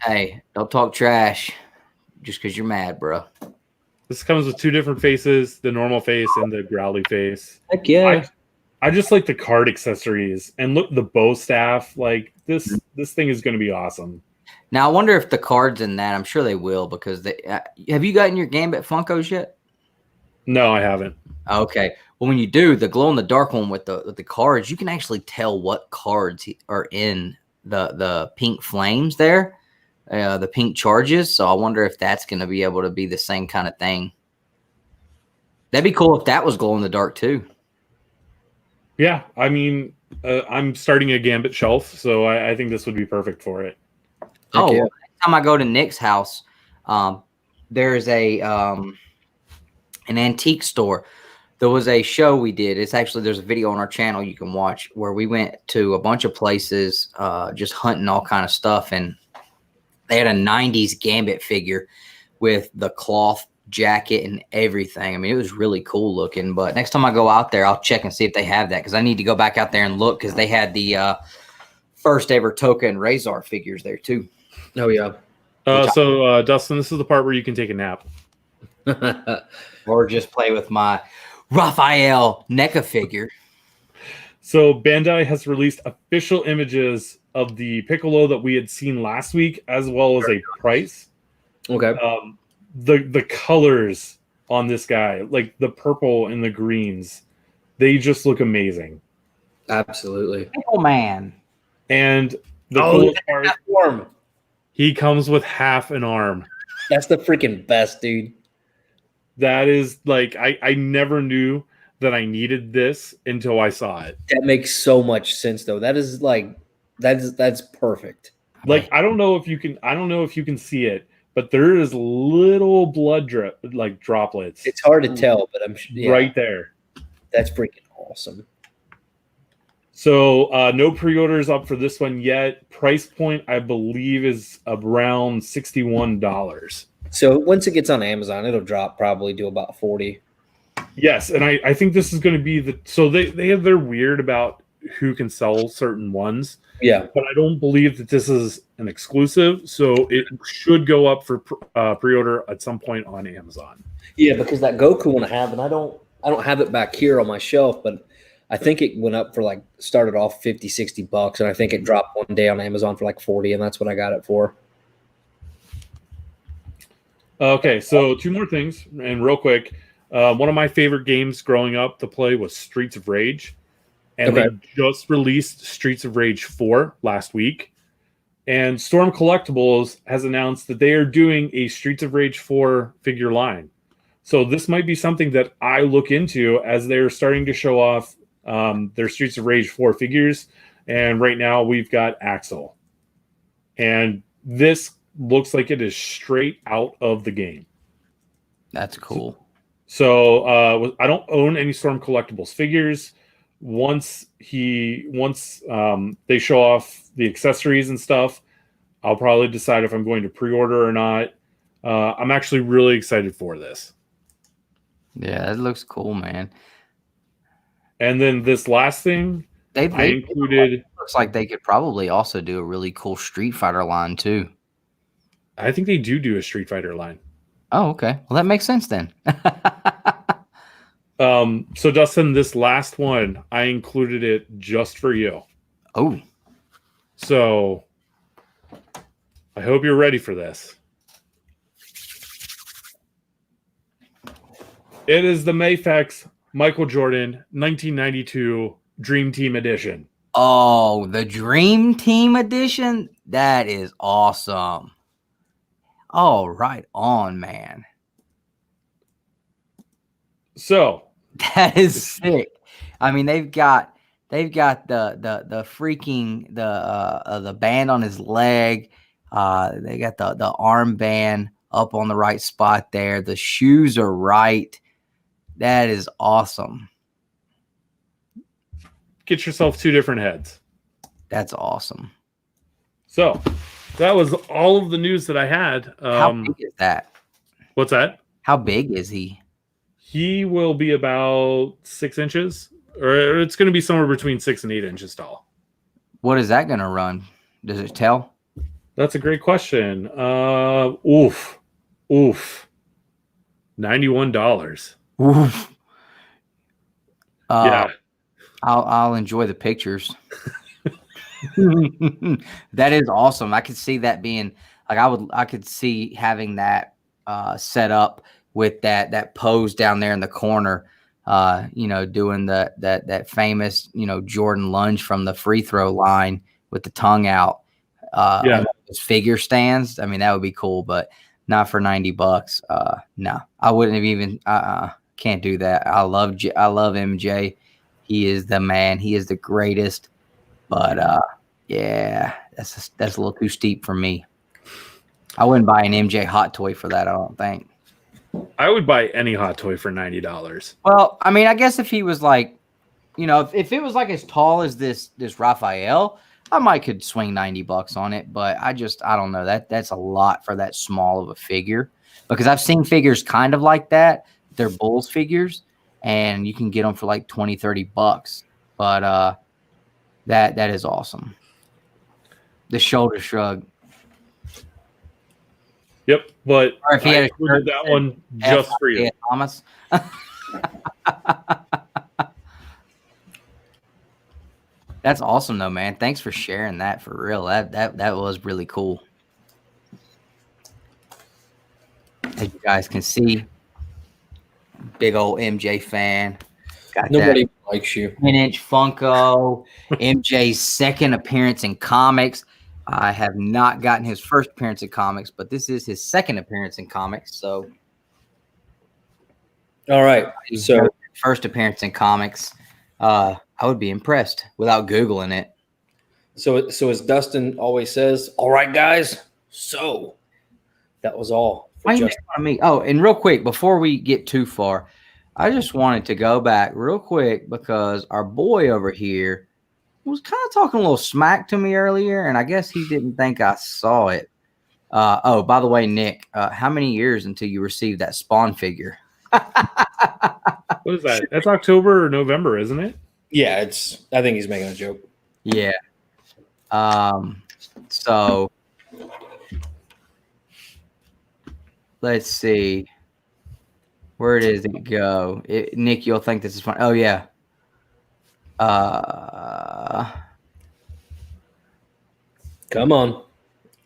Hey, don't talk trash just because you're mad, bro. This comes with 2 different faces, the normal face and the growly face. Heck yeah. I just like the card accessories. And look, the bow staff. Like, this thing is going to be awesome. Now, I wonder if the cards in that, I'm sure they will, because they have you gotten your Gambit Funkos yet? No, I haven't. Okay. Well, when you do, the glow-in-the-dark one with the cards, you can actually tell what cards are in the pink flames there. The pink charges. So I wonder if that's going to be able to be the same kind of thing. That'd be cool if that was glow in the dark too. Yeah, I mean, I'm starting a Gambit shelf, so I think this would be perfect for it. Oh, well, next time I go to Nick's house, there's an antique store. There was a show we did. There's a video on our channel you can watch where we went to a bunch of places, just hunting all kind of stuff, and they had a 90s Gambit figure with the cloth jacket and everything. I mean, it was really cool looking. But next time I go out there, I'll check and see if they have that, because I need to go back out there and look, because they had the first ever Toka and Razor figures there too. Oh, yeah. So, Dustin, this is the part where you can take a nap. Or just play with my Raphael NECA figure. So Bandai has released official images of the Piccolo that we had seen last week, as well as a price. Okay. The colors on this guy, like the purple and the greens, they just look amazing. Absolutely. Oh man. And the coolest part, he comes with half an arm. That's the freaking best, dude. That is like, I never knew that I needed this until I saw it. That makes so much sense, though. That is like, that's perfect. Like, I don't know if you can see it, but there is little blood droplets. It's hard to tell, but I'm sure. Right there. That's freaking awesome. So no pre-orders up for this one yet. Price point, I believe, is around $61. So once it gets on Amazon, it'll drop probably to about 40. Yes, and I think this is going to be they're weird about who can sell certain ones. Yeah. But I don't believe that this is an exclusive, so it should go up for pre-order at some point on Amazon. Yeah, because that Goku one I have, and I don't have it back here on my shelf, but I think it went up for started off $50-$60, and I think it dropped one day on Amazon for 40, and that's what I got it for. Okay, so 2 more things, and real quick. One of my favorite games growing up to play was Streets of Rage. And they just released Streets of Rage 4 last week. And Storm Collectibles has announced that they are doing a Streets of Rage 4 figure line. So this might be something that I look into as they're starting to show off their Streets of Rage 4 figures. And right now we've got Axel. And this looks like it is straight out of the game. That's cool. So I don't own any Storm Collectibles figures. Once they show off the accessories and stuff, I'll probably decide if I'm going to pre-order or not. I'm actually really excited for this. Yeah, that looks cool, man. And then this last thing, I included. Looks like they could probably also do a really cool Street Fighter line too. I think they do a Street Fighter line. Oh, okay. Well, that makes sense then. So Dustin, this last one, I included it just for you. Oh. So I hope you're ready for this. It is the Mayfex Michael Jordan 1992 Dream Team Edition. Oh, the Dream Team Edition? That is awesome. Oh, right on, man. So that is sick. I mean, they've got the freaking the band on his leg. They got the armband up on the right spot there. The shoes are right. That is awesome. Get yourself 2 different heads. That's awesome. So that was all of the news that I had. How big is that? What's that? How big is he? He will be about 6 inches, or it's going to be somewhere between 6 and 8 inches tall. What is that going to run? Does it tell? That's a great question. $91. Oof. Yeah. I'll enjoy the pictures. That is awesome. I could see that being I could see having that set up with that pose down there in the corner, doing that famous, Jordan lunge from the free throw line with the tongue out. Those figure stands. I mean, that would be cool, but not for $90. No, I wouldn't have even. Can't do that. I love MJ. He is the man. He is the greatest. But yeah, that's a little too steep for me. I wouldn't buy an MJ hot toy for that. I don't think. I would buy any hot toy for $90. Well, I mean, I guess if he was if it was as tall as this Raphael, I might could swing $90 on it. But I don't know. That's a lot for that small of a figure, because I've seen figures kind of like that. They're Bulls figures, and you can get them for $20-$30. But that is awesome. The shoulder shrug. Yep, but or if he I had included that one just for you. Thomas. That's awesome though, man. Thanks for sharing that, for real. That was really cool. As you guys can see, big old MJ fan. Got Nobody likes you. 10-inch Funko. MJ's second appearance in comics. I have not gotten his first appearance in comics, but this is his second appearance in comics. So, all right. So, first appearance in comics. I would be impressed without Googling it. So as Dustin always says, all right, guys. So that was all. Why you making fun of me? Oh, and real quick, before we get too far, I just wanted to go back real quick because our boy over here was kind of talking a little smack to me earlier, and I guess he didn't think I saw it. Oh, by the way, Nick, how many years until you received that Spawn figure? What is that? That's October or November, isn't it? Yeah, I think he's making a joke. Yeah. So let's see. Where does it go? Nick, you'll think this is fun. Oh yeah. Come on.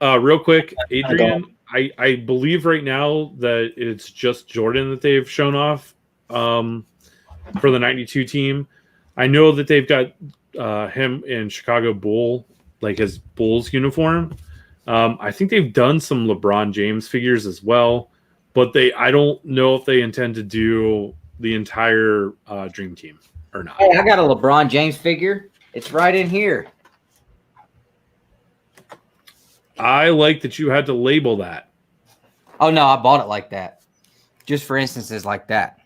Real quick, Adrian, I believe right now that it's just Jordan that they've shown off for the 92 team. I know that they've got him in Chicago Bull, like his Bulls uniform. I think they've done some LeBron James figures as well, but I don't know if they intend to do the entire Dream Team or not. Hey, I got a LeBron James figure. It's right in here. I like that you had to label that. Oh no, I bought it like that, just for instances like that.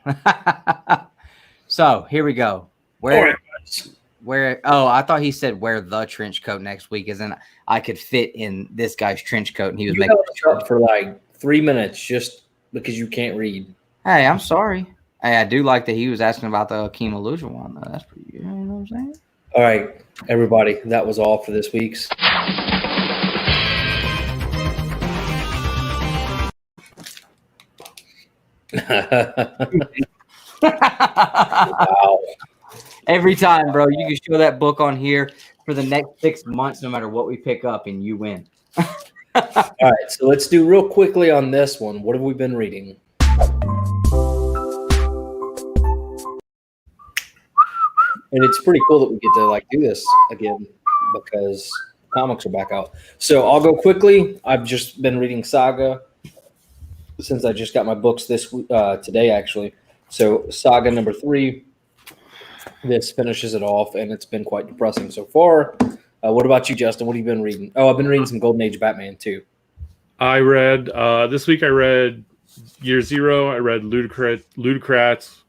So here we go. Where? Oh, I thought he said wear the trench coat next week, as in I could fit in this guy's trench coat, and he was making up for like 3 minutes just because you can't read. Hey, I'm sorry. Hey, I do like that he was asking about the Akeem Olajuwon one, though. That's pretty good. You know what I'm saying? All right, everybody, that was all for this week's. Wow. Every time, bro, you can show that book on here for the next 6 months, no matter what we pick up, and you win. All right, so let's do real quickly on this one. What have we been reading? And it's pretty cool that we get to like do this again because comics are back out. So I'll go quickly. I've just been reading Saga since I just got my books today, actually. So Saga number 3. This finishes it off, and it's been quite depressing so far. What about you, Justin? What have you been reading? Oh, I've been reading some Golden Age Batman too. I read this week. I read Year Zero. I read Ludocrats,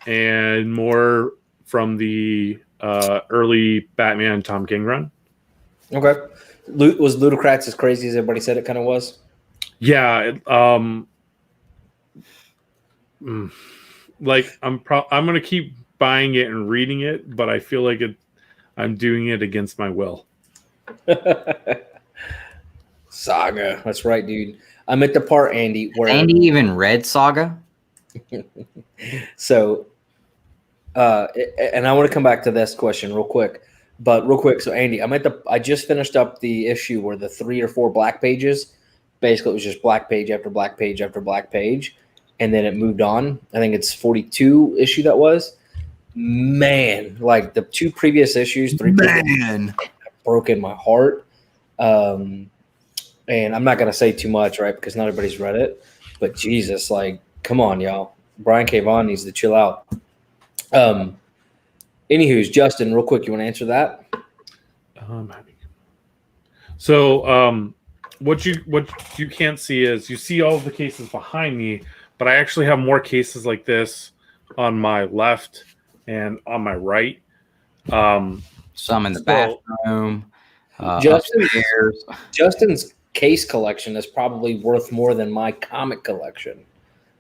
and more from the early Batman Tom King run. Okay, was Ludocrats as crazy as everybody said it kind of was? Yeah. Like I'm gonna keep buying it and reading it, but I feel like I'm doing it against my will. Saga. That's right, dude. I'm at the part, Andy, where Andy even read Saga. So, and I want to come back to this question real quick. But real quick, so Andy, I just finished up the issue where the 3 or 4 black pages. Basically, it was just black page after black page after black page, and then it moved on. I think it's 42 issue that was. Man, like the 2 previous issues, 3 Man, broken my heart. And I'm not gonna say too much, right? Because not everybody's read it. But Jesus, like, come on, y'all. Brian K. Vaughan needs to chill out. Anywho's, Justin, real quick, you want to answer that? So, what you can't see is you see all of the cases behind me, but I actually have more cases like this on my left and on my right. Some in the bathroom. Justin's case collection is probably worth more than my comic collection.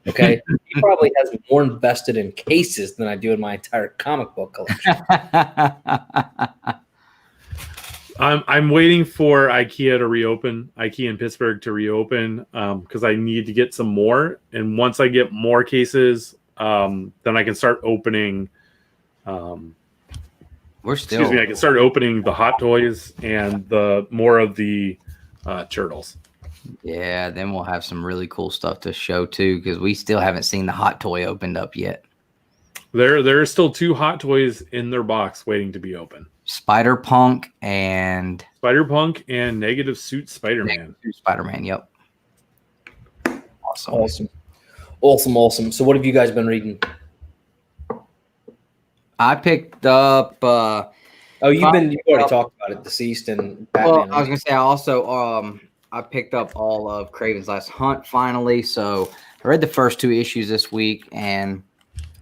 Okay, he probably has more invested in cases than I do in my entire comic book collection. I'm waiting for IKEA to reopen, IKEA in Pittsburgh to reopen, because I need to get some more. And once I get more cases, then I can start opening. I can start opening the Hot Toys and the more of the turtles. Yeah, then we'll have some really cool stuff to show too, because we still haven't seen the Hot Toy opened up yet. There are still 2 Hot Toys in their box waiting to be open. Spider-Punk and Negative Suit Spider-Man. Spider-Man, yep. Awesome. So what have you guys been reading? I picked up you've already talked about it, Deceased and Batman. Well, I was gonna say I also I picked up all of Kraven's Last Hunt finally. So I read the first 2 issues this week, and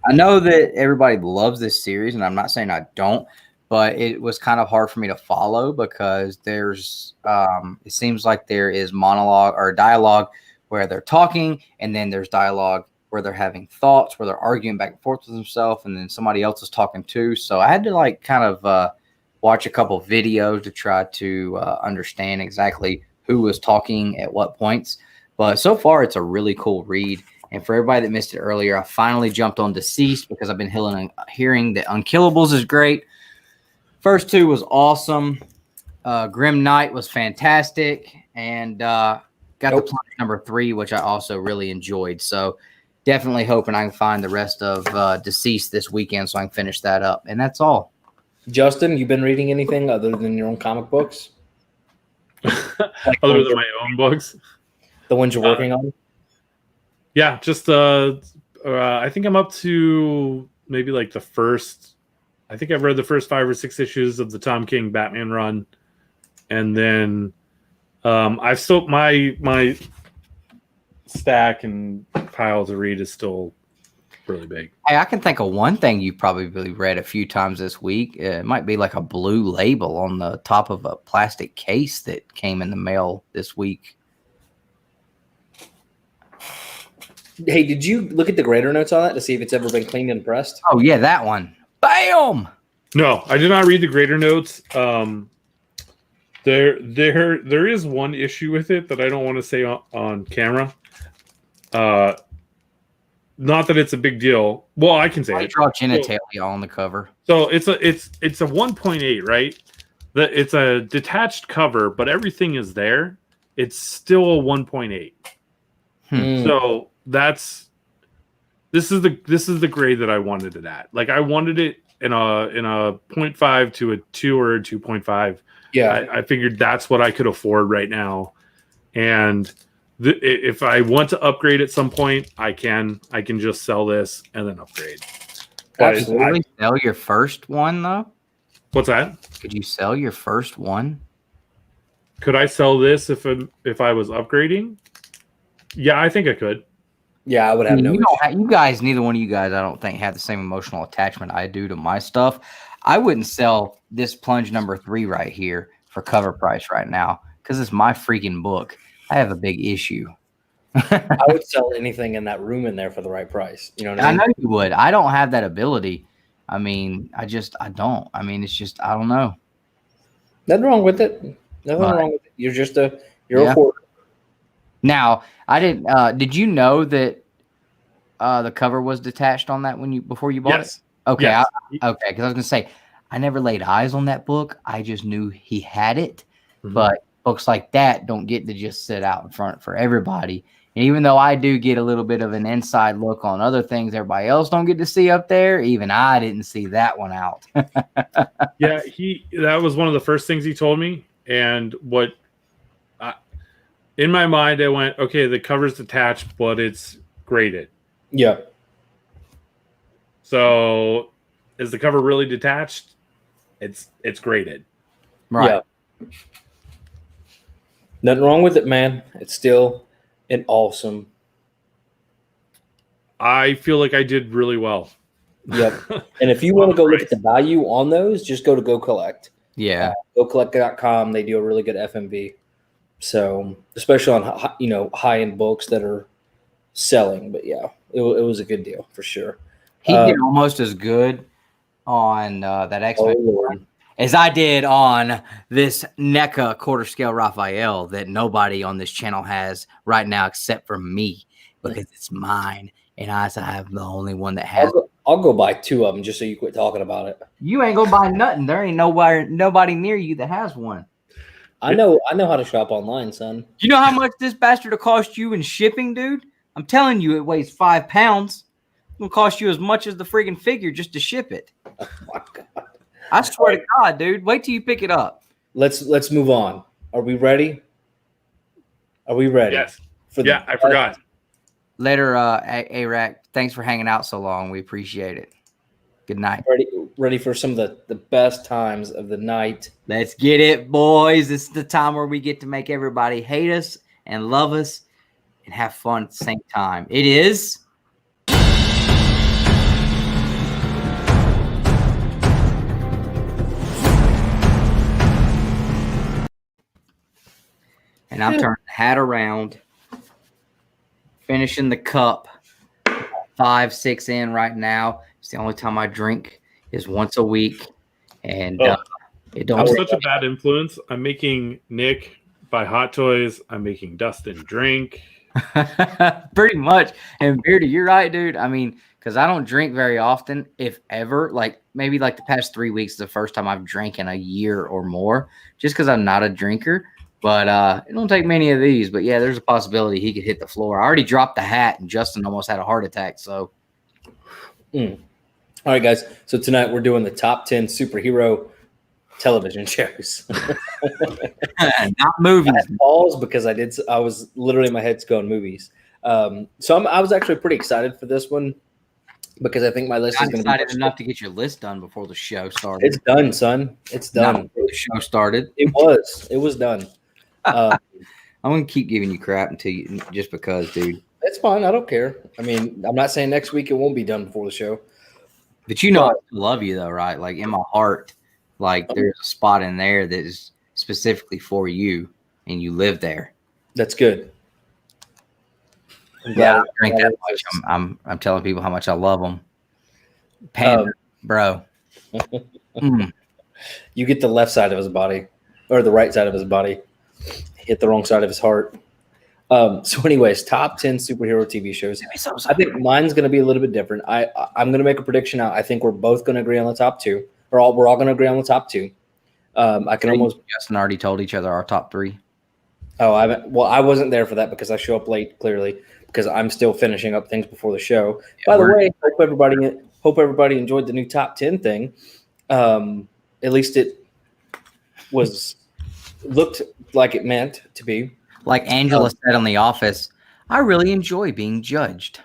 I know that everybody loves this series, and I'm not saying I don't, but it was kind of hard for me to follow because there's it seems like there is monologue or dialogue where they're talking, and then there's dialogue where they're having thoughts, where they're arguing back and forth with themselves, and then somebody else is talking too. So I had to like kind of watch a couple of videos to try to understand exactly who was talking at what points. But so far, it's a really cool read. And for everybody that missed it earlier, I finally jumped on Deceased because I've been hearing that Unkillables is great. First two was awesome. Grim Knight was fantastic. And got the plunge number 3, which I also really enjoyed. So definitely hoping I can find the rest of Deceased this weekend so I can finish that up. And that's all. Justin, you been reading anything other than your own comic books? Other than my own books? The ones you're working on? Yeah, just I think I'm up to maybe like the first. I think I've read the first 5 or 6 issues of the Tom King Batman run, and then I've still my stack and pile to read is still really big. Hey, I can think of one thing you probably read a few times this week. It might be like a blue label on the top of a plastic case that came in the mail this week. Hey, did you look at the grader notes on that to see if it's ever been cleaned and pressed? Oh, yeah, that one. Bam! No, I did not read the grader notes. There is one issue with it that I don't want to say on camera. Not that it's a big deal. Well, I can say it. Draw genitalia on the cover. So it's a 1.8, right? It's a detached cover, but everything is there. It's still a 1.8. So this is the grade that I wanted it at. Like I wanted it in a 0.5 to a 2 or a 2.5. Yeah, I figured that's what I could afford right now, and if I want to upgrade at some point, I can just sell this and then upgrade. Absolutely. Sell your first one though? What's that? Could you sell your first one? Could I sell this if I was upgrading? Yeah, I think I could. Yeah, I would have no. You guys, neither one of you guys, I don't think, have the same emotional attachment I do to my stuff. I wouldn't sell this plunge number 3 right here for cover price right now because it's my freaking book. I have a big issue. I would sell anything in that room in there for the right price. You know what I mean? I know you would. I don't have that ability. I mean, I don't. I mean, it's just, I don't know. Nothing wrong with it. Nothing wrong with it. You're a hoarder. Now, I didn't. Did you know that the cover was detached on that before you bought it? Okay. Yes. Okay. Because I was gonna say I never laid eyes on that book. I just knew he had it. But books like that don't get to just sit out in front for everybody. And even though I do get a little bit of an inside look on other things everybody else don't get to see up there, even I didn't see that one out. Yeah, that was one of the first things he told me. And in my mind, I went, okay, the cover's detached, but it's graded. Yeah. So is the cover really detached? It's graded. Right. Yeah. Nothing wrong with it, man. It's still an awesome. I feel like I did really well. Yep. And if you want to go look at the value on those, just go to Go Collect. Yeah. GoCollect.com. They do a really good FMV. So especially on high-end books that are selling. But yeah, it was a good deal for sure. He did almost as good on that X-Men as I did on this NECA quarter scale Raphael that nobody on this channel has right now except for me because it's mine and I have the only one that has. I'll go buy 2 of them just so you quit talking about it. You ain't gonna buy nothing. There ain't nobody near you that has one. I know how to shop online, son. You know how much this bastard will cost you in shipping, dude? I'm telling you, it weighs 5 pounds. It will cost you as much as the friggin' figure just to ship it. Oh my God. I swear to God, dude. Wait till you pick it up. Let's move on. Are we ready? Are we ready? Yes. I forgot. Later, A-Rack. Thanks for hanging out so long. We appreciate it. Good night. Ready for some of the best times of the night. Let's get it, boys. This is the time where we get to make everybody hate us and love us and have fun at the same time. It is... and I'm turning the hat around, finishing the cup 5, 6 in right now. It's the only time I drink is once a week, and it don't. I'm such a bad influence. I'm making Nick buy Hot Toys. I'm making Dustin drink. Pretty much. And Beardy, you're right, dude. I mean, because I don't drink very often, if ever. Like maybe like the past 3 weeks is the first time I've drank in a year or more, just because I'm not a drinker. But it don't take many of these. But yeah, there's a possibility he could hit the floor. I already dropped the hat, and Justin almost had a heart attack. So, All right, guys. So tonight we're doing the top 10 superhero television shows. Not movies. Balls because I was literally my head's going movies. So I was actually pretty excited for this one because I think my list is going to be excited enough to get your list done before the show started. It's done, son. It's done. Not before the show started. It was done. I'm gonna keep giving you crap until you just because, dude. It's fine. I don't care. I mean, I'm not saying next week it won't be done before the show. But you know I love you though, right? Like in my heart, like there's a spot in there that is specifically for you, and you live there. That's good. Yeah, I drink that much. I'm telling people how much I love them. Panda, bro. You get the left side of his body, or the right side of his body. Hit the wrong side of his heart. So anyways, top 10 superhero TV shows. I think mine's going to be a little bit different. I'm going to make a prediction now. I think we're both going to agree on the top 2. We're all going to agree on the top 2. I can almost. Justin already told each other our top 3. Oh, I wasn't there for that because I show up late, clearly, because I'm still finishing up things before the show. Yeah, by the way, hope everybody enjoyed the new top 10 thing. At least it looked like it meant to be. Like Angela said on The Office, I really enjoy being judged.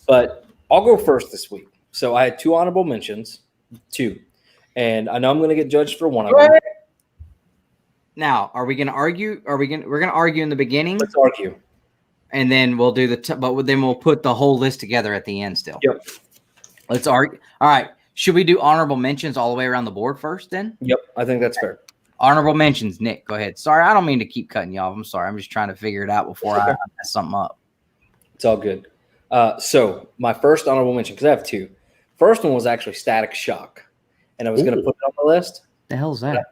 But I'll go first this week. So I had 2 honorable mentions, 2. And I know I'm going to get judged for one of them. Now, are we going to argue? We're going to argue in the beginning? Let's argue. And then we'll do but then we'll put the whole list together at the end still. Yep. Let's argue. All right. Should we do honorable mentions all the way around the board first then? Yep. I think that's fair. Honorable mentions, Nick. Go ahead. Sorry, I don't mean to keep cutting you off. I'm sorry. I'm just trying to figure it out before I mess something up. It's all good. So my first honorable mention, because I have 2. First one was actually Static Shock, and I was going to put it on the list. The hell's that?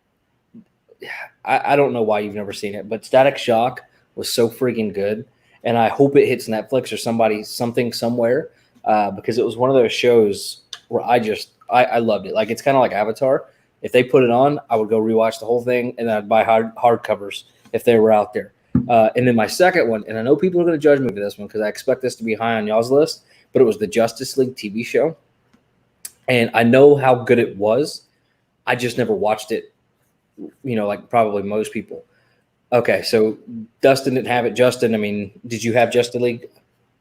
I don't know why you've never seen it, but Static Shock was so freaking good, and I hope it hits Netflix or something somewhere, because it was one of those shows where I loved it. Like it's kind of like Avatar. If they put it on, I would go rewatch the whole thing, and then I'd buy hardcovers if they were out there. And then my second one, and I know people are going to judge me for this one because I expect this to be high on y'all's list, but it was the Justice League TV show. And I know how good it was. I just never watched it, like probably most people. Okay, so Dustin didn't have it. Justin, I mean, did you have Justice League?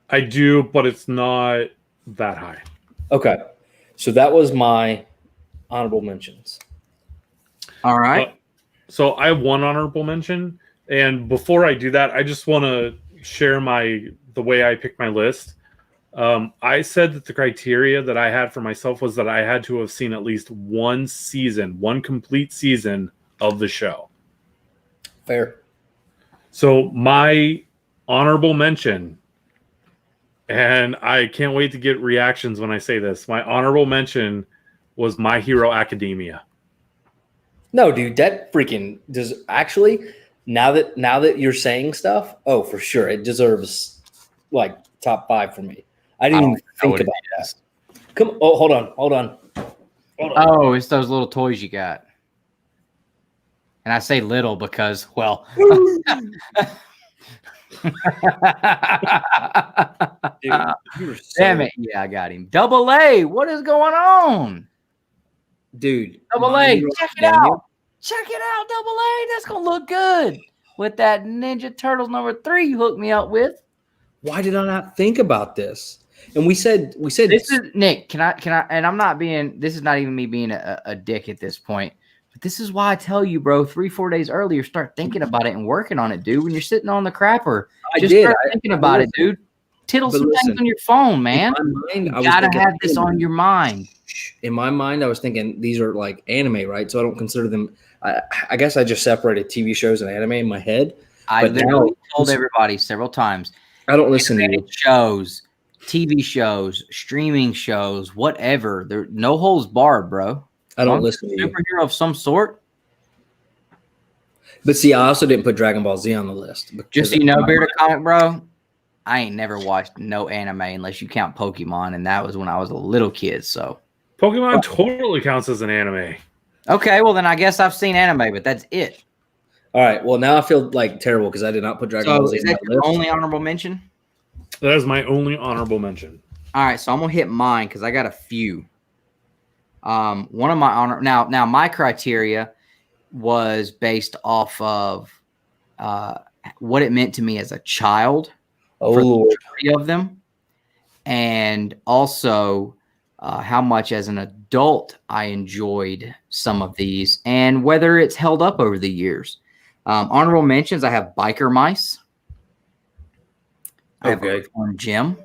I do, but it's not that high. Okay, so that was my honorable mentions. All right. So I have one honorable mention. And before I do that, I just want to share the way I picked my list. I said that the criteria that I had for myself was that I had to have seen at least one complete season of the show. Fair. So my honorable mention, and I can't wait to get reactions when I say this, my honorable mention was My Hero Academia. No, dude, that freaking does actually. Now that you're saying stuff, oh, for sure, it deserves like top 5 for me. I didn't even think about that. Come, oh, hold on. Oh, it's those little toys you got. And I say little because, well, Dude, you were so damn it. Yeah, I got him. Double A. What is going on? Dude, Double A. Check it out. Check it out, Double A. That's going to look good. With that Ninja Turtles number 3 you hooked me up with. Why did I not think about this? And we said this is Nick, can I and I'm not being, this is not even me being a dick at this point, but this is why I tell you, bro, 3-4 days earlier, start thinking about it and working on it, dude. When you're sitting on the crapper, start thinking about it, dude. Tittle some things on your phone, man. You gotta have this on your mind. In my mind, I was thinking these are like anime, right? So I don't consider them I guess I just separated TV shows and anime in my head. I But literally now- told everybody several times. I don't listen to you. Animated shows, TV shows, streaming shows, whatever. There, no holds barred, bro. I don't listen to you. Superhero of some sort. But see, I also didn't put Dragon Ball Z on the list. Just so you know, Bearded Comic, bro, I ain't never watched no anime unless you count Pokemon, and that was when I was a little kid. So Pokemon totally counts as an anime. okay, well then I guess I've seen anime, but that's it. All right. Well, now I feel like terrible because I did not put Dragon Ball So Z is on my that your list. only honorable mention? That is my only honorable mention. All right, so I'm gonna hit mine because I got a few. One of my honor now my criteria was based off of what it meant to me as a child. Oh, For the Lord. majority of them, and also how much as an adult I enjoyed some of these, and whether it's held up over the years. Honorable mentions: I have Biker Mice. I have Reformed Gym.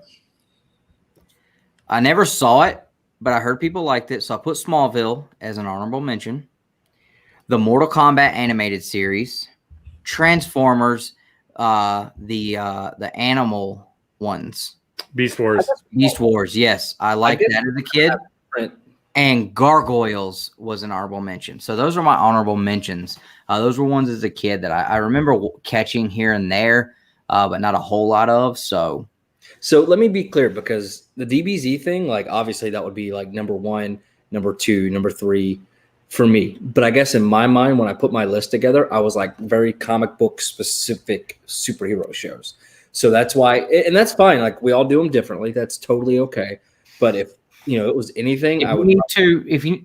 I never saw it, but I heard people liked it, so I put Smallville as an honorable mention. The Mortal Kombat animated series, Transformers, the animal ones, Beast Wars. Beast Wars. Yes, I liked that as a kid. Print. And Gargoyles was an honorable mention. So those are my honorable mentions. Those were ones as a kid that I remember catching here and there, but not a whole lot of. So let me be clear, because the DBZ thing, like obviously that would be like number 1, number 2, number 3 for me. But I guess in my mind, when I put my list together, I was like very comic book specific superhero shows. So that's why, and that's fine. Like we all do them differently. That's totally okay. But if it was anything, I would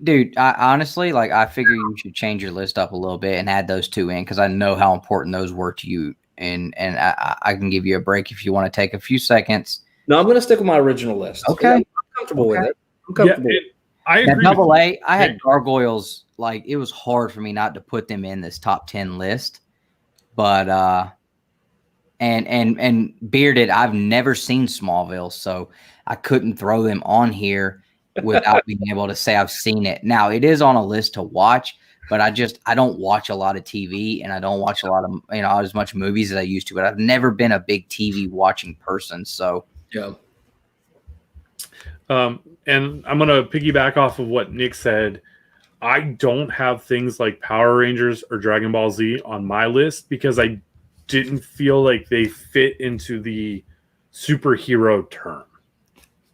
dude, I honestly, like, I figure you should change your list up a little bit and add those two in, because I know how important those were to you. And I can give you a break if you want to take a few seconds. No, I'm going to stick with my original list. Okay. I'm comfortable with it. I'm comfortable. I At agree. Double A, I Yeah. had Gargoyles. Like, it was hard for me not to put them in this top 10 list. But and Bearded, I've never seen Smallville, so I couldn't throw them on here without being able to say I've seen it. Now, it is on a list to watch, but I don't watch a lot of TV, and I don't watch a lot of as much movies as I used to. But I've never been a big TV watching person, so Yeah. And I'm going to piggyback off of what Nick said. I don't have things like Power Rangers or Dragon Ball Z on my list because I didn't feel like they fit into the superhero term.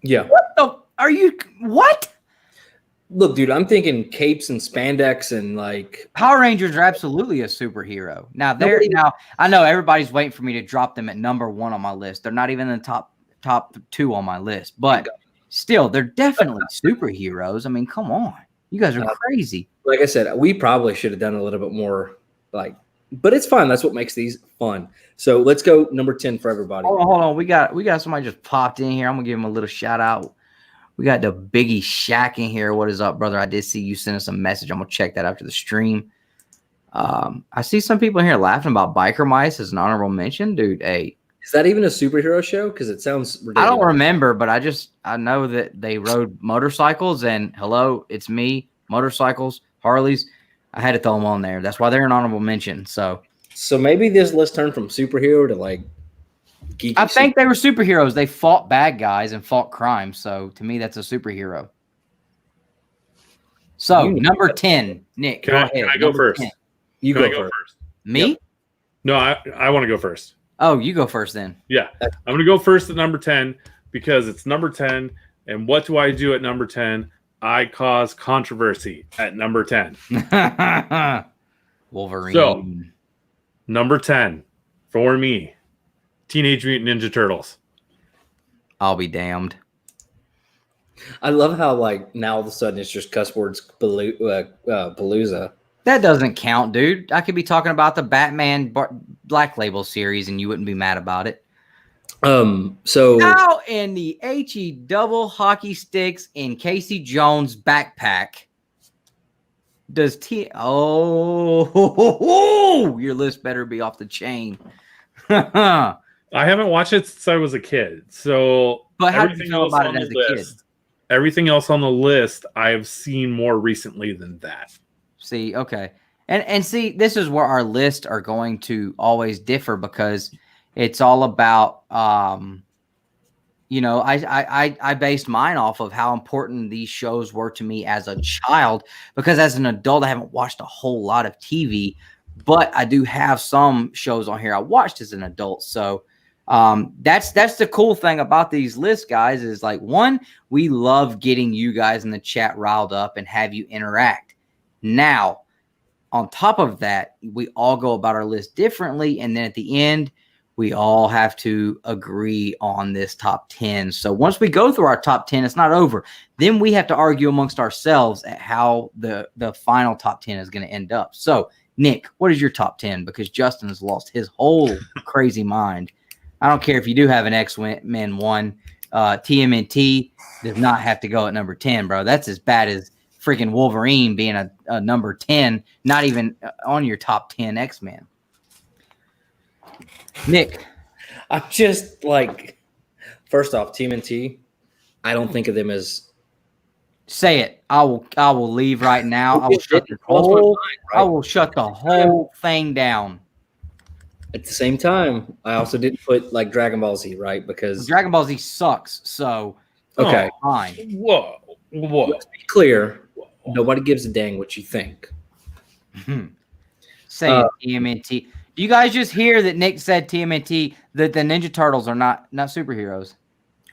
Yeah. What? Look, dude, I'm thinking capes and spandex and like Power Rangers are absolutely a superhero. Now I know everybody's waiting for me to drop them at number 1 on my list. They're not even in the top 2 on my list, but still, they're definitely superheroes. I mean, come on, you guys are crazy. Like I said, we probably should have done a little bit more, but it's fine. That's what makes these fun. So let's go number 10 for everybody. Hold on. We got somebody just popped in here. I'm gonna give him a little shout out. We got the Biggie Shack in here. What is up, brother? I did see you send us a message. I'm gonna check that after the stream. I see some people in here laughing about Biker Mice as an honorable mention, dude. Hey, is that even a superhero show? Because it sounds ridiculous. I don't remember, but I know that they rode motorcycles, and hello, it's me, motorcycles, Harleys. I had to throw them on there. That's why they're an honorable mention. So maybe this list turned from superhero to like geeky. I think they were superheroes. They fought bad guys and fought crime. So to me, that's a superhero. So number 10, Nick. Can I go first? 10. You Can go I go first. first? Me? Yep. No, I want to go first. Oh, you go first then. Yeah, I'm going to go first at number 10 because it's number 10. And what do I do at number 10? I cause controversy at number 10. Wolverine. So, number 10 for me, Teenage Mutant Ninja Turtles. I'll be damned. I love how like now all of a sudden it's just cuss words palooza. That doesn't count, dude. I could be talking about the Batman Black Label series and you wouldn't be mad about it. So Now in the HE double hockey sticks in Casey Jones backpack, does your list better be off the chain. I haven't watched it since I was a kid. So But how did you feel about it as a kid? Everything else on the list I have seen more recently than that. See, okay. And see, this is where our lists are going to always differ because it's all about, you know, I based mine off of how important these shows were to me as a child, because as an adult, I haven't watched a whole lot of TV, but I do have some shows on here I watched as an adult. So that's the cool thing about these lists, guys, is like, one, we love getting you guys in the chat riled up and have you interact. Now, on top of that, we all go about our list differently. And then at the end, we all have to agree on this top 10. So once we go through our top 10, it's not over. Then we have to argue amongst ourselves at how the final top 10 is going to end up. So, Nick, what is your top 10? Because Justin has lost his whole crazy mind. I don't care if you do have an X-Men one. TMNT does not have to go at number 10, bro. That's as bad as freaking Wolverine being a number 10, not even on your top 10 X-Men. Nick. I'm just like, first off, TMNT, I don't think of them as. Say it. I will leave right now. I will shut the whole thing down. At the same time, I also didn't put like Dragon Ball Z, right? Because Dragon Ball Z sucks. So okay, fine. Whoa. Let's be clear. Nobody gives a dang what you think. Say it, TMNT. Do you guys just hear that Nick said TMNT, that the Ninja Turtles are not superheroes?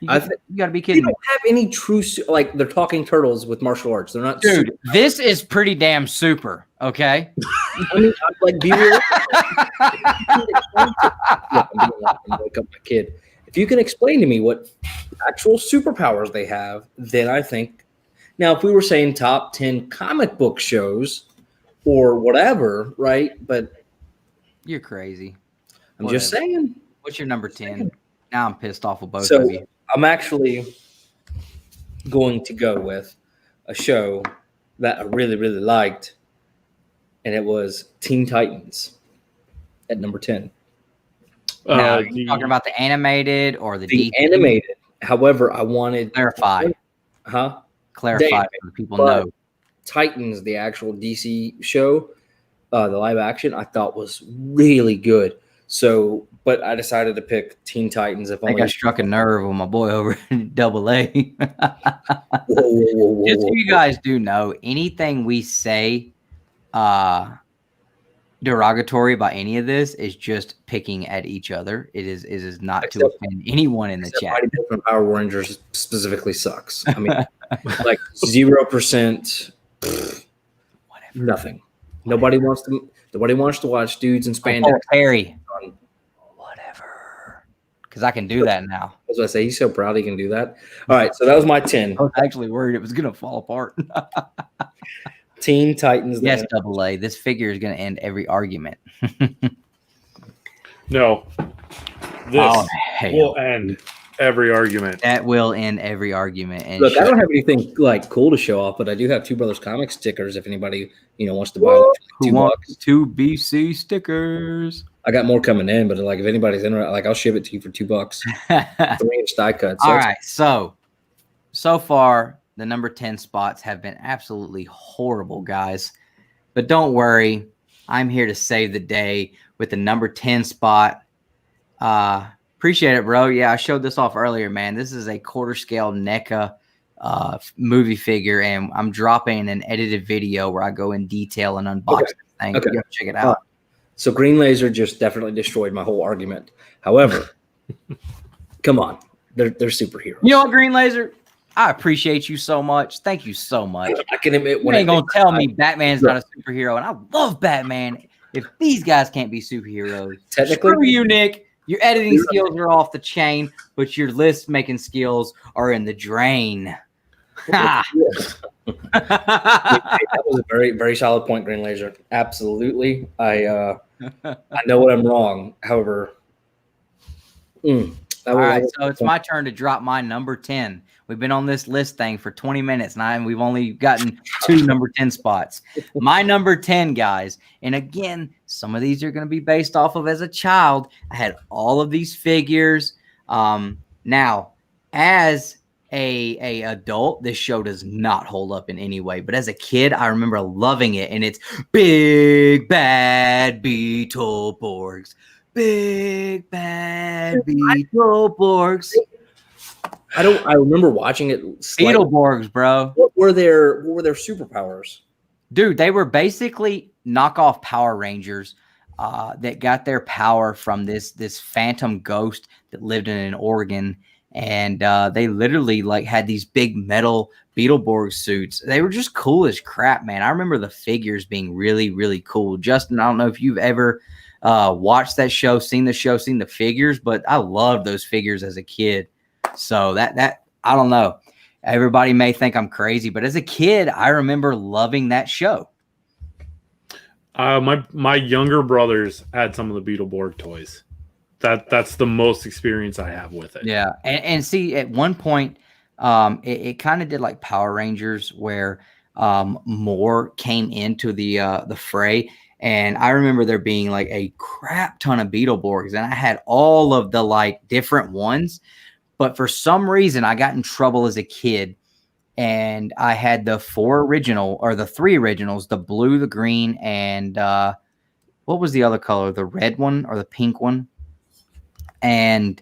You got to be kidding me. They don't have any true, like, they're talking turtles with martial arts. They're not. Dude, this is pretty damn super, okay? I mean, like, be real. Wake up my kid. If you can explain to me what actual superpowers they have, then I think. Now, if we were saying top 10 comic book shows or whatever, right? But you're crazy. I'm just saying. What's your number 10? Now I'm pissed off with both of you. I'm actually going to go with a show that I really, really liked, and it was Teen Titans at number 10. Now, are you talking about the animated or the DC? Animated. However, I wanted clarify. Clarify so people know. Titans, the actual DC show, the live action, I thought was really good. So, but I decided to pick Teen Titans. I think I struck a nerve with my boy over in AA. Whoa. Just so you guys do know, anything we say derogatory about any of this is just picking at each other. It is not to offend anyone in the chat. Mighty Morphin Power Rangers specifically sucks. I mean, like 0%. Nothing. Nobody wants to watch dudes in spandex. Perry. Whatever. Because I can do that now. As I say, he's so proud he can do that. All right, so that was my 10. I was actually worried it was going to fall apart. Teen Titans. Yes, AA. This figure is going to end every argument. No. This will end every argument. That will end every argument. And look, I don't have anything like cool to show off, but I do have Two Brothers Comics stickers. If anybody wants to buy them, who wants $2 BC stickers? I got more coming in, but like if anybody's interested, like I'll ship it to you for $2. 3-inch die cuts. All right, so far the number 10 spots have been absolutely horrible, guys. But don't worry, I'm here to save the day with the number 10 spot. Appreciate it, bro. Yeah, I showed this off earlier, man. This is a quarter scale NECA movie figure, and I'm dropping an edited video where I go in detail and unbox this thing. Okay. You gotta check it out. So Green Laser just definitely destroyed my whole argument. However, come on. They're superheroes. You know what, Green Laser? I appreciate you so much. Thank you so much. I can admit you ain't gonna tell me Batman's not a superhero, and I love Batman. If these guys can't be superheroes, technically, screw you, Nick. Your editing skills are off the chain, but your list making skills are in the drain. That was a very, very solid point, Green Laser. Absolutely. I know what I'm wrong. However, all right, so it's my turn to drop my number 10. We've been on this list thing for 20 minutes now, and we've only gotten 2 number 10 spots. My number 10, guys, and again, some of these are going to be based off of as a child. I had all of these figures. Now, as a adult, this show does not hold up in any way. But as a kid, I remember loving it. And it's Big Bad Beetleborgs. Big Bad Beetleborgs. I remember watching it. Beetleborgs, bro. What were their superpowers? Dude, they were basically knockoff Power Rangers that got their power from this phantom ghost that lived in an organ. And they literally like had these big metal Beetleborg suits. They were just cool as crap, man. I remember the figures being really, really cool. Justin, I don't know if you've ever watched that show, seen the figures, but I loved those figures as a kid. So that I don't know. Everybody may think I'm crazy, but as a kid, I remember loving that show. My younger brothers had some of the Beetleborg toys. That's the most experience I have with it. Yeah, and see, at one point, it kind of did like Power Rangers, where more came into the fray. And I remember there being like a crap ton of Beetleborgs, and I had all of the like different ones. But for some reason, I got in trouble as a kid, and I had the three originals, the blue, the green, and what was the other color? The red one or the pink one? And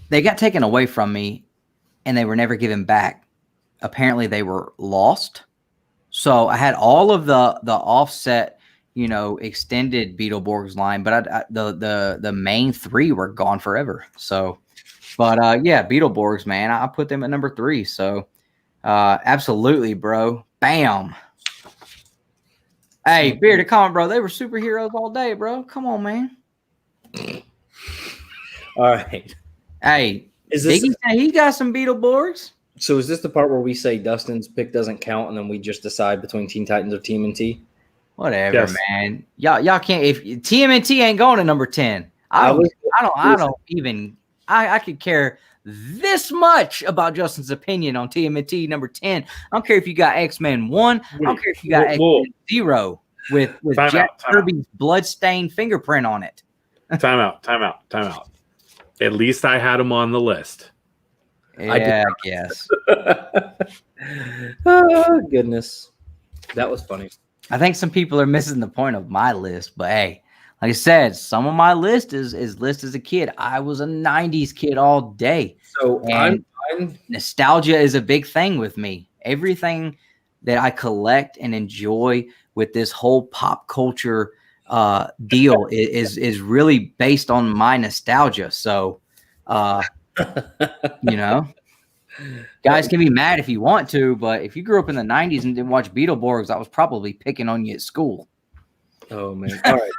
they got taken away from me, and they were never given back. Apparently, they were lost. So I had all of the offset, extended Beetleborgs line, but the main three were gone forever. So. But yeah, Beetleborgs, man, I put them at number 3. So absolutely, bro. Bam. Hey, Bearded Comment, bro. They were superheroes all day, bro. Come on, man. All right. Hey, he got some Beetleborgs. So is this the part where we say Dustin's pick doesn't count, and then we just decide between Teen Titans or TMNT? Whatever, yes. Man. Y'all can't. If TMNT ain't going to number 10, I could care this much about Justin's opinion on TMNT number 10. I don't care if you got X-Men 1. I don't care if you got X-Men 0 with Jack Kirby's bloodstained fingerprint on it. Time out. At least I had him on the list. Yeah, I guess. Oh, goodness. That was funny. I think some people are missing the point of my list, but hey. Like I said, some of my list is list as a kid. I was a 90s kid all day. So nostalgia is a big thing with me. Everything that I collect and enjoy with this whole pop culture deal is really based on my nostalgia. So, guys can be mad if you want to, but if you grew up in the 90s and didn't watch Beetleborgs, I was probably picking on you at school. Oh, man. All right.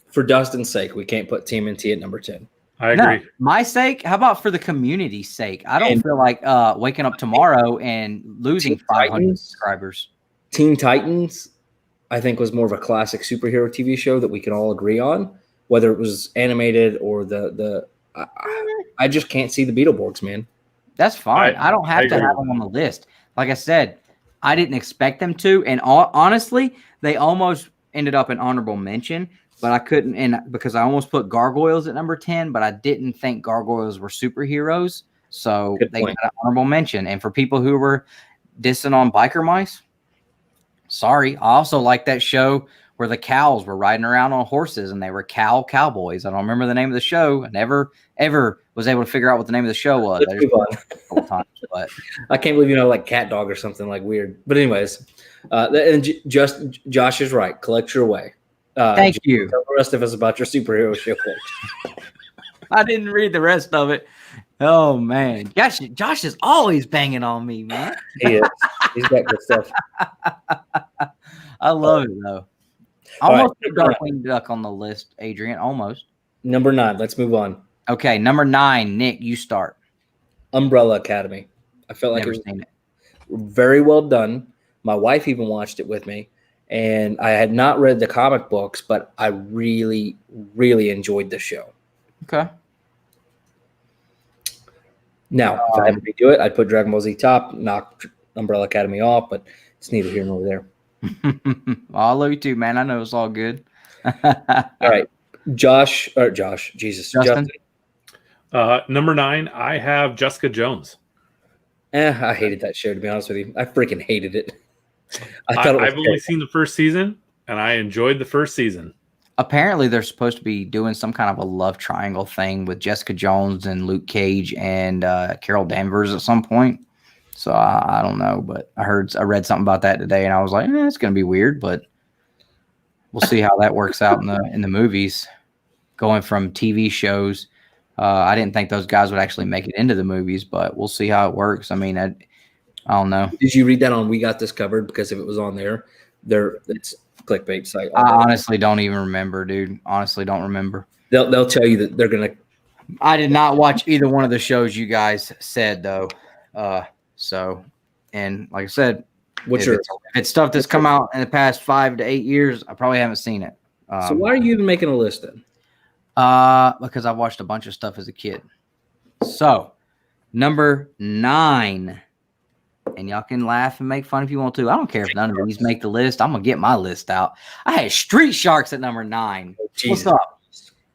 For Dustin's sake, we can't put TMNT at number 10. I agree. No, my sake, how about for the community's sake? I don't feel like waking up tomorrow and losing 500 subscribers. Teen Titans, I think, was more of a classic superhero TV show that we can all agree on, whether it was animated or I just can't see the Beetleborgs, man. That's fine. I don't have to have them on the list. Like I said, I didn't expect them to, and honestly, they almost ended up an honorable mention, but I couldn't, and because I almost put Gargoyles at number 10, but I didn't think Gargoyles were superheroes, so they got an honorable mention. And for people who were dissing on Biker Mice, sorry. I also like that show where the cows were riding around on horses and they were cowboys. I don't remember the name of the show. I never ever was able to figure out what the name of the show was. I just a couple times, but I can't believe like Cat Dog or something like weird. But anyways, and Josh is right. Collect your way. Thank you. Tell the rest of us about your superhero show. I didn't read the rest of it. Oh man, Josh is always banging on me, man. He is. He's got good stuff. I love it though. Almost put Darkwing Duck on the list, Adrian. Almost. Number 9. Let's move on. Okay, number 9. Nick, you start. Umbrella Academy. I felt like it was very well done. My wife even watched it with me, and I had not read the comic books, but I really, really enjoyed the show. Okay. Now, if I had to redo it, I'd put Dragon Ball Z top, knock Umbrella Academy off, but it's neither here nor there. I love you too, man. I know it's all good. All right. Justin. Number 9, I have Jessica Jones. I hated that show, to be honest with you. I freaking hated it. I've only seen the first season, and I enjoyed the first season. Apparently, they're supposed to be doing some kind of a love triangle thing with Jessica Jones and Luke Cage and Carol Danvers at some point. So I don't know, but I read something about that today, and I was like, it's going to be weird, but we'll see how that works out in the movies. Going from TV shows, I didn't think those guys would actually make it into the movies, but we'll see how it works. I mean, I don't know. Did you read that on We Got This Covered? Because if it was on there, it's clickbait site. I honestly don't even remember, dude. Honestly, don't remember. They'll tell you that they're gonna. I did not watch either one of the shows you guys said though. So, and like I said, if it's stuff that's come out in the past 5 to 8 years, I probably haven't seen it. So why are you even making a list then? Because I watched a bunch of stuff as a kid. So, number 9. And y'all can laugh and make fun if you want to. I don't care if none of these make the list. I'm going to get my list out. I had Street Sharks at number 9. Oh, what's up?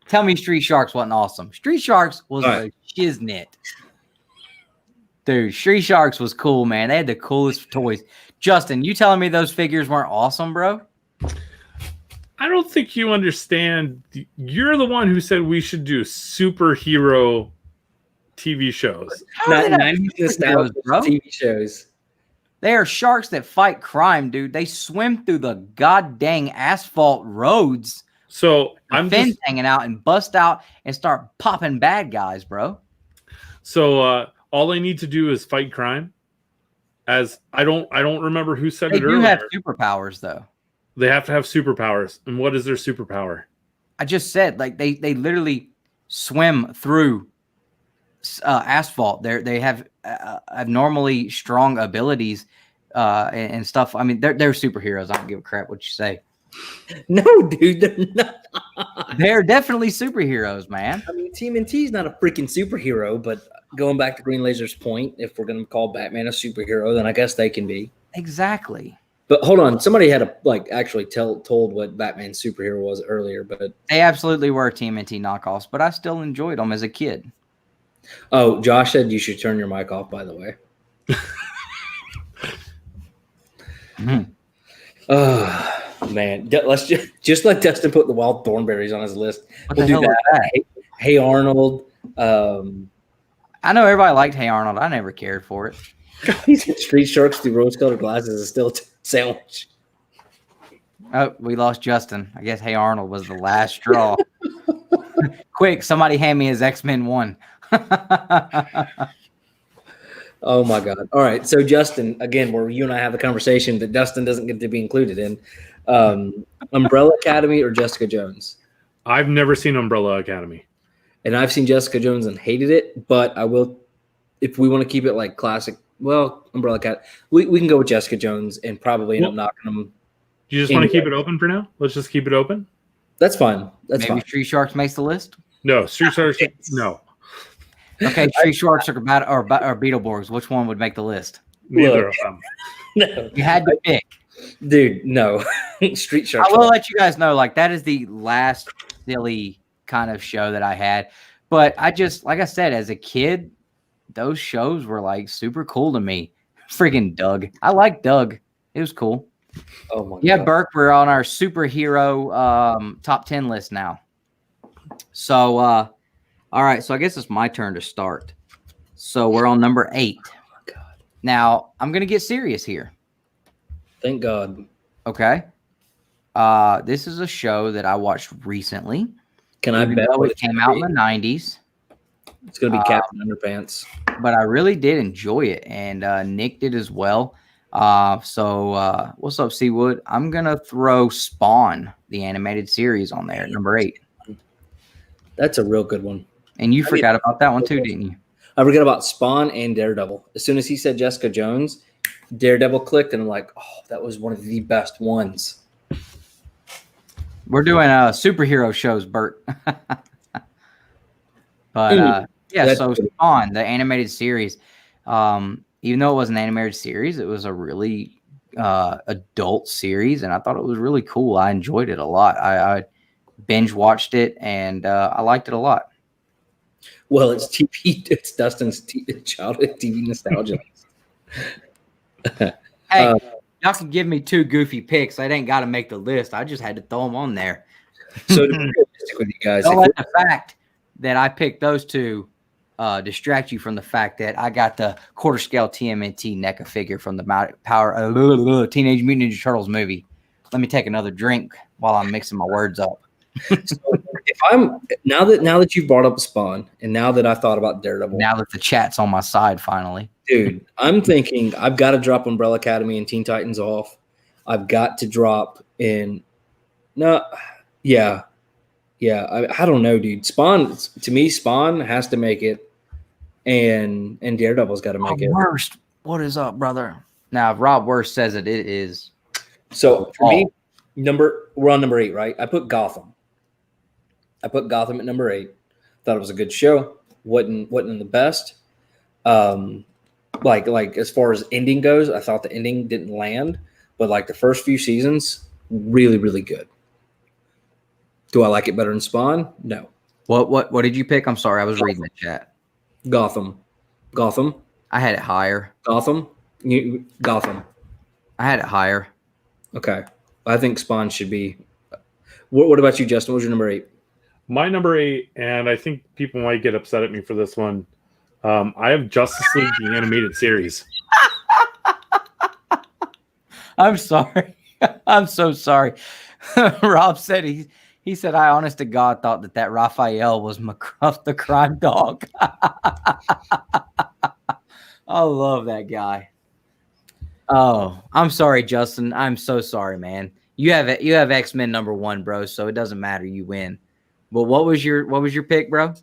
Tell me Street Sharks wasn't awesome. Street Sharks was a shiznit. Dude, Street Sharks was cool, man. They had the coolest toys. Justin, you telling me those figures weren't awesome, bro? I don't think you understand. You're the one who said we should do superhero TV shows. Not 90s nostalgia TV shows. They are sharks that fight crime, dude. They swim through the goddamn asphalt roads. So I'm fins hanging out and bust out and start popping bad guys, bro. So all they need to do is fight crime. As I don't remember who said it earlier. They do have superpowers though. They have to have superpowers. And what is their superpower? I just said like they literally swim through asphalt. They have abnormally strong abilities and stuff. I mean, they're superheroes. I don't give a crap what you say. No, dude, they're not. They're definitely superheroes, man. I mean, TMNT's not a freaking superhero, but going back to Green Laser's point, if we're going to call Batman a superhero, then I guess they can be. Exactly. But hold on, somebody had to actually told what Batman's superhero was earlier, but they absolutely were TMNT knockoffs. But I still enjoyed them as a kid. Oh, Josh said you should turn your mic off, by the way. Oh, man. Let's just let Dustin put the wild thornberries on his list. We'll do that. Hey Arnold. I know everybody liked Hey Arnold. I never cared for it. He said Street Sharks through rose-colored glasses is still a sandwich. Oh, we lost Justin. I guess Hey Arnold was the last straw. Quick, somebody hand me his X-Men 1. Oh my God! All right, so Justin, again, where you and I have the conversation that Dustin doesn't get to be included in, Umbrella Academy or Jessica Jones? I've never seen Umbrella Academy, and I've seen Jessica Jones and hated it. But I will, if we want to keep it like classic. Well, Umbrella Academy, we can go with Jessica Jones and probably end up knocking them. Do you just want to keep it open for now? Let's just keep it open. That's fine. That's Maybe fine. Street Sharks makes the list. No, Street Sharks. No. Okay, Street Sharks or Beetleborgs. Which one would make the list? Neither of them. No, you had to pick, dude. No, Street Sharks. I will let you guys know. Like that is the last silly kind of show that I had. But I just, like I said, as a kid, those shows were like super cool to me. Freaking Doug. I like Doug. It was cool. Oh my God. Yeah, Burke, we're on our superhero top 10 list now. So, all right. So I guess it's my turn to start. So we're on number 8. Oh my God. Now I'm going to get serious here. Thank God. Okay. This is a show that I watched recently. Can I bet it came out in the 90s? It's going to be Captain Underpants. But I really did enjoy it, and Nick did as well. So what's up, Seawood? I'm going to throw Spawn, the animated series, on there at number 8. That's a real good one. And you forgot about that one too, didn't you? I forgot about Spawn and Daredevil. As soon as he said Jessica Jones, Daredevil clicked, and I'm like, oh, that was one of the best ones. We're doing superhero shows, Bert. But yeah, so Spawn, the animated series, even though it was an animated series, it was a really adult series, and I thought it was really cool. I enjoyed it a lot. I binge watched it, and I liked it a lot. Well, it's TV. It's Dustin's childhood TV nostalgia. Hey, y'all can give me 2 goofy picks. I ain't got to make the list. I just had to throw them on there. So to be realistic with you guys, don't let the fact that I picked those 2 distract you from the fact that I got the quarter scale TMNT NECA figure from the Teenage Mutant Ninja Turtles movie. Let me take another drink while I'm mixing my words up. So if I'm now that you've brought up Spawn, and now that I thought about Daredevil, Now that the chat's on my side, finally, dude, I'm thinking I've got to drop Umbrella Academy and Teen Titans off. I've got to drop in. No, yeah. I don't know, dude. Spawn, to me, Spawn has to make it, and Daredevil's got to make it. Worst, what is up, brother? Now, if Rob Worst says it is. So for me, we're on number 8, right? I put Gotham at number 8. Thought it was a good show. wasn't the best. Like as far as ending goes, I thought the ending didn't land, but like the first few seasons, really, really good. Do I like it better than Spawn? No. What did you pick? I'm sorry, I was reading the chat. Gotham. I had it higher. Gotham. I had it higher. Okay. I think Spawn should be. What about you, Justin? What was your number 8? My number 8, and I think people might get upset at me for this one. I have Justice League, the animated series. I'm sorry. I'm so sorry. Rob said he said, I honest to God thought that Raphael was McCruff the crime dog. I love that guy. Oh, I'm sorry, Justin. I'm so sorry, man. You have X-Men number 1, bro, so it doesn't matter. You win. But what was your pick, bro?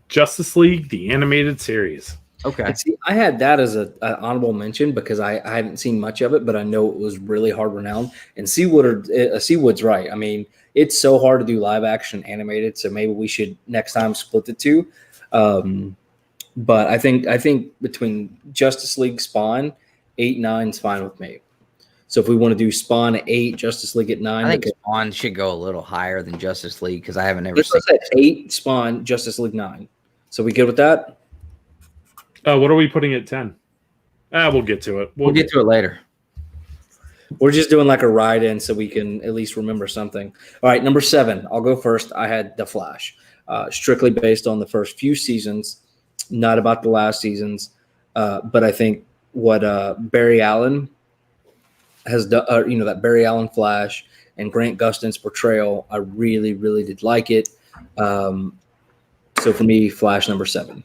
Justice League, the animated series. Okay. See, I had that as an honorable mention because I hadn't seen much of it, but I know it was really hard renowned. And Seawood's right. I mean, it's so hard to do live action animated, so maybe we should next time split the 2. But I think between Justice League, Spawn, 8, 9 is fine with me. So if we want to do Spawn at 8, Justice League at 9, I think Spawn should go a little higher than Justice League because I haven't ever seen it. 8, Spawn, Justice League 9. So we good with that? What are we putting at 10? We'll get to it. We'll get to it later. We're just doing like a ride-in so we can at least remember something. All right, number 7. I'll go first. I had The Flash, strictly based on the first few seasons, not about the last seasons. But I think what Barry Allen has done, that Barry Allen Flash and Grant Gustin's portrayal, I really, really did like it. So for me, Flash number 7.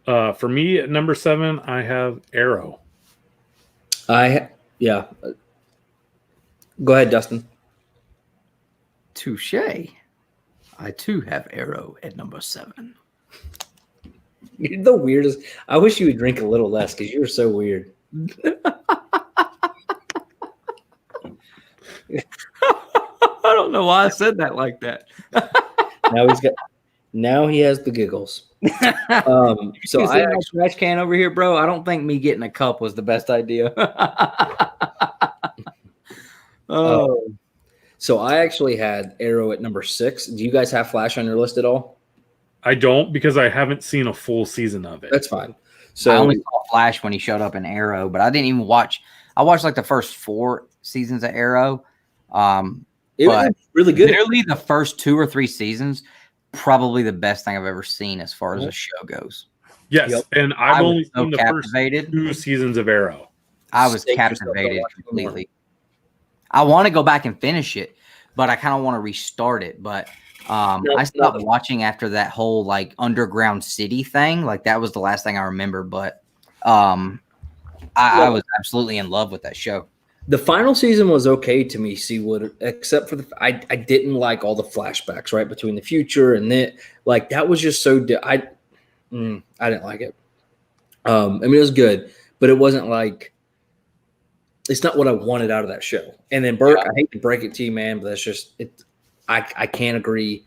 For me, at number 7, I have Arrow. Yeah. Go ahead, Dustin. Touche. I too have Arrow at number 7. You're the weirdest. I wish you would drink a little less because you're so weird. I don't know why I said that like that. Now he has the giggles. So I trash can over here, bro. I don't think me getting a cup was the best idea. So I actually had Arrow at number 6. Do you guys have Flash on your list at all? I don't because I haven't seen a full season of it. That's fine. So I only saw Flash when he showed up in Arrow, but I didn't even watch. I watched like the first 4 seasons of Arrow. It was really good. Literally the first 2 or 3 seasons, probably the best thing I've ever seen as far as a show goes. Yes, and I've only seen the first 2 seasons of Arrow. I was captivated completely. I want to go back and finish it, but I kind of want to restart it. But I stopped watching after that whole like underground city thing. Like that was the last thing I remember. But I was absolutely in love with that show. The final season was okay to me, Seawood, except for I didn't like all the flashbacks right between the future and then like that was just so I didn't like it. I mean it was good, but it wasn't like it's not what I wanted out of that show. And then Birch, I hate to break it to you, man, but that's just it. I can't agree.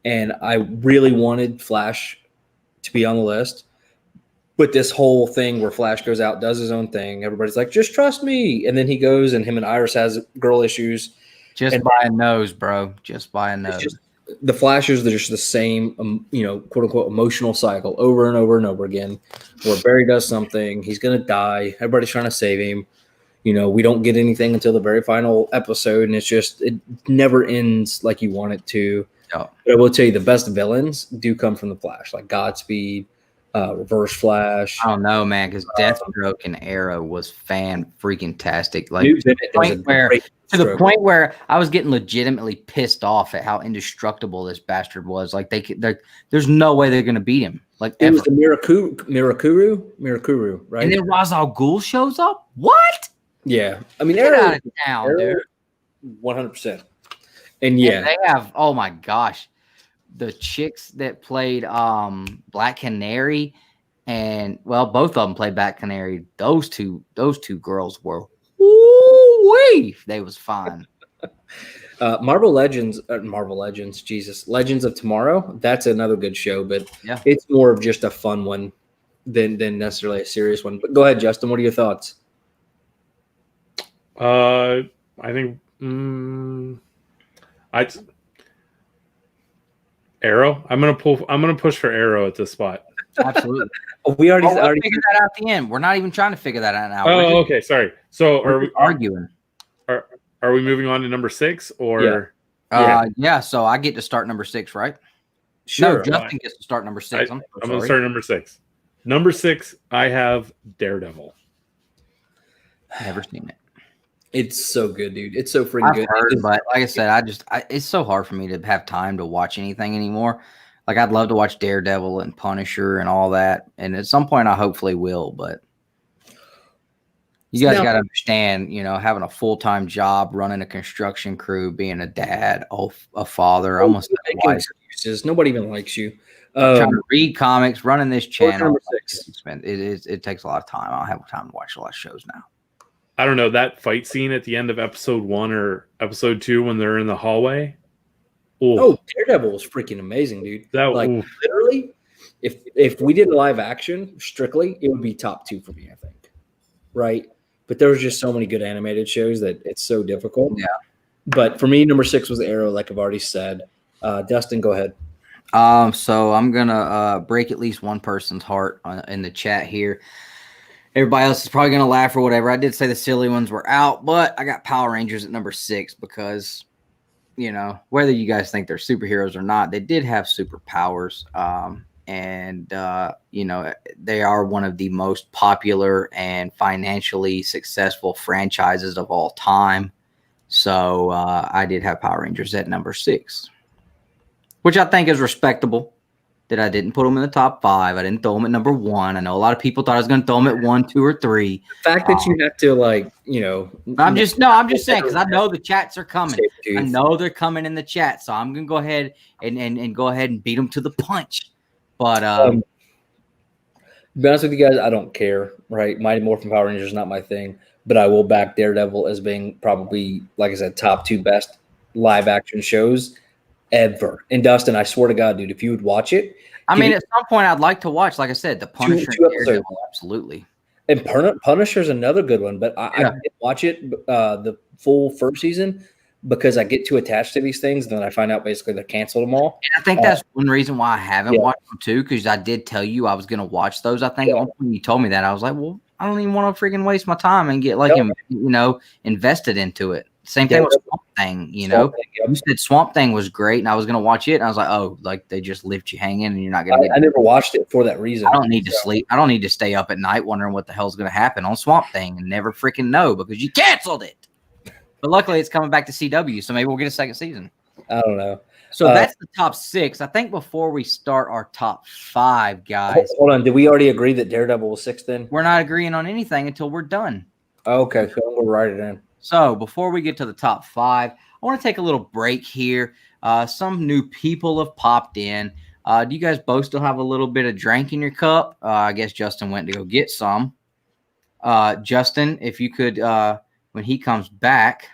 And I really wanted Flash to be on the list. But this whole thing where Flash goes out, does his own thing, everybody's like, just trust me. And then he goes and him and Iris has girl issues. Just by a nose, bro. Just by a nose. the Flashes, they're just the same, quote unquote, emotional cycle over and over and over again, where Barry does something, he's going to die, everybody's trying to save him. We don't get anything until the very final episode, and it never ends like you want it to. Oh. But I will tell you, the best villains do come from the Flash, like Godspeed, Reverse Flash. I don't know, man, because Deathstroke and Arrow was fan-freaking-tastic. Like, to the point where I was getting legitimately pissed off at how indestructible this bastard was. Like, there's no way they're going to beat him. Like, it was the Mirakuru, right? And then Ra's al Ghul shows up? What? Yeah. I mean, Get out of town, dude. 100%. And yeah. And they have, oh my gosh, the chicks that played Black Canary and, well, both of them played Black Canary. Those two girls were, woo-wee, they was fine. Legends of Tomorrow. That's another good show, but it's more of just a fun one than necessarily a serious one. But go ahead, Justin. What are your thoughts? I think Arrow. I'm gonna push for Arrow at this spot. Absolutely. We already figured that out at the end. We're not even trying to figure that out now. Oh, okay. Sorry. So are we arguing? Are we moving on to number 6 or? Yeah. So I get to start number 6, right? Sure. No, Justin gets to start number 6. I'm going to start number 6. Number 6, I have Daredevil. Never seen it. It's so good, dude. It's so freaking good. But like I said, it's so hard for me to have time to watch anything anymore. Like, I'd love to watch Daredevil and Punisher and all that. And at some point I hopefully will, but you guys got to understand, having a full-time job, running a construction crew, being a dad, a father, almost excuses. Nobody even likes you. Trying to read comics, running this channel. Number 6. It takes a lot of time. I don't have time to watch a lot of shows now. I don't know, that fight scene at the end of episode 1 or episode 2 when they're in the hallway. Oh, Daredevil was freaking amazing, dude. Literally, if we did live action strictly, it would be top 2 for me, I think. Right? But there was just so many good animated shows that it's so difficult. Yeah. But for me, number 6 was Arrow, like I've already said. Dustin, go ahead. So I'm gonna break at least one person's heart in the chat here. Everybody else is probably gonna laugh or whatever. I did say the silly ones were out, but I got Power Rangers at number 6 because, whether you guys think they're superheroes or not, they did have superpowers. And they are one of the most popular and financially successful franchises of all time. So I did have Power Rangers at number 6, which I think is respectable. That I didn't put them in the top 5. I didn't throw them at number 1. I know a lot of people thought I was going to throw them at 1, 2, or 3. The fact that you have to I'm just saying, because I know the chats are coming. I know they're coming in the chat, so I'm going to go ahead and go ahead and beat them to the punch. But to be honest with you guys, I don't care. Right, Mighty Morphin Power Rangers is not my thing, but I will back Daredevil as being probably, like I said, top 2 best live action shows ever. And Dustin, I swear to God, dude, if you would watch it, at some point I'd like to watch, like I said, the Punisher and Daredevil, absolutely. And Punisher's another good one, but I didn't watch it the full first season because I get too attached to these things, and then I find out basically they canceled them all. And I think that's one reason why I haven't watched them too, because I did tell you I was going to watch those. I think when you told me that, I was like, well, I don't even want to freaking waste my time and get invested into it. Same thing with Swamp Thing, You said Swamp Thing was great, and I was going to watch it, and I was like, oh, like they just left you hanging, and you're not going to. I never watched it for that reason. I don't need to sleep. I don't need to stay up at night wondering what the hell's going to happen on Swamp Thing and never freaking know because you canceled it. But luckily, it's coming back to CW, so maybe we'll get a second season. I don't know. So that's the top 6. I think before we start our top 5, guys. Hold on. Did we already agree that Daredevil was 6 then? We're not agreeing on anything until we're done. Okay, so we'll write it in. So before we get to the top 5, I want to take a little break here. Some new people have popped in. Do you guys both still have a little bit of drink in your cup? I guess Justin went to go get some. Justin, if you could, when he comes back.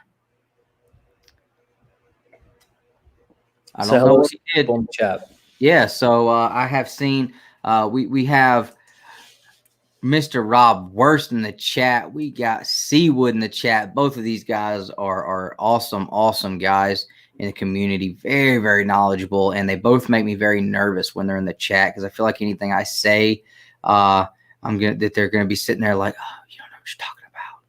I don't know what he did. On the chat. Yeah, so I have seen we have Mr. Rob Worst in the chat. We got Seawood in the chat. Both of these guys are awesome guys. in the community, very, very knowledgeable, and they both make me very nervous when they're in the chat because I feel like anything I say, they're gonna be sitting there like, oh, you don't know what you're talking about.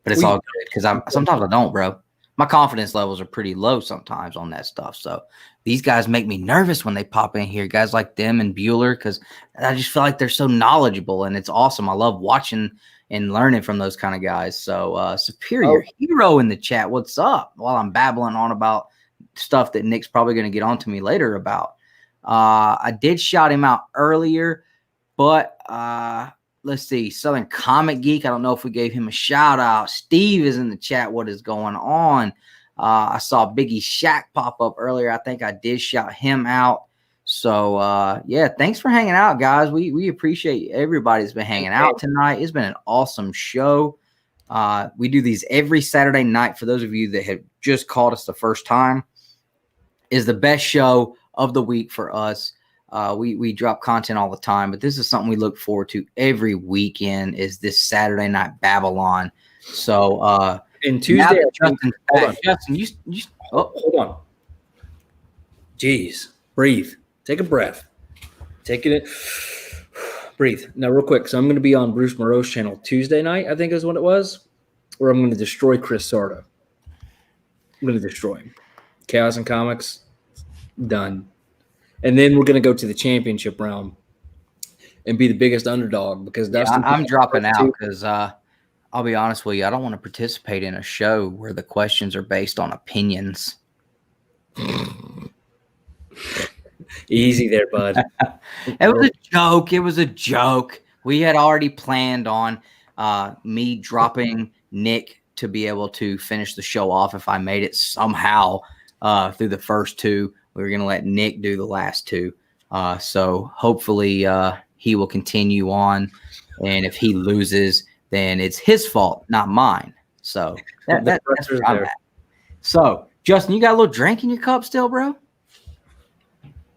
But it's all good because sometimes I don't, bro. My confidence levels are pretty low sometimes on that stuff. So these guys make me nervous when they pop in here, guys like them and Bueller, because I just feel like they're so knowledgeable and it's awesome. I love watching and learning from those kind of guys. So Superior Hero in the chat, what's up? While I'm babbling on about stuff that Nick's probably going to get on to me later about. I did shout him out earlier, but let's see. Southern Comic Geek, I don't know if we gave him a shout out. Steve is in the chat. What is going on? I saw Biggie Shaq pop up earlier. I think I did shout him out. So, yeah, thanks for hanging out, guys. We appreciate everybody that's been hanging out tonight. It's been an awesome show. We do these every Saturday night. For those of you that have just called us the first time, is the best show of the week for us. We drop content all the time, but this is something we look forward to every weekend is this Saturday night Babble-on. So, and Tuesday, Justin, hold on. Jeez, breathe. Take a breath. Take it in. Breathe. Now, real quick, so I'm going to be on Bruce Moreau's channel Tuesday night, I think is what it was, where I'm going to destroy Chris Sarda. I'm going to destroy him. Chaos and Comics, done. And then we're going to go to the championship round and be the biggest underdog because I'm dropping out because I'll be honest with you, I don't want to participate in a show where the questions are based on opinions. Easy there, bud. It was a joke. It was a joke. We had already planned on me dropping Nick to be able to finish the show off if I made it somehow through the first two. We were going to let Nick do the last two. So hopefully he will continue on. And if he loses, then it's his fault, not mine. So that's where I'm at. So, Justin, you got a little drink in your cup still, bro?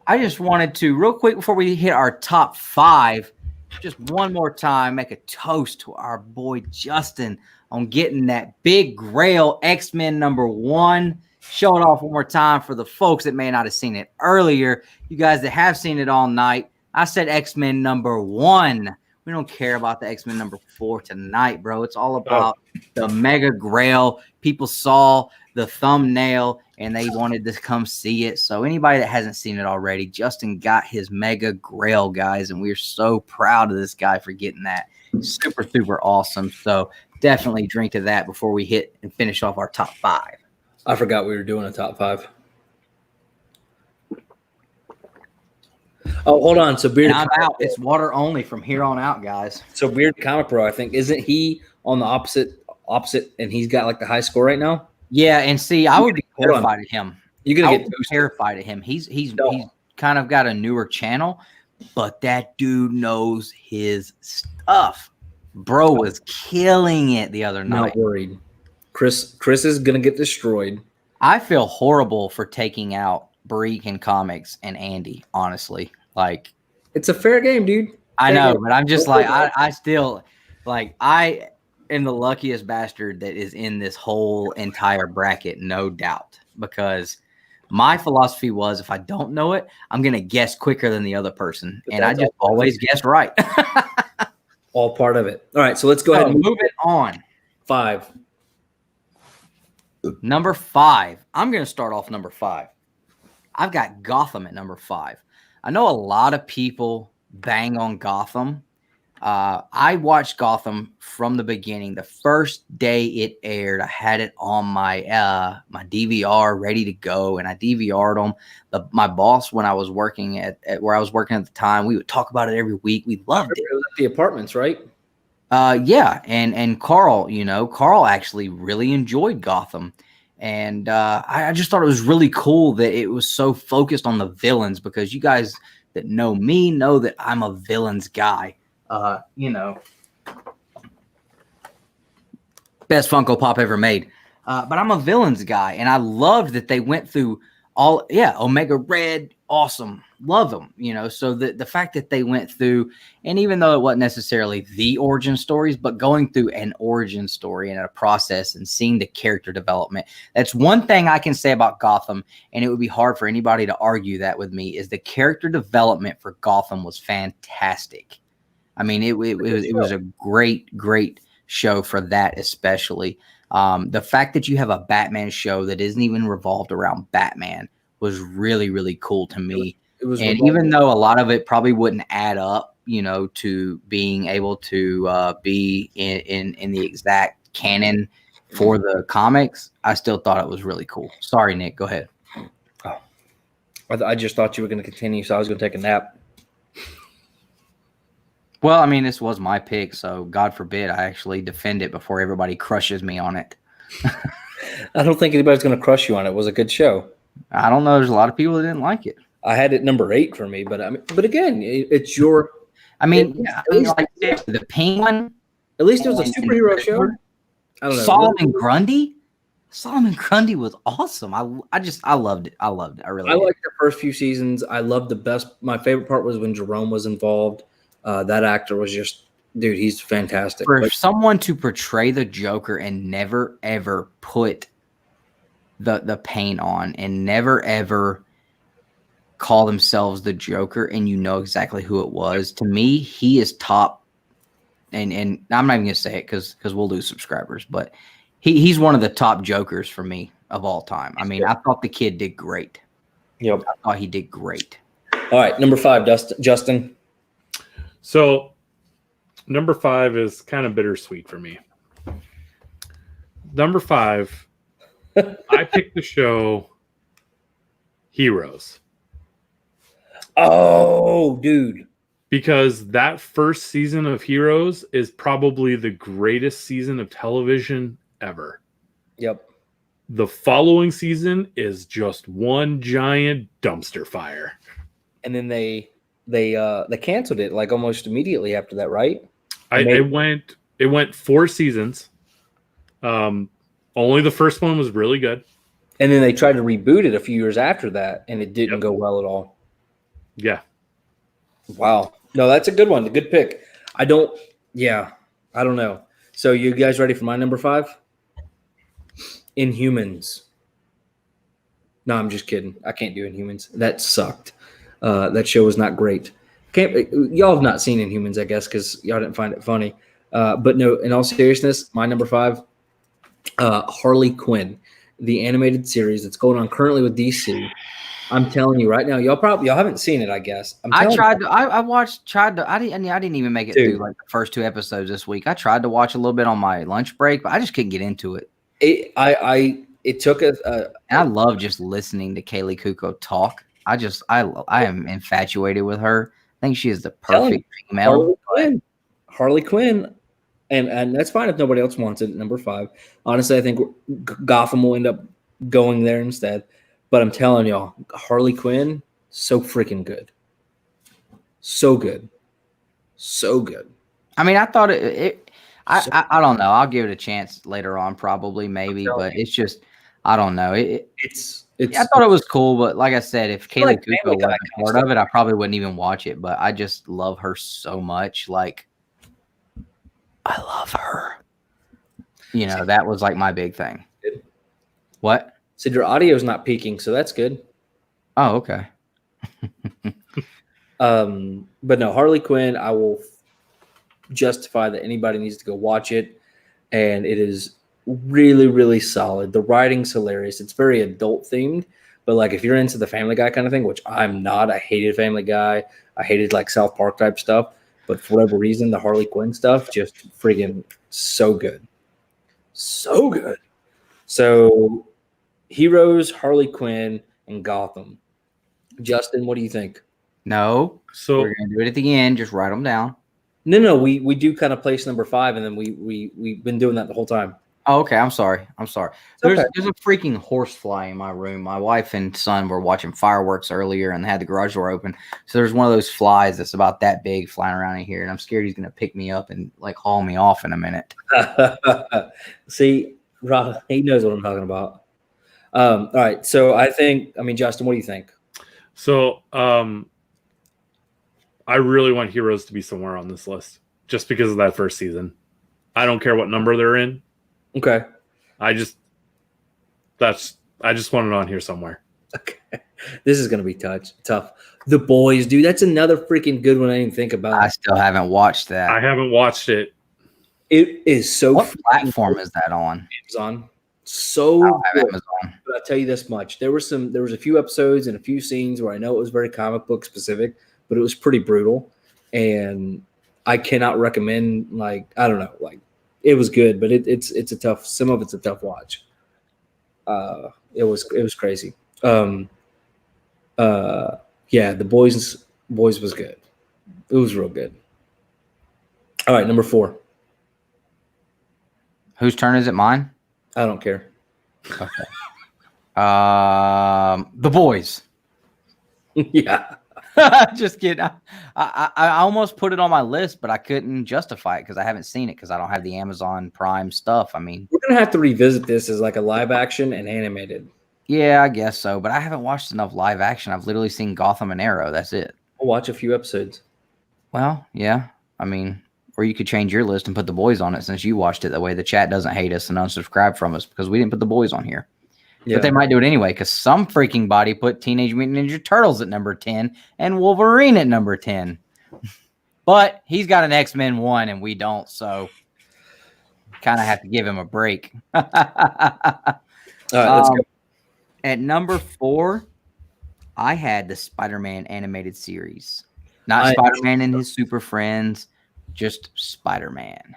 I just wanted to, real quick, before we hit our top 5, just one more time, make a toast to our boy Justin on getting that big Grail X-Men #1. Show it off one more time for the folks that may not have seen it earlier. You guys that have seen it all night, I said X-Men #1. We don't care about the X-Men #4 tonight, bro. It's all about the Mega Grail. People saw the thumbnail and they wanted to come see it. So anybody that hasn't seen it already, Justin got his Mega Grail, guys, and we're so proud of this guy for getting that. Super, super awesome. So definitely drink to that before we hit and finish off our top 5. I forgot we were doing a top 5. Oh, hold on. So Beard, I'm out. It's water only from here on out, guys. So Beard Comic Pro, I think, isn't he on the opposite, and he's got like the high score right now? Yeah, and see, I would be terrified of him. You're gonna get terrified of him. He's kind of got a newer channel, but that dude knows his stuff. Bro was killing it the other night. Not worried. Chris is gonna get destroyed. I feel horrible for taking out Breek and Comics and Andy, honestly. Like, it's a fair game, dude. I know, but I'm just like, I still, like, I am the luckiest bastard that is in this whole entire bracket, no doubt. Because my philosophy was, if I don't know it, I'm going to guess quicker than the other person. And I just always guess right. All part of it. All right, so let's go ahead and move it on. 5. Number 5. I'm going to start off number 5. I've got Gotham at number 5. I know a lot of people bang on Gotham. I watched Gotham from the beginning. The first day it aired, I had it on my my DVR ready to go, and I DVR'd them. My boss, when I was working at where I was working at the time, we would talk about it every week. We loved it. It was at the apartments, right? Yeah, and Carl, Carl actually really enjoyed Gotham. And I just thought it was really cool that it was so focused on the villains, because you guys that know me know that I'm a villains guy. Best Funko Pop ever made. But I'm a villains guy, and I loved that they went through Omega Red, awesome. love them, you know. So the fact that they went through, and even though it wasn't necessarily the origin stories, but going through an origin story and a process and seeing the character development, that's one thing I can say about Gotham, and it would be hard for anybody to argue that with me, is the character development for Gotham was fantastic. I mean, it was a great show for that, especially. The fact that you have a Batman show that isn't even revolved around Batman was really, really cool to me. It was and even though a lot of it probably wouldn't add up, you know, to being able to be in the exact canon for the comics, I still thought it was really cool. Sorry, Nick, go ahead. Oh, I just thought you were going to continue, so I was going to take a nap. Well, I mean, this was my pick, so God forbid I actually defend it before everybody crushes me on it. I don't think anybody's going to crush you on it. It was a good show. I don't know. There's a lot of people that didn't like it. I had it number 8 for me, but I mean, but again, it's your. I mean, like the Penguin. At least it was a superhero show. I don't know. Solomon Grundy. Solomon Grundy was awesome. I loved it. I loved it. I liked the first few seasons. I loved the best. My favorite part was when Jerome was involved. That actor was just, dude, he's fantastic. For someone to portray the Joker and never ever put the paint on and never ever call themselves the Joker, and you know exactly who it was. To me, he is top. And I'm not even gonna say it because we'll lose subscribers, but he's one of the top Jokers for me of all time. I mean, I thought the kid did great. Yep, I thought he did great. All right, number 5, Justin. So, number 5 is kind of bittersweet for me. Number 5, I picked the show Heroes. Oh, dude. Because that first season of Heroes is probably the greatest season of television ever. Yep. The following season is just one giant dumpster fire. And then they canceled it like almost immediately after that, right? It went 4 seasons. Only the first one was really good. And then they tried to reboot it a few years after that, and it didn't go well at all. Yeah. Wow. No, that's a good one. A good pick. I don't know. So you guys ready for my number 5? Inhumans. No, I'm just kidding. I can't do Inhumans. That sucked. That show was not great. Y'all have not seen Inhumans, I guess, because y'all didn't find it funny. But no, in all seriousness, my number 5, Harley Quinn, the animated series that's going on currently with DC. I'm telling you right now, y'all haven't seen it, I guess. I didn't even make it through like the first 2 episodes this week. I tried to watch a little bit on my lunch break, but I just couldn't get into it. It took I love just listening to Kaylee Kuko talk. I am infatuated with her. I think she is the perfect female. Harley Quinn. And that's fine if nobody else wants it at number 5. Honestly, I think Gotham will end up going there instead. But I'm telling y'all, Harley Quinn, so freaking good. So good. So good. I mean, I thought I don't know. I'll give it a chance later on, probably, maybe. But it's just, I don't know. I thought it was cool, but like I said, if Kaylee Kuko wasn't part of it, I probably wouldn't even watch it. But I just love her so much. Like, I love her. You know, that was like my big thing. What? Said your audio is not peaking, so that's good. Oh, okay. But no, Harley Quinn, I will justify that anybody needs to go watch it. And it is really, really solid. The writing's hilarious. It's very adult themed, but like if you're into the Family Guy kind of thing, which I'm not, I hated Family Guy. I hated like South Park type stuff, but for whatever reason, the Harley Quinn stuff, just friggin' so good. So good. So Heroes, Harley Quinn, and Gotham. Justin, what do you think? No. So we're gonna do it at the end. Just write them down. No. We do kind of place number 5, and then we've been doing that the whole time. Oh, okay. I'm sorry. There's a freaking horse fly in my room. My wife and son were watching fireworks earlier, and they had the garage door open. So there's one of those flies that's about that big flying around in here, and I'm scared he's gonna pick me up and like haul me off in a minute. See, Rob, he knows what I'm talking about. All right. So Justin, what do you think? So I really want Heroes to be somewhere on this list just because of that first season. I don't care what number they're in. Okay. I just want it on here somewhere. Okay. This is gonna be tough. The Boys, dude. That's another freaking good one I didn't think about. I still haven't watched that. I haven't watched it. It is so. What platform is that on? Amazon. So I don't have good. Amazon. But I'll tell you this much: there was a few episodes and a few scenes where I know it was very comic book specific, but it was pretty brutal, and I cannot recommend. Like, I don't know, like it was good, but it's a tough. Some of it's a tough watch. It was crazy. Yeah, the boys was good. It was real good. All right, number 4. Whose turn is it? Mine? I don't care. Okay. The Boys. Yeah. Just kidding. I almost put it on my list, but I couldn't justify it because I haven't seen it because I don't have the Amazon Prime stuff. I mean, We're gonna have to revisit this as like a live action and animated. yeah, I guess so, but I haven't watched enough live action. I've literally seen Gotham and Arrow. That's it. I'll watch a few episodes. Well, yeah. I mean, or you could change your list and put the Boys on it since you watched it. That way the chat doesn't hate us and unsubscribe from us because we didn't put the Boys on here. Yeah. But they might do it anyway because some freaking body put Teenage Mutant Ninja Turtles at number 10 and Wolverine at number 10. But he's got an X-Men 1 and we don't, so kind of have to give him a break. All right, let's go. At number 4, I had the Spider-Man animated series. Not Spider-Man and his super friends, just Spider-Man.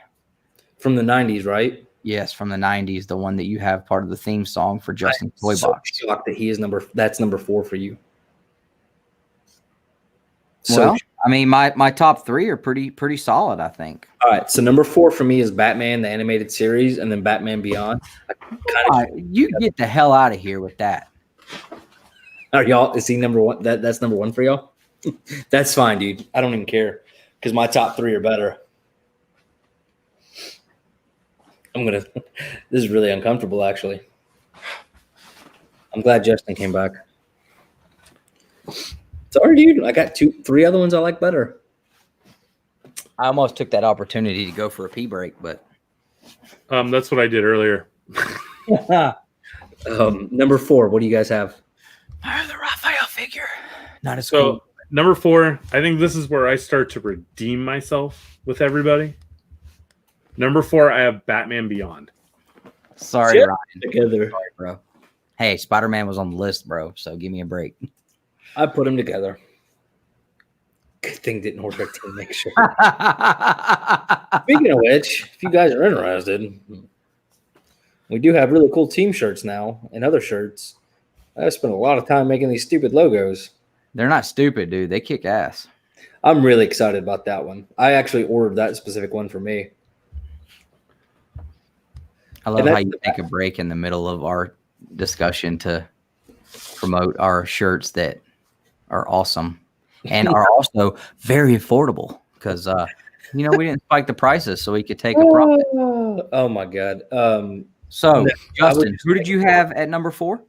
From the 90s, right? Yes, from the 90s, the one that you have part of the theme song for Justin's Toy so Box. Shocked that that's number 4 for you. Well, I mean, my top 3 are pretty solid, I think. All right, so number 4 for me is Batman, the animated series, and then Batman Beyond. You get the hell out of here with that. Are y'all? Is he number 1? That's number 1 for y'all? That's fine, dude. I don't even care because my top 3 are better. This is really uncomfortable, actually. I'm glad Justin came back. Sorry, dude. I got 3 other ones I like better. I almost took that opportunity to go for a pee break, but That's what I did earlier. Number 4, what do you guys have? the Raphael figure. Not as So cool. number 4, I think this is where I start to redeem myself with everybody. Number 4, I have Batman Beyond. Sorry, Ryan. Together. Sorry, bro. Hey, Spider-Man was on the list, bro, so give me a break. I put them together. Good thing didn't order a team next year. Speaking of which, if you guys are interested, we do have really cool team shirts now and other shirts. I spent a lot of time making these stupid logos. They're not stupid, dude. They kick ass. I'm really excited about that one. I actually ordered that specific one for me. I love how you take a break in the middle of our discussion to promote our shirts that are awesome and are also very affordable because, we didn't spike the prices so we could take a profit. Oh, my God. So, Justin, who did you have at number 4?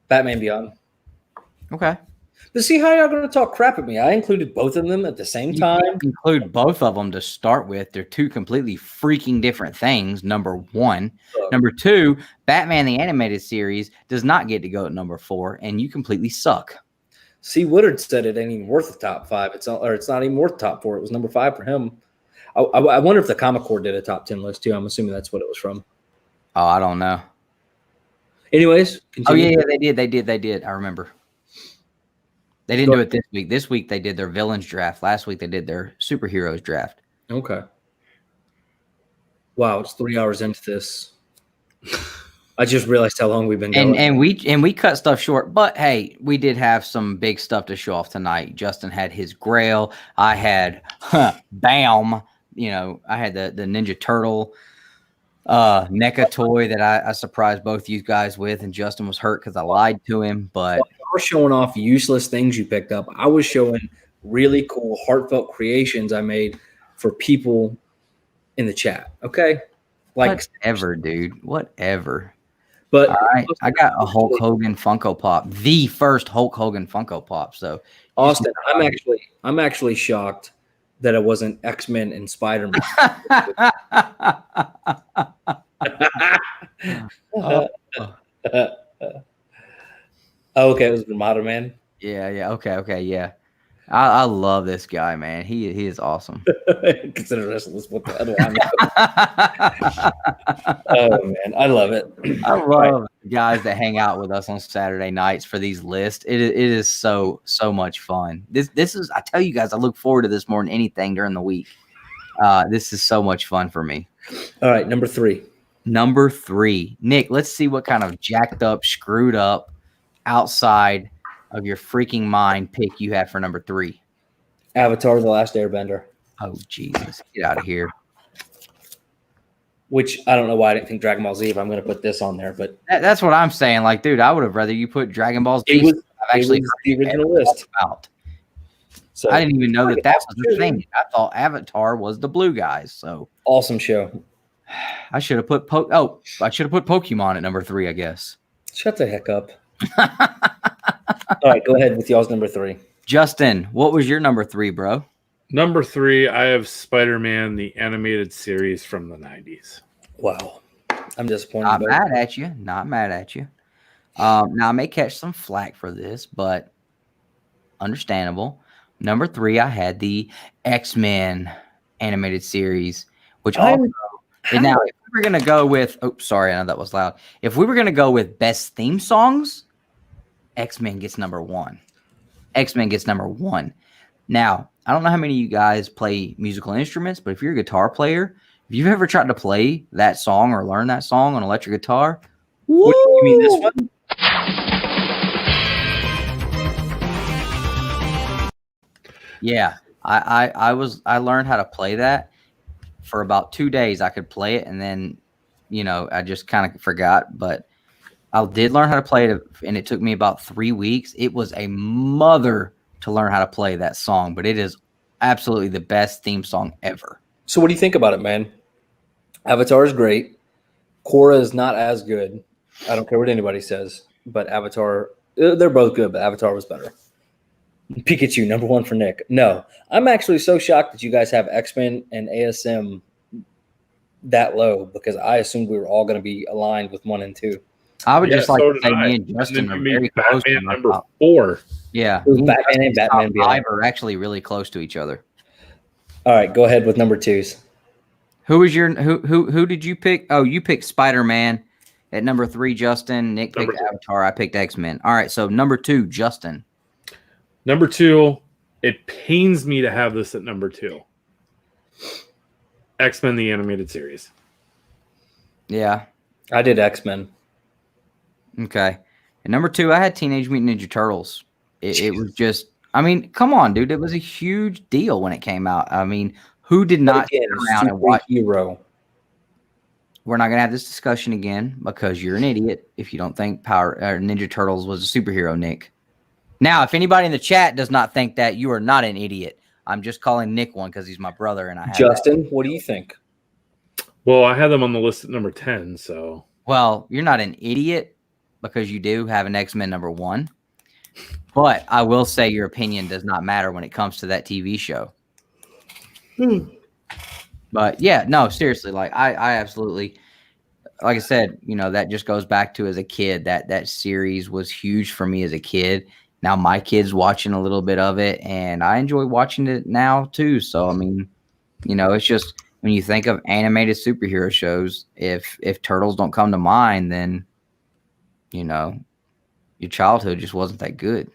Batman Beyond. Okay. But see how y'all going to talk crap at me? I included both of them at the same time. You include both of them to start with. They're 2 completely freaking different things, number 1. Number 2, Batman the Animated Series does not get to go at number 4, and you completely suck. See, Woodard said it ain't even worth the top 5. It's not even worth the top 4. It was number 5 for him. I wonder if the Comic Core did a top 10 list, too. I'm assuming that's what it was from. Oh, I don't know. Anyways. Continue. Oh, yeah, they did. I remember. They didn't do it this week. This week they did their villains draft. Last week they did their superheroes draft. Okay. Wow, it's 3 hours into this. I just realized how long we've been going. And we cut stuff short, but hey, we did have some big stuff to show off tonight. Justin had his Grail. I had BAM. I had the Ninja Turtle NECA toy that I surprised both you guys with, and Justin was hurt because I lied to him. But I was showing off useless things you picked up. I was showing really cool, heartfelt creations I made for people in the chat. Okay, whatever, dude. Whatever. But All right, I got a Hulk Hogan Funko Pop, the first Hulk Hogan Funko Pop. So Austin, I'm actually shocked that it wasn't X-Men and Spider-Man. Oh. Okay, it was the Modern Man. Yeah. Okay, yeah. I love this guy, man. He is awesome. Consider wrestlers. What the hell do I know? Oh man, I love it. I love guys that hang out with us on Saturday nights for these lists. It is so much fun. This is, I tell you guys, I look forward to this more than anything during the week. This is so much fun for me. All right, number 3. Number 3, Nick. Let's see what kind of jacked up, screwed up, outside of your freaking mind pick you had for number 3. Avatar: The Last Airbender. Oh Jesus, get out of here. Which I don't know why I didn't think Dragon Ball Z if I'm going to put this on there, but That's what I'm saying. Like, dude, I would have rather you put Dragon Ball Z. it was I've actually the original list. about. So I didn't even know that was the thing. I thought Avatar was the blue guys. So awesome show. I should have put Pokemon at number 3, I guess. Shut the heck up. All right, go ahead with y'all's number 3. Justin, what was your number 3, bro? Number 3, I have Spider-Man, the animated series from the 90s. Wow. I'm disappointed. Not mad at you. Now I may catch some flack for this, but understandable. Number 3, I had the X-Men animated series, which also and now if we were gonna go with sorry, I know that was loud. If we were gonna go with best theme songs, X-Men gets number 1. X-Men gets number 1. Now, I don't know how many of you guys play musical instruments, but if you're a guitar player, if you've ever tried to play that song or learn that song on electric guitar, Which, you mean this one? Yeah, I learned how to play that for about 2 days. I could play it, and then I just kind of forgot. But I did learn how to play it, and it took me about 3 weeks. It was a mother to learn how to play that song, but it is absolutely the best theme song ever. So what do you think about it, man? Avatar is great. Korra is not as good. I don't care what anybody says, but Avatar, they're both good, but Avatar was better. Pikachu, number 1 for Nick. No, I'm actually so shocked that you guys have X-Men and ASM that low because I assumed we were all going to be aligned with 1 and 2. I would just like so to say did I. me and Justin And are then very you close. Batman number 4. Yeah, It was me Batman and Justin's Batman top Beyond. 5 are actually really close to each other. All right, go ahead with number 2s. Who was your who did you pick? Oh, you picked Spider-Man at number 3, Justin. Nick picked Avatar. I picked X-Men. All right, so number 2, Justin. Number 2, it pains me to have this at number 2. X-Men, the animated series. Yeah. I did X-Men. Okay. And number 2, I had Teenage Mutant Ninja Turtles. It was just, I mean, come on, dude. It was a huge deal when it came out. I mean, who did not sit around and watch? Hero. We're not going to have this discussion again because you're an idiot if you don't think Ninja Turtles was a superhero, Nick. Now, if anybody in the chat does not think that, you are not an idiot. I'm just calling Nick one because he's my brother. And Justin, what do you think? Well, I had them on the list at number 10, so. Well, you're not an idiot because you do have an X-Men number 1. But I will say your opinion does not matter when it comes to that TV show. But yeah, no, seriously, like I absolutely, like I said, that just goes back to as a kid, that series was huge for me as a kid. Now my kid's watching a little bit of it and I enjoy watching it now too. So, I mean, it's just when you think of animated superhero shows, if Turtles don't come to mind, then, your childhood just wasn't that good.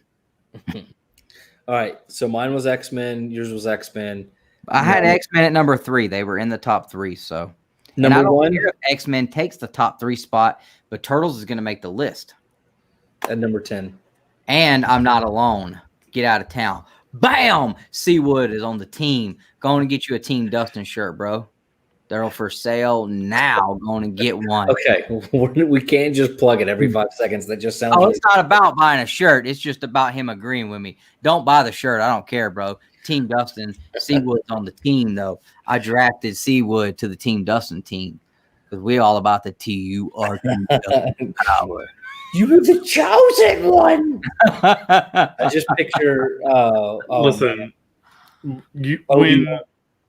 All right. So mine was X-Men. Yours was X-Men. I had X-Men at number 3. They were in the top 3. So number 1, care if X-Men takes the top 3 spot, but Turtles is going to make the list at number 10. And I'm not alone. Get out of town. Bam! Seawood is on the team. Going to get you a Team Dustin shirt, bro. They're for sale now. Going to get one. Okay, we can't just plug it every 5 seconds. That just sounds. Oh, it's not about buying a shirt. It's just about him agreeing with me. Don't buy the shirt. I don't care, bro. Team Dustin. Seawood's on the team, though. I drafted Seawood to the Team Dustin team. because we all about the TURQ power. You're the chosen one. I just picture. Listen,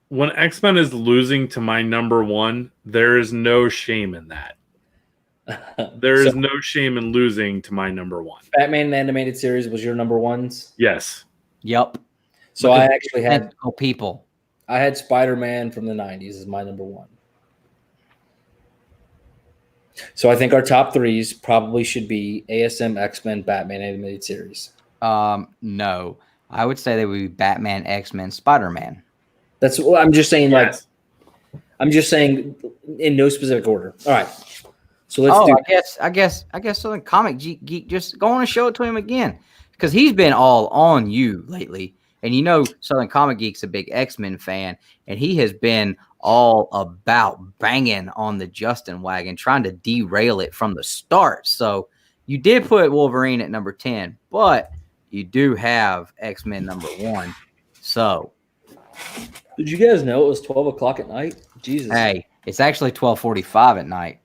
when X-Men is losing to my number one, there is no shame in that. There is no shame in losing to my number one. Batman animated series was your number ones? Yes. Yep. So I actually had people. I had Spider-Man from the 90s as my number one. So I think our top threes probably should be ASM, X-Men, Batman animated series. No. I would say they would be Batman, X-Men, Spider-Man. That's what I'm just saying. Yes. Like, I'm just saying in no specific order. All right. So let's do. I guess Southern Comic Geek, just go on and show it to him again, because he's been all on you lately, and you know Southern Comic Geek's a big X-Men fan, and he has been all about banging on the Justin wagon, trying to derail it from the start. So you did put Wolverine at number 10, but you do have X-Men number 1. So Did you guys know it was 12 o'clock at night? Jesus. hey, it's actually 12:45 at night.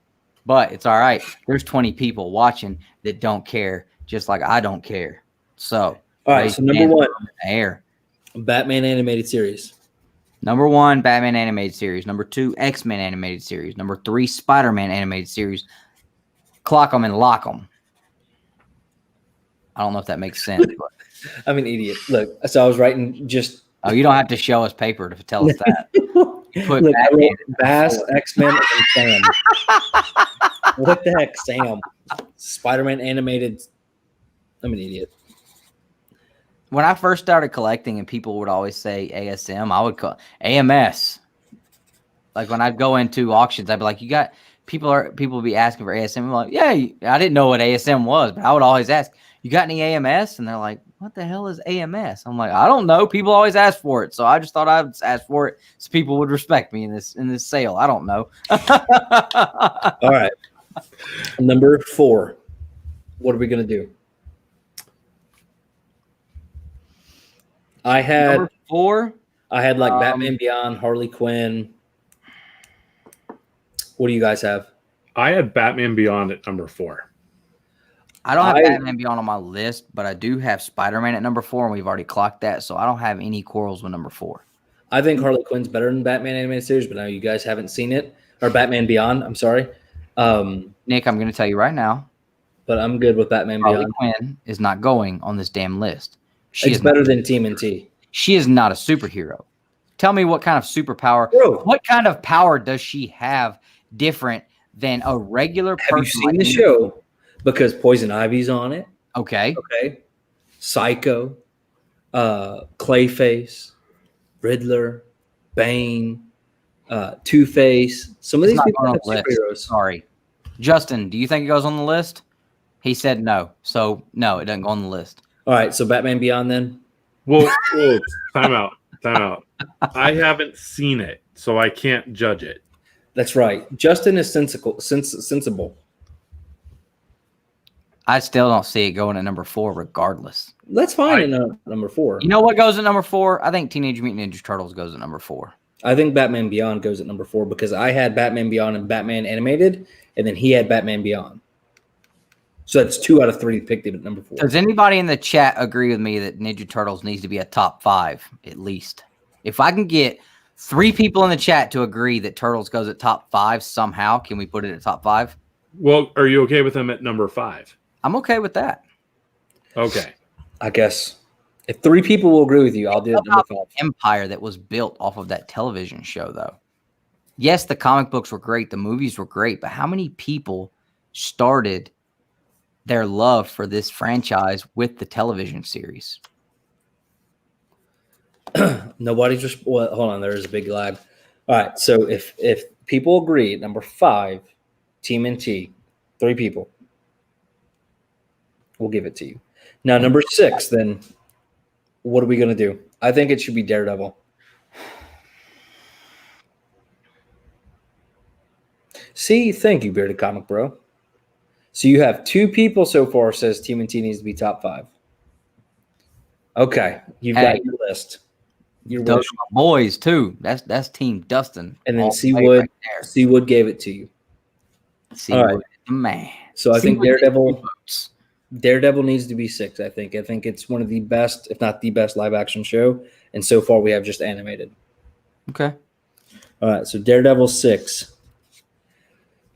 But it's all right. There's 20 people watching that don't care, just like I don't care. So, all right. So number one, air. Batman animated series. Number 1, Batman animated series. Number 2, X-Men animated series. Number 3, Spider-Man animated series. Clock them and lock them. I don't know if that makes sense. But. I'm an idiot. Look, so I was writing just. Oh, you don't have to show us paper to tell us that. Put Look, I wrote Bass, X-Men, and Sam. What the heck, Sam? Spider-Man animated. I'm an idiot. When I first started collecting and people would always say ASM, I would call AMS. Like when I'd go into auctions, I'd be like, people would be asking for ASM. I'm like, yeah, I didn't know what ASM was, but I would always ask, you got any AMS? And they're like, what the hell is AMS? I'm like, I don't know. People always ask for it. So I just thought I'd ask for it so people would respect me in this sale. I don't know. All right. Number 4. What are we going to do? I had number 4. I had like Batman Beyond, Harley Quinn. What do you guys have? I had Batman Beyond at number 4. I don't have Batman Beyond on my list, but I do have Spider-Man at number 4, and we've already clocked that, so I don't have any quarrels with number 4. I think Harley Quinn's better than Batman animated series, but now you guys haven't seen it. Or Batman Beyond, I'm sorry. Nick, I'm going to tell you right now. But I'm good with Batman Harley Beyond. Quinn is not going on this damn list. It's better than TMNT. She is not a superhero. Tell me what kind of superpower. Bro. What kind of power does she have different than a regular person? Have you seen the show? Because Poison Ivy's on it. Okay. Okay. Psycho, Clayface, Riddler, Bane, Two-Face. Some of these people have superheroes. Sorry. Justin, do you think it goes on the list? He said no. So, no, it doesn't go on the list. All right. So Batman Beyond then? Whoa, time out. I haven't seen it, so I can't judge it. That's right. Justin is sensible. I still don't see it going at number 4 regardless. That's fine at number 4. You know what goes at number 4? I think Teenage Mutant Ninja Turtles goes at number 4. I think Batman Beyond goes at number 4 because I had Batman Beyond and Batman Animated, and then he had Batman Beyond. So that's 2 out of 3 picked it at number 4. Does anybody in the chat agree with me that Ninja Turtles needs to be a top 5 at least? If I can get 3 people in the chat to agree that Turtles goes at top 5 somehow, can we put it at top 5? Well, are you okay with them at number 5? I'm okay with that. Okay. I guess if 3 people will agree with you, I'll do it at number 5. Empire that was built off of that television show, though. Yes, the comic books were great. The movies were great. But how many people started their love for this franchise with the television series? Nobody's just hold on. There is a big lag. All right. So if people agree at number 5, TMNT, 3 people, we'll give it to you. Now, number 6, then what are we going to do? I think it should be Daredevil. See, thank you, Bearded Comic Bro. So you have 2 people so far says TMNT needs to be top 5. Okay, you've got your list. Those are my boys too. That's Team Dustin. And then Seawood gave it to you. See All right. what the man. So I See think what the Daredevil votes. needs to be 6. I think it's one of the best, if not the best, live action show. And so far, we have just animated. Okay. All right, so Daredevil 6.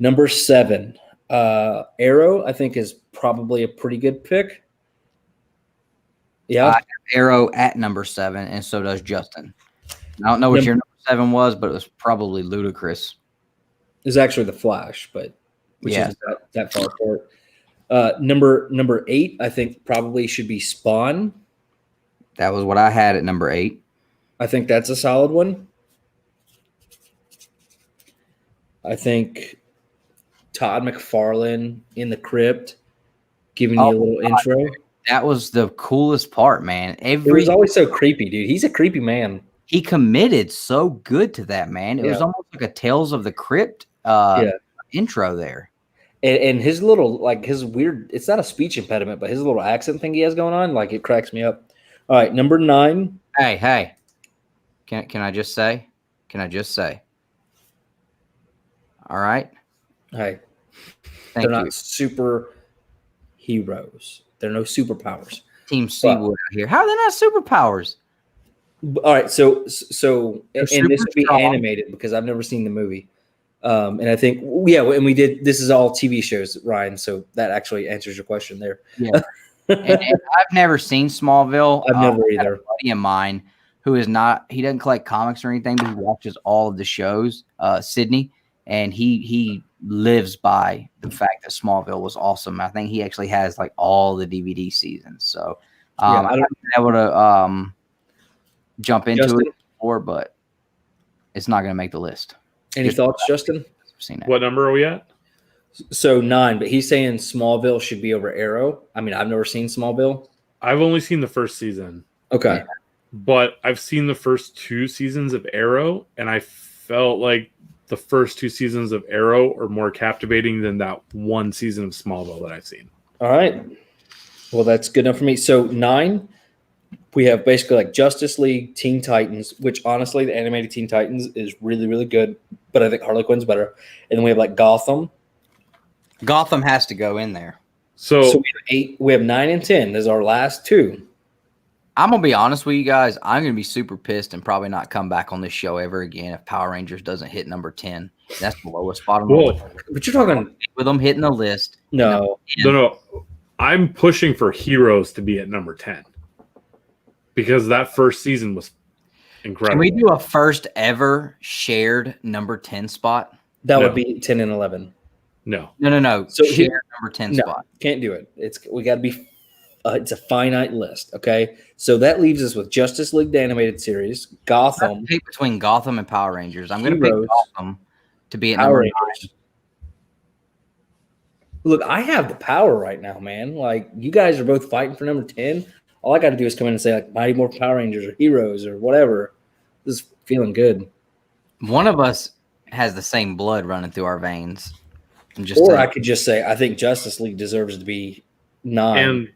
Number 7, Arrow. I think is probably a pretty good pick. Yeah, I have Arrow at number 7, and so does Justin. I don't know what your number 7 was, but it was probably ludicrous. it's actually the Flash, but which Yeah. isn't that far apart. Number 8, I think probably should be Spawn. That was what I had at number 8. I think that's a solid one. I think Todd McFarlane in the Crypt, giving you a little intro. That was the coolest part, man. It was always so creepy, dude. He's a creepy man. He committed so good to that, man. It was Yeah. almost like a Tales of the Crypt intro there. And his little, like, his weird, it's not a speech impediment, but his little accent thing he has going on, like, it cracks me up. All right, number 9. Hey. Can I just say? All right. Hey, Thank they're you. not super heroes. They're no superpowers. Team Seawood out here. How are they not superpowers? All right, so and super this would be strong. animated because I've never seen the movie. And I think, and we did, this is all TV shows, Ryan, so that actually answers your question there. Yeah. and I've never seen Smallville. I've never I have either. a buddy of mine who is not, he doesn't collect comics or anything, but he watches all of the shows, Sydney, and he lives by the fact that Smallville was awesome. I think he actually has like all the DVD seasons. So I haven't been able to jump into Justin? it before, but it's not going to make the list. Any thoughts, Justin? Seen it. What number are we at? So 9, but he's saying Smallville should be over Arrow. I mean, I've never seen Smallville. I've only seen the first season, Okay. but I've seen the first 2 seasons of Arrow, and I felt like the first 2 seasons of Arrow are more captivating than that 1 season of Smallville that I've seen. All right. Well, that's good enough for me. So 9, we have basically like Justice League, Teen Titans, which honestly, the animated Teen Titans is really, really good, but I think Harley Quinn's better. And then we have like Gotham. Gotham has to go in there. So we have 8. We have 9 and 10. There's our last 2. I'm going to be honest with you guys. I'm going to be super pissed and probably not come back on this show ever again if Power Rangers doesn't hit number 10. That's the lowest spot on the list. But you're talking With them hitting the list. no. no, I'm pushing for Heroes to be at number 10 because that first season was incredible. Can we do a first ever shared number 10 spot? That No. would be 10 and 11. No. No. So Shared number 10 No, spot. can't do it. We got to be. It's a finite list. Okay, so that leaves us with Justice League the animated series, I have Gotham, to pick between Gotham and Power Rangers. I'm going to pick Heroes. Gotham to be at Power number Rangers. 9. Look, I have the power right now, man. Like, you guys are both fighting for number 10. All I got to do is come in and say, like, Mighty Morphin Power Rangers or Heroes or whatever. This is feeling good. One of us has the same blood running through our veins. Or I could just say, I think Justice League deserves to be 9.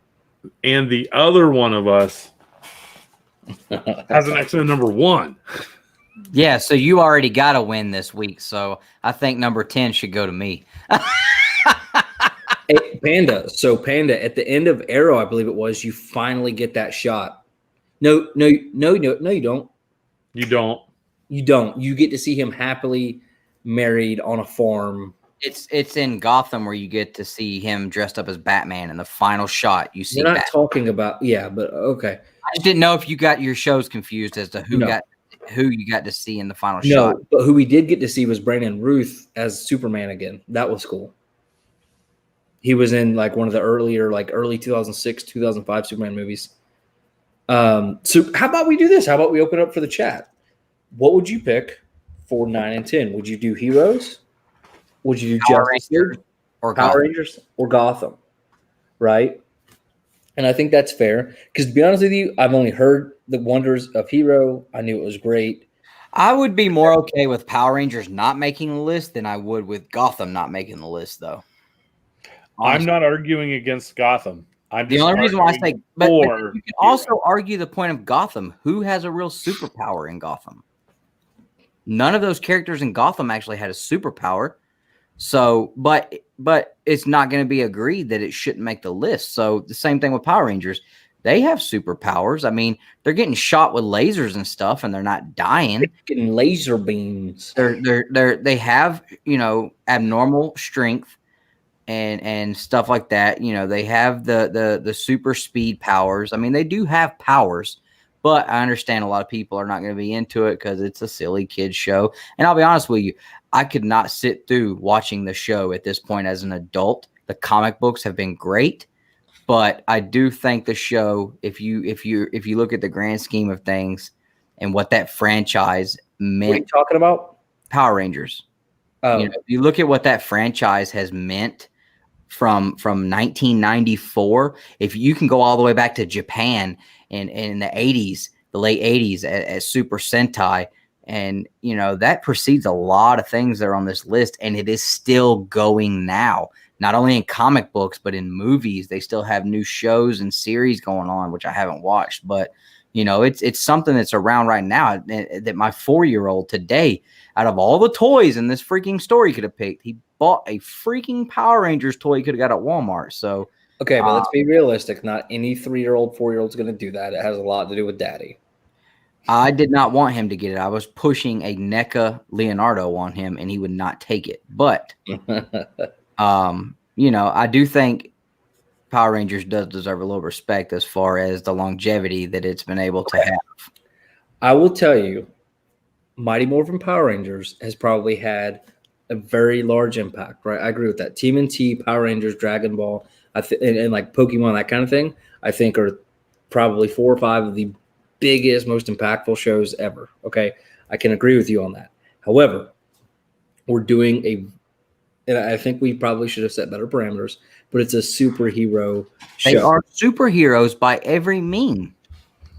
And the other one of us has an excellent number 1. Yeah, so you already got a win this week. So I think number 10 should go to me. Hey, Panda. So, Panda, at the end of Arrow, I believe it was, you finally get that shot. No, you don't. You don't. You don't. You get to see him happily married on a farm. It's in Gotham where you get to see him dressed up as Batman in the final shot. You see We're not Batman. talking about, but okay. I just didn't know if you got your shows confused as to who you got to see in the final shot. No, but who we did get to see was Brandon Ruth as Superman again. That was cool. He was in like one of the early 2006, 2005 Superman movies. So how about we do this? How about we open up for the chat? What would you pick for 9 and 10? Would you do Heroes? Would you do Power Justice Rangers League? or Power Gotham? Rangers or Gotham? Right? And I think that's fair. Because to be honest with you, I've only heard the wonders of Hero. I knew it was great. I would be more okay with Power Rangers not making the list than I would with Gotham not making the list, though. I'm not arguing against Gotham. I'm The just only reason why I say, but for you can also argue the point of Gotham. Who has a real superpower in Gotham? None of those characters in Gotham actually had a superpower. So, but it's not going to be agreed that it shouldn't make the list. So the same thing with Power Rangers. They have superpowers. I mean, they're getting shot with lasers and stuff, and they're not dying. Getting laser beams. They have, you know, abnormal strength and stuff like that. You know, they have the super speed powers. I mean, they do have powers, but I understand a lot of people are not going to be into it because it's a silly kids show. And I'll be honest with you, I could not sit through watching the show at this point as an adult. The comic books have been great, but I do think the show, if you look at the grand scheme of things and what that franchise meant. What are you talking about? Power Rangers. Oh. You know, if you look at what that franchise has meant from 1994, if you can go all the way back to Japan and in the 80s, the late 80s at Super Sentai, and you know that precedes a lot of things that are on this list, and it is still going now. Not only in comic books, but in movies, they still have new shows and series going on, which I haven't watched. But you know, it's something that's around right now that my 4-year-old today, out of all the toys in this freaking store he could have picked, he bought a freaking Power Rangers toy he could have got at Walmart. So okay, but let's be realistic. Not any 3-year-old, 4-year-old is going to do that. It has a lot to do with daddy. I did not want him to get it. I was pushing a NECA Leonardo on him, and he would not take it. But, you know, I do think Power Rangers does deserve a little respect as far as the longevity that it's been able to have. I will tell you, Mighty Morphin Power Rangers has probably had a very large impact, right? I agree with that. TMNT, Power Rangers, Dragon Ball, and like Pokemon, that kind of thing, I think are probably 4 or 5 of the biggest, most impactful shows ever. Okay, I can agree with you on that. However, we're doing and I think we probably should have set better parameters, but it's a superhero show. They are superheroes by every mean.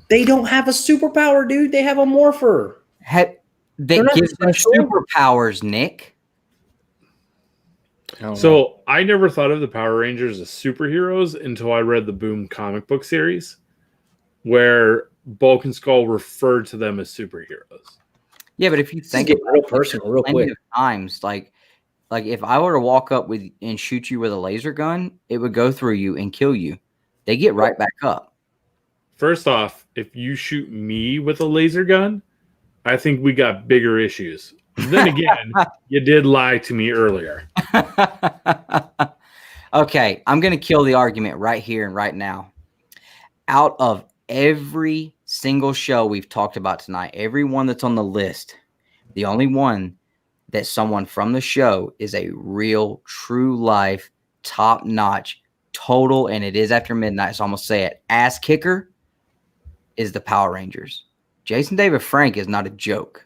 They don't have a superpower, dude. They have a morpher. That gives them superpowers, Nick. So I never thought of the Power Rangers as superheroes until I read the Boom comic book series, where Bulk and Skull referred to them as superheroes. Yeah, but if you think it real personal, real quick, times like if I were to walk up with and shoot you with a laser gun, it would go through you and kill you. They get right back up. First off, if you shoot me with a laser gun, I think we got bigger issues. Then again, you did lie to me earlier. Okay, I'm going to kill the argument right here and right now. Out of every single show we've talked about tonight, every one that's on the list, the only one that someone from the show is a real, true life, top-notch, total, and it is after midnight, so I'm going to say it, ass kicker, is the Power Rangers. Jason David Frank is not a joke.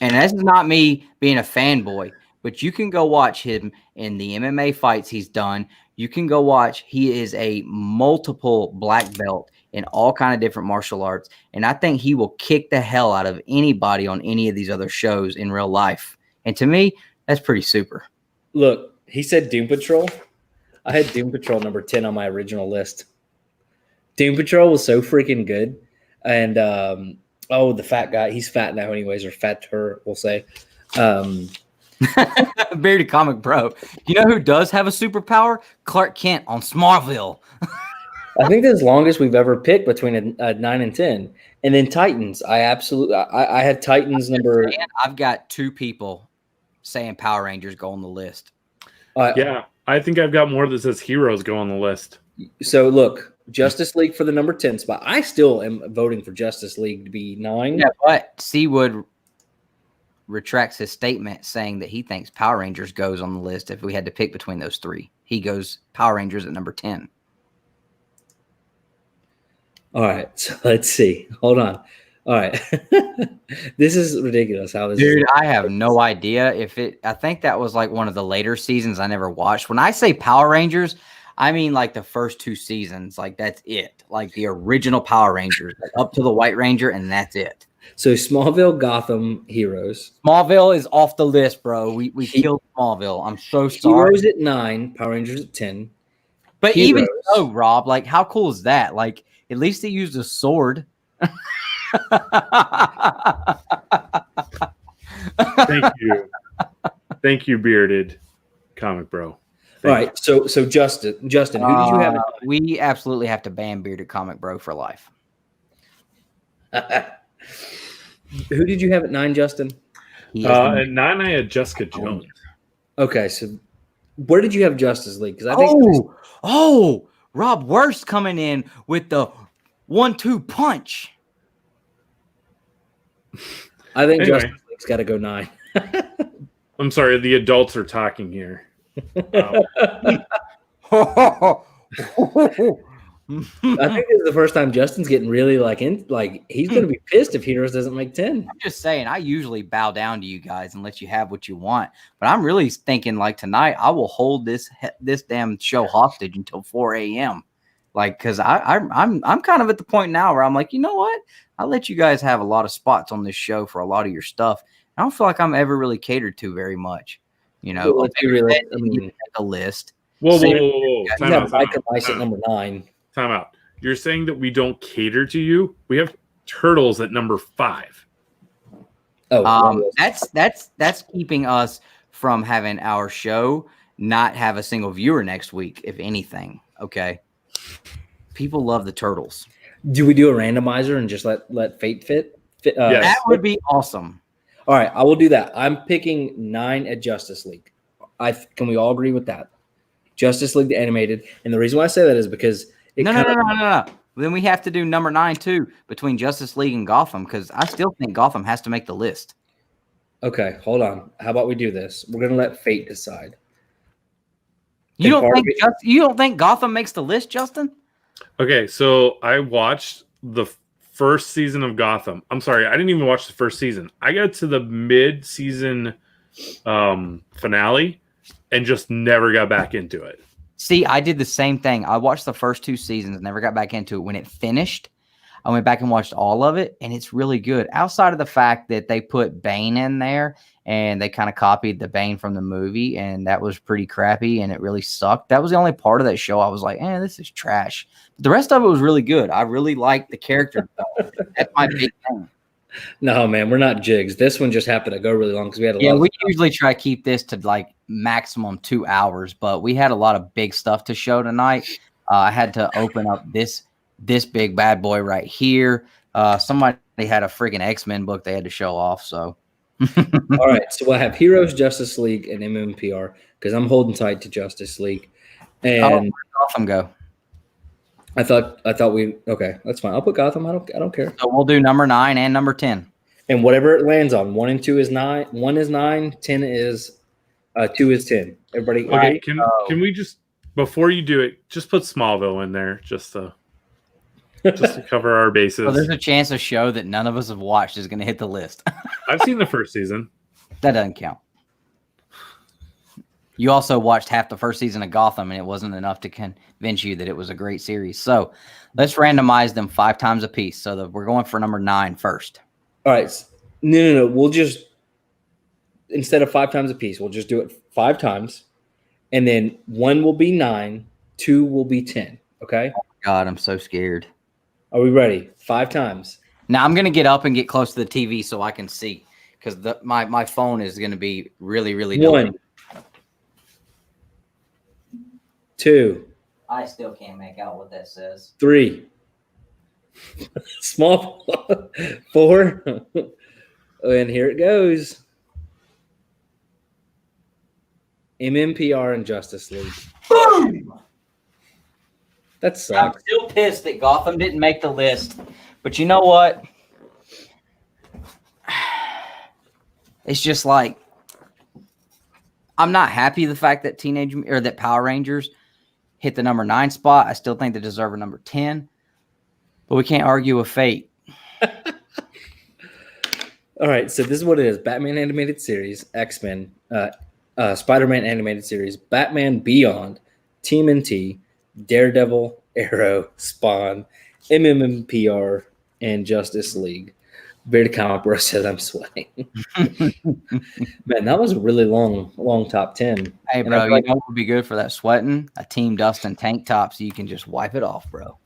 And this is not me being a fanboy, but you can go watch him in the MMA fights he's done. You can go watch. He is a multiple black belt in all kind of different martial arts. And I think he will kick the hell out of anybody on any of these other shows in real life. And to me, that's pretty super. Look, he said Doom Patrol. I had Doom Patrol number 10 on my original list. Doom Patrol was so freaking good. And, the fat guy, he's fat now anyways, or fatter, we'll say. Bearded Comic Bro. You know who does have a superpower? Clark Kent on Smallville. I think that's the longest we've ever picked between a 9 and 10. And then Titans. I had Titans number. I've got 2 people saying Power Rangers go on the list. Yeah, I think I've got more that says Heroes go on the list. So look, Justice League for the number 10 spot. I still am voting for Justice League to be 9. Yeah, but Seawood retracts his statement saying that he thinks Power Rangers goes on the list if we had to pick between those 3. He goes Power Rangers at number 10. All right, so let's see. Hold on. All right. This is ridiculous. Dude, I have no idea I think that was like one of the later seasons I never watched. When I say Power Rangers, I mean like the first 2 seasons. Like that's it. Like the original Power Rangers, like up to the White Ranger, and that's it. So Smallville, Gotham, Heroes. Smallville is off the list, bro. We killed Smallville. I'm so sorry. Heroes at 9, Power Rangers at 10. But Heroes. Even so, Rob, like how cool is that? Like at least they used a sword. Thank you. Thank you, bearded comic bro. All right, so Justin, who did you have? We absolutely have to ban bearded comic bro for life. Who did you have at 9, Justin? At 9, I had Jessica Jones. Okay, so where did you have Justice League? Because I think Rob Worst coming in with the 1-2 punch. I think Justice League's got to go 9. I'm sorry, the adults are talking here. I think this is the first time Justin's getting really he's going to be pissed if Heroes doesn't make 10. I'm just saying, I usually bow down to you guys and let you have what you want, but I'm really thinking like tonight I will hold this damn show hostage until 4 a.m. Because I'm kind of at the point now where I'm like, you know what? I'll let you guys have a lot of spots on this show for a lot of your stuff. I don't feel like I'm ever really catered to very much. Well, a list. Whoa. Time out. At number 9. Time out. You're saying that we don't cater to you? We have Turtles at number 5. Oh, that's keeping us from having our show not have a single viewer next week, if anything. Okay. People love the Turtles. Do we do a randomizer and just let fate fit? Yes. That would be awesome. All right, I will do that. I'm picking 9 at Justice League. Can we all agree with that? Justice League the animated, and the reason why I say that is because no. Then we have to do number 9 too, between Justice League and Gotham, because I still think Gotham has to make the list. Okay, hold on. How about we do this? We're gonna let fate decide. You don't think Gotham makes the list, Justin? Okay, so I watched the first season of Gotham. I'm sorry, I didn't even watch the first season. I got to the mid-season finale and just never got back into it. See, I did the same thing. I watched the first 2 seasons, never got back into it. When it finished, I went back and watched all of it, and it's really good. Outside of the fact that they put Bane in there, and they kind of copied the Bane from the movie, and that was pretty crappy, and it really sucked. That was the only part of that show I was like, this is trash. But the rest of it was really good. I really liked the character. That's my big thing. No, man, we're not jigs. This one just happened to go really long because we had a lot. We usually try to keep this to maximum 2 hours, but we had a lot of big stuff to show tonight. I had to open up this big bad boy right here. Somebody had a friggin' X-Men book they had to show off. So, all right. So we'll have Heroes, Justice League, and MMPR because I'm holding tight to Justice League. And Gotham go. I thought okay, that's fine. I'll put Gotham. I don't care. So we'll do number 9 and number 10. And whatever it lands on, 1 and 2 is 9. 1 is 9. 10 is 2 is 10. Everybody. Okay. Can we just before you do it, just put Smallville in there just to cover our bases. So there's a chance a show that none of us have watched is going to hit the list. I've seen the first season. That doesn't count. You also watched half the first season of Gotham, and it wasn't enough to convince you that it was a great series. So let's randomize them 5 times a piece. So that we're going for number 9 first. All right. No. We'll just, instead of 5 times a piece, we'll just do it 5 times. And then 1 will be 9, 2 will be 10. Okay? Oh my God, I'm so scared. Are we ready? 5 times. Now I'm going to get up and get close to the TV so I can see, because my phone is going to be really, really 1, 2. I still can't make out what that says. 3. Small. 4. And here it goes. MMPR and Justice League. Boom! That I'm sucks. still pissed that Gotham didn't make the list. But you know what? It's just like, I'm not happy the fact that that Power Rangers hit the number 9 spot. I still think they deserve a number 10. But we can't argue with fate. All right, so this is what it is. Batman Animated Series, X-Men, Spider-Man Animated Series, Batman Beyond, TMNT, Daredevil, Arrow, Spawn, MMPR, and Justice League. Bearded Comic Bro says I'm sweating. Man, that was a really long top 10. Hey, bro, you know what would be good for that sweating? A Team Dustin tank top so you can just wipe it off, bro.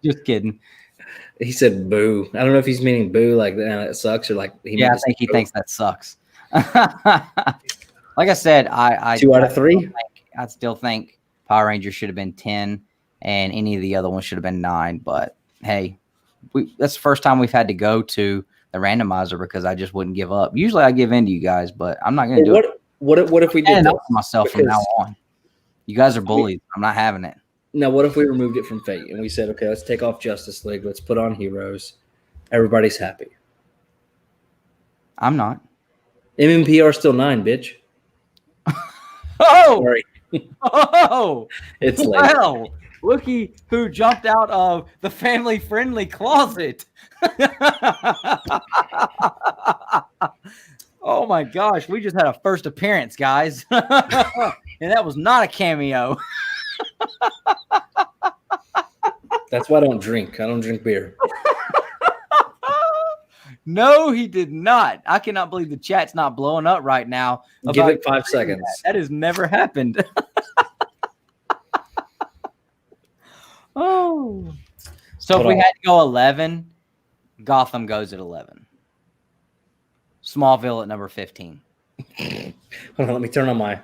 Just kidding. He said boo. I don't know if he's meaning boo like that sucks or like I think he thinks that sucks. Like I said, I 2 out of 3. I still think Power Rangers should have been 10, and any of the other ones should have been 9. But hey, that's the first time we've had to go to the randomizer because I just wouldn't give up. Usually I give in to you guys, but I'm not going to do it. What if we did this? Myself from now on. You guys are bullies. I'm not having it. Now, what if we removed it from Fate and we said, okay, let's take off Justice League. Let's put on Heroes. Everybody's happy. I'm not. MMP are still 9, bitch. Oh! Sorry. Oh! It's late. Well, looky who jumped out of the family-friendly closet. Oh, my gosh. We just had a first appearance, guys. And that was not a cameo. That's why I don't drink. I don't drink beer. No, he did not. I cannot believe the chat's not blowing up right now. Give it 5 seconds. That has never happened. Oh. So if we had to go 11, Gotham goes at 11. Smallville at number 15. Hold on, let me turn on my...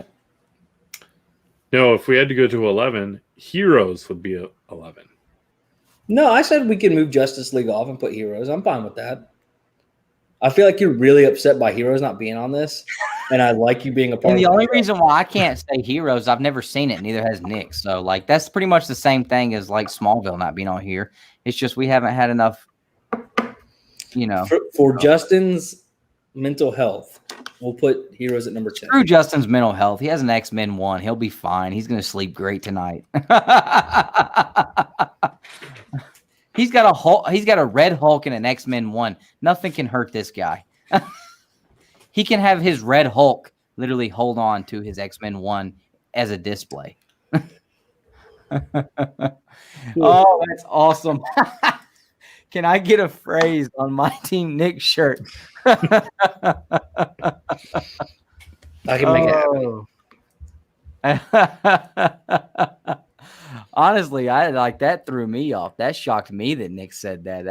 No, if we had to go to 11, Heroes would be 11. No, I said we can move Justice League off and put Heroes. I'm fine with that. I feel like you're really upset by Heroes not being on this, and I like you being a part and of it. The only reason why I can't say Heroes, I've never seen it, neither has Nick. So, like, that's pretty much the same thing as, like, Smallville not being on here. It's just we haven't had enough, you know. For Justin's mental health, we'll put Heroes at number 10. Screw Justin's mental health. He has an X-Men 1. He'll be fine. He's going to sleep great tonight. He's got a Red Hulk and an X-Men 1. Nothing can hurt this guy. He can have his Red Hulk literally hold on to his X-Men 1 as a display. Oh, that's awesome. Can I get a phrase on my Team Nick shirt? I can make it happen. Honestly, I like that threw me off. That shocked me that Nick said that.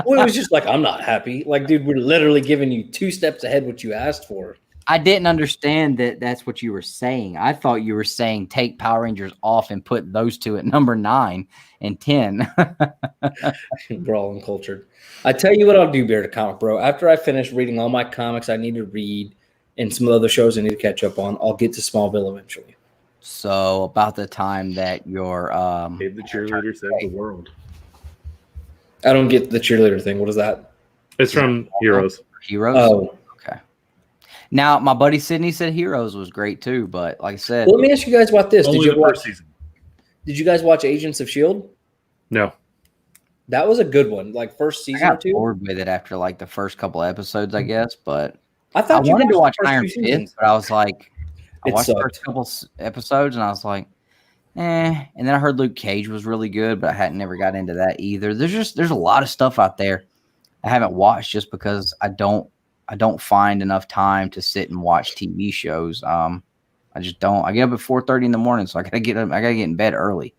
Well, it was just like, I'm not happy. Like, dude, we're literally giving you 2 steps ahead what you asked for. I didn't understand that that's what you were saying. I thought you were saying take Power Rangers off and put those 2 at number 9 and 10. We're all uncultured. I tell you what I'll do, Bear to Comic Bro. After I finish reading all my comics I need to read and some other shows I need to catch up on, I'll get to Smallville eventually. So about the time that your Dave the cheerleader saves the world. I don't get the cheerleader thing. What is that? It's from Heroes. Heroes? Oh. Okay. Now, my buddy Sydney said Heroes was great too, but like I said... Well, let me ask you guys about this. Only the first season. Did you guys watch Agents of S.H.I.E.L.D.? No. That was a good one. Like, first season I got or 2? bored with it after like the first couple episodes, I guess, but I thought I wanted to watch the first Iron 2 Fist, seasons. but I was like... I It watched the sucked. first couple episodes, and I was like, eh. And then I heard Luke Cage was really good, but I hadn't never got into that either. There's a lot of stuff out there I haven't watched just because I don't find enough time to sit and watch TV shows. I just don't. I get up at 4:30 in the morning, so I gotta get in bed early.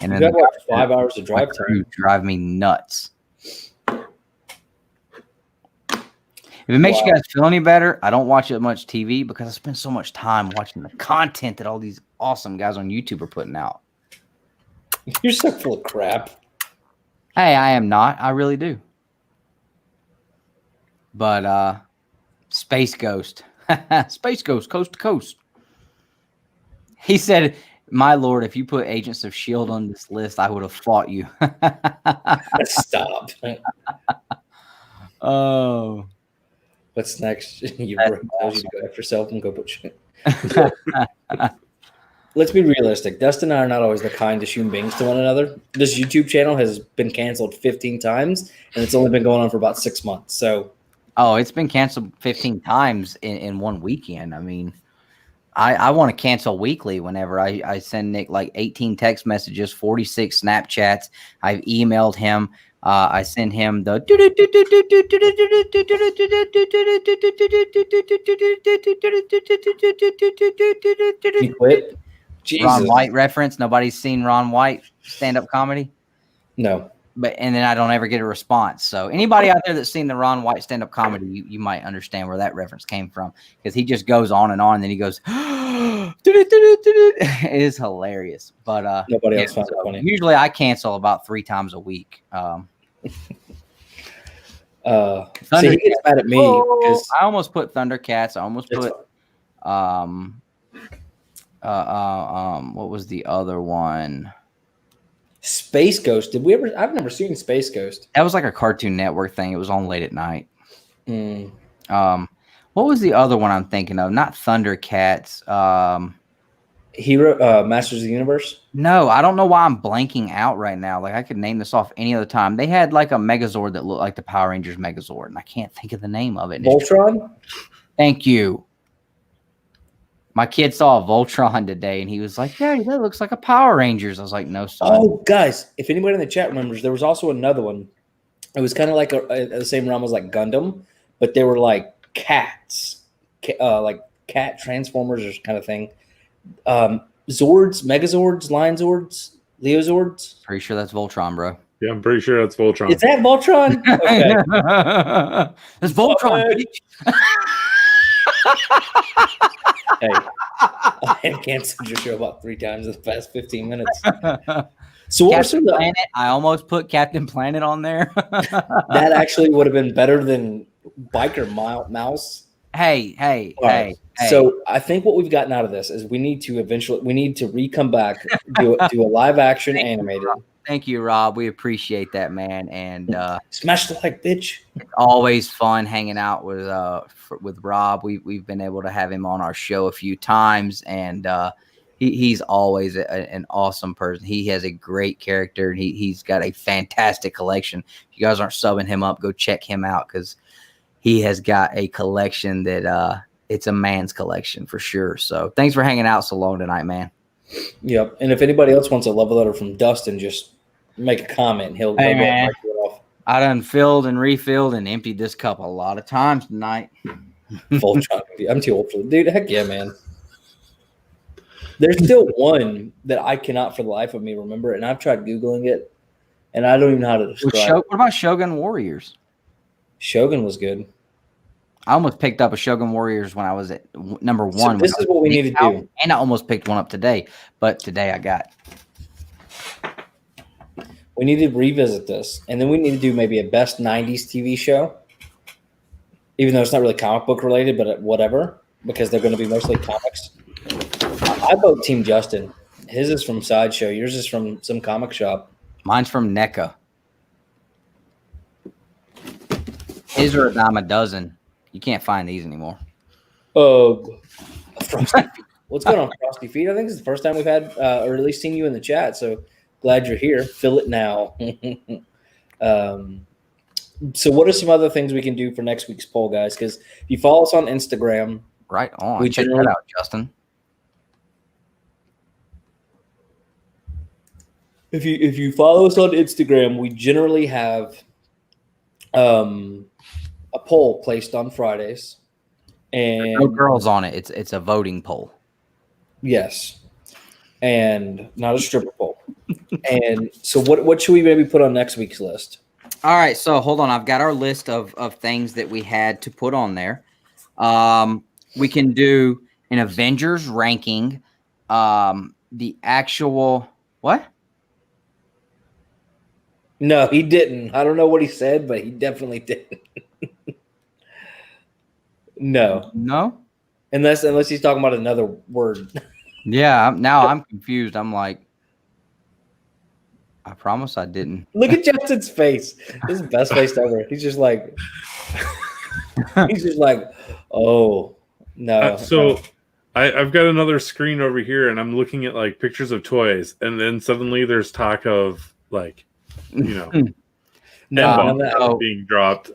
And You then got like 5 hours of drive time. drive me nuts. If it makes you guys feel any better, I don't watch it much TV because I spend so much time watching the content that all these awesome guys on YouTube are putting out. You're so full of crap. Hey, I am not. I really do. But Space Ghost. Space Ghost, coast to coast. He said, my lord, if you put Agents of S.H.I.E.L.D. on this list, I would have fought you. Stop. Oh. What's next? You tells you to go after yourself and go put shit. Let's be realistic. Dustin and I are not always the kindest human beings to one another. This YouTube channel has been canceled 15 times, and it's only been going on for about 6 months. So, it's been canceled 15 times in one weekend. I mean, I want to cancel weekly whenever I send Nick like 18 text messages, 46 Snapchats. I've emailed him. I send him the you quit? Jesus. Ron White reference. Nobody's seen Ron White stand-up comedy? No. and then I don't ever get a response. So anybody out there that's seen the Ron White stand-up comedy, you might understand where that reference came from, because he just goes on, and then he goes, it is hilarious. But nobody else finds it funny. Usually I cancel about 3 times a week. See, he gets mad at me because I almost put Thundercats. I almost put what was the other one? Space Ghost. Did we ever? I've never seen Space Ghost. That was like a Cartoon Network thing. It was on late at night. Mm. What was the other one I'm thinking of? Not Thundercats. Hero Masters of the Universe. No, I don't know why I'm blanking out right now. Like, I could name this off any other time. They had like a Megazord that looked like the Power Rangers Megazord, and I can't think of the name of it. Voltron. Thank you. My kid saw a Voltron today, and he was like, "Daddy, that looks like a Power Rangers." I was like, "No, son." Oh, guys, if anybody in the chat remembers, there was also another one. It was kind of like the same realm as like Gundam, but they were like cats, like cat transformers or kind of thing. Zords, Megazords, Lion Zords, Leozords. Pretty sure that's Voltron, bro. Yeah, I'm pretty sure that's Voltron. Is that Voltron? Okay. It's Voltron. Hey, I have canceled your show about 3 times in the past 15 minutes. So what was Captain Planet? I almost put Captain Planet on there. That actually would have been better than Biker Mouse. Hey. So I think what we've gotten out of this is we need to re-come back, do a live action animated. Thank you, Rob. We appreciate that, man. And smash the like, bitch. It's always fun hanging out with Rob. We've been able to have him on our show a few times, and he's always an awesome person. He has a great character, and he's got a fantastic collection. If you guys aren't subbing him up, go check him out, because he has got a collection that it's a man's collection for sure. So thanks for hanging out so long tonight, man. Yep. And if anybody else wants a love letter from Dustin, just make a comment. He'll man. break it off. I done filled and refilled and emptied this cup a lot of times tonight. Voltron. I'm too old for it. Dude, heck yeah, man. There's still one that I cannot for the life of me remember, and I've tried Googling it, and I don't even know how to describe it. What about Shogun Warriors? Shogun was good. I almost picked up a Shogun Warriors when I was at number 1. So this is what we need to do. And I almost picked one up today, but today I got. We need to revisit this, and then we need to do maybe a best 90s TV show, even though it's not really comic book related, but whatever, because they're going to be mostly comics. I vote Team Justin. His is from Sideshow. Yours is from some comic shop. Mine's from NECA. His are a dime a dozen. You can't find these anymore. Frosty Feet. What's going on, Frosty Feet? I think this is the first time we've had, or at least seen you in the chat. So glad you're here. Fill it now. So what are some other things we can do for next week's poll, guys? Because if you follow us on Instagram, right on. Check that out, Justin. If you follow us on Instagram, we generally have a poll placed on Fridays, and there's no girls on it. It's a voting poll. Yes, and not a stripper poll. And so, what should we maybe put on next week's list? All right, so hold on. I've got our list of things that we had to put on there. We can do an Avengers ranking. The actual what? No, he didn't. I don't know what he said, but he definitely didn't. No. Unless he's talking about another word. Yeah, now I'm confused. I'm like, I promise I didn't. Look at Justin's face. This is the best face ever. He's just like, oh, no. So I've got another screen over here, and I'm looking at like pictures of toys, and then suddenly there's talk of like, no. being dropped.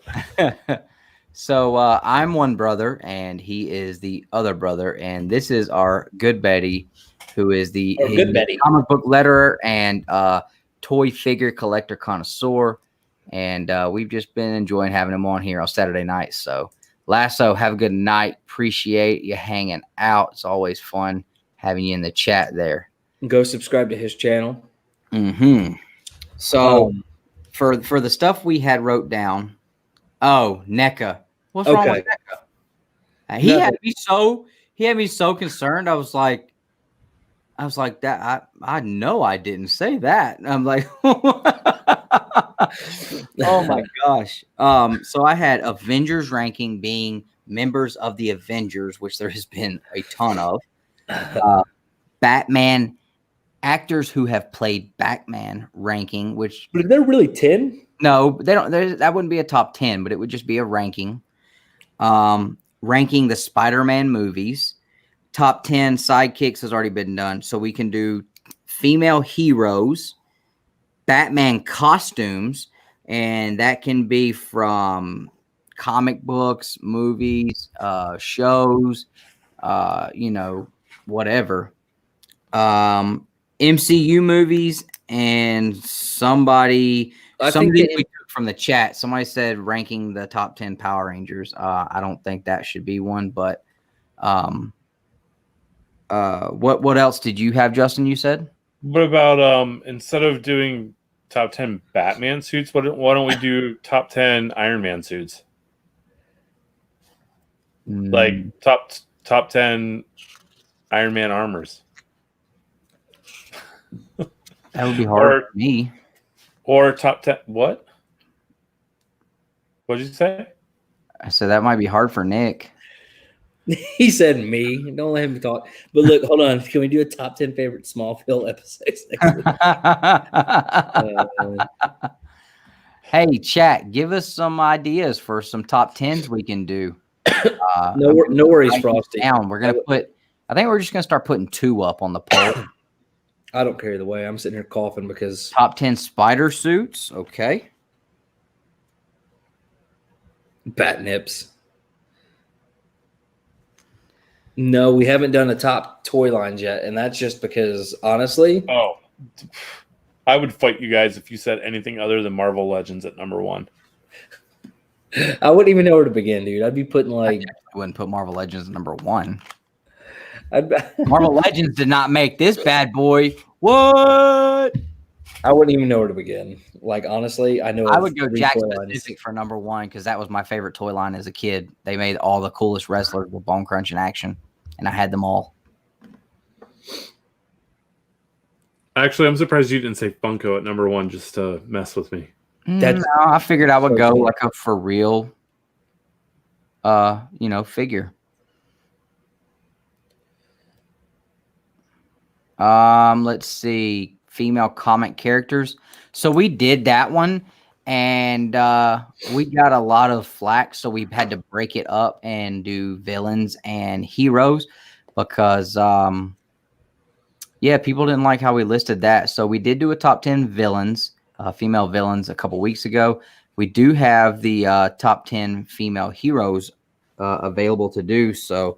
So I'm one brother, and he is the other brother, and this is our good Betty, who is the comic book letterer and toy figure collector connoisseur, and we've just been enjoying having him on here on Saturday nights. So Lasso, have a good night. Appreciate you hanging out. It's always fun having you in the chat there. Go subscribe to his channel. So for the stuff we had wrote down. Oh, NECA. What's wrong with NECA? He had me so concerned. I was like that. I know I didn't say that. I'm like, oh my gosh. So I had Avengers ranking being members of the Avengers, which there has been a ton of. Batman actors who have played Batman ranking, which But they're really 10? No, they don't. That wouldn't be a top 10, but it would just be a ranking. Ranking the Spider-Man movies. Top 10 sidekicks has already been done. So we can do female heroes, Batman costumes, and that can be from comic books, movies, shows, whatever. MCU movies, and somebody we took from the chat. Somebody said ranking the top 10 Power Rangers. I don't think that should be one, but what else did you have, Justin? You said? What about instead of doing top 10 Batman suits, why don't we do top 10 Iron Man suits? Like top 10 Iron Man armors. That would be hard for me. Or top 10 what? What did you say? I said that might be hard for Nick. He said me. Don't let him talk. But look, hold on. Can we do a top 10 favorite Smallville episodes next week? Hey, chat, give us some ideas for some top 10s we can do. No worries, Frosty. We're gonna I think we're just gonna start putting 2 up on the poll. I don't care either way. I'm sitting here coughing because top 10 spider suits. Okay. Bat nips. No, we haven't done the top toy lines yet, and that's just because, honestly. Oh, I would fight you guys if you said anything other than Marvel Legends at number 1. I wouldn't even know where to begin, dude. I'd be putting like. I wouldn't put Marvel Legends at number 1. Marvel Legends did not make this bad boy. What? I wouldn't even know where to begin. Like, honestly, I know I would go Jack Specific for number 1 because that was my favorite toy line as a kid. They made all the coolest wrestlers with bone crunch in action, and I had them all. Actually, I'm surprised you didn't say Funko at number 1 just to mess with me. No, I figured I would go like a for real, figure. Let's see. Female comic characters. So we did that one, and we got a lot of flack. So we had to break it up and do villains and heroes because, people didn't like how we listed that. So we did do a top 10 villains, female villains a couple weeks ago. We do have the top 10 female heroes available to do. So,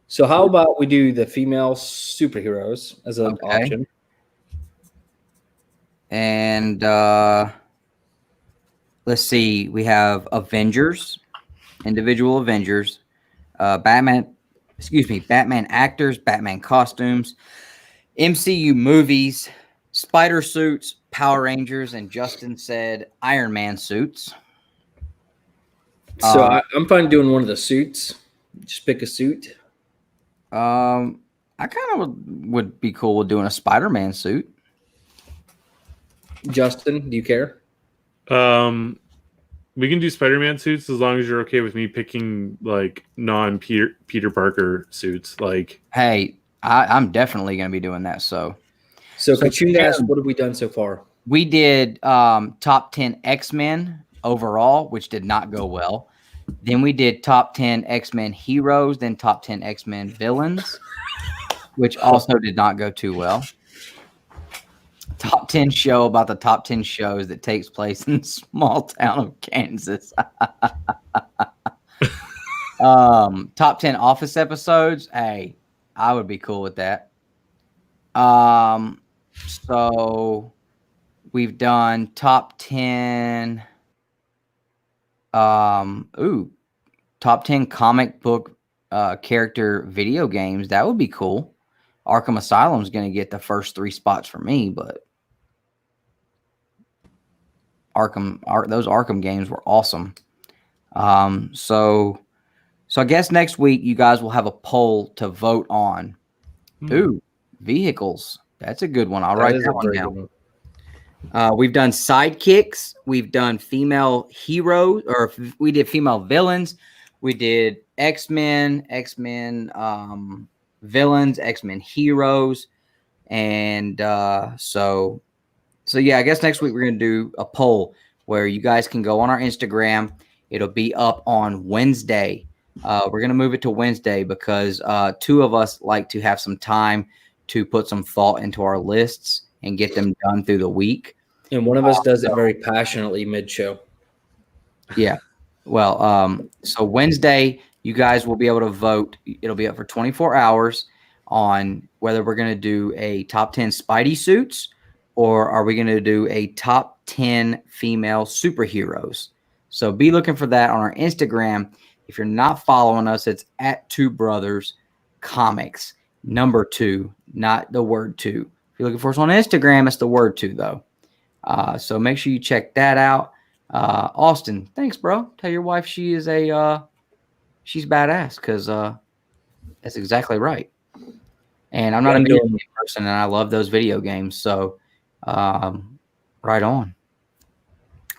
So how about we do the female superheroes as an option? And let's see. We have Avengers, individual Avengers, Batman actors, Batman costumes, MCU movies, spider suits, Power Rangers, and Justin said Iron Man suits. So I'm fine doing one of the suits. Just pick a suit. I kind of would be cool with doing a Spider-Man suit. Justin, do you care? We can do Spider-Man suits as long as you're okay with me picking like non-Peter Parker suits. Like, hey, I'm definitely going to be doing that. So Kachunda asked, what have we done so far? We did top 10 X-Men overall, which did not go well. Then we did top 10 X-Men heroes, then top 10 X-Men villains, which also did not go too well. Top 10 show about the top 10 shows that takes place in the small town of Kansas. Top 10 Office episodes. Hey, I would be cool with that. So we've done top 10 top 10 comic book character video games. That would be cool. Arkham Asylum is going to get the first 3 spots for me, but those Arkham games were awesome. So I guess next week you guys will have a poll to vote on. Ooh, vehicles. That's a good one. I'll write that one down. We've done sidekicks. We've done female heroes, or we did female villains. We did X-Men, villains, X-Men heroes. And so yeah, I guess next week we're going to do a poll where you guys can go on our Instagram. It'll be up on Wednesday. We're going to move it to Wednesday because 2 of us like to have some time to put some thought into our lists and get them done through the week. And one of us does it very passionately mid-show. Yeah. Well, so Wednesday, you guys will be able to vote. It'll be up for 24 hours on whether we're going to do a top 10 Spidey suits or are we going to do a top 10 female superheroes. So be looking for that on our Instagram. If you're not following us, it's at 2 Brothers Comics, number 2, not the word 2. If you're looking for us on Instagram, it's the word 2, though. So make sure you check that out. Austin, thanks, bro. Tell your wife she is she's badass because that's exactly right. And I'm not a video game person, and I love those video games. So right on.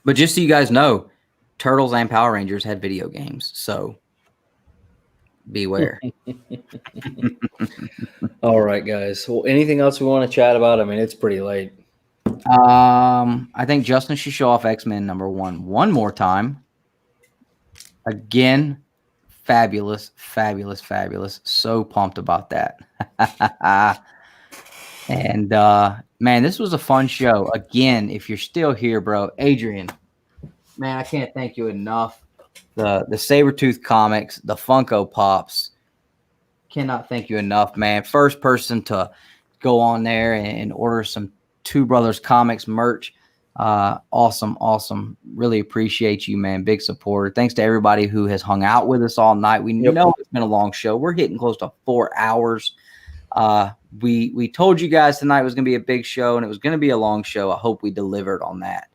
But just so you guys know, Turtles and Power Rangers had video games, so beware. All right, guys. Well, anything else we want to chat about? I mean, it's pretty late. I think Justin should show off X-Men #1 one more time. Again, fabulous, fabulous, fabulous. So pumped about that. And man, this was a fun show. Again, if you're still here, bro, Adrian, man, I can't thank you enough. The Sabretooth comics, the Funko Pops. Cannot thank you enough, man. First person to go on there and order some 2 Brothers Comics merch. Awesome. Really appreciate you, man. Big supporter. Thanks to everybody who has hung out with us all night. We know it's been a long show. We're hitting close to 4 hours. We told you guys tonight was going to be a big show and it was going to be a long show. I hope we delivered on that.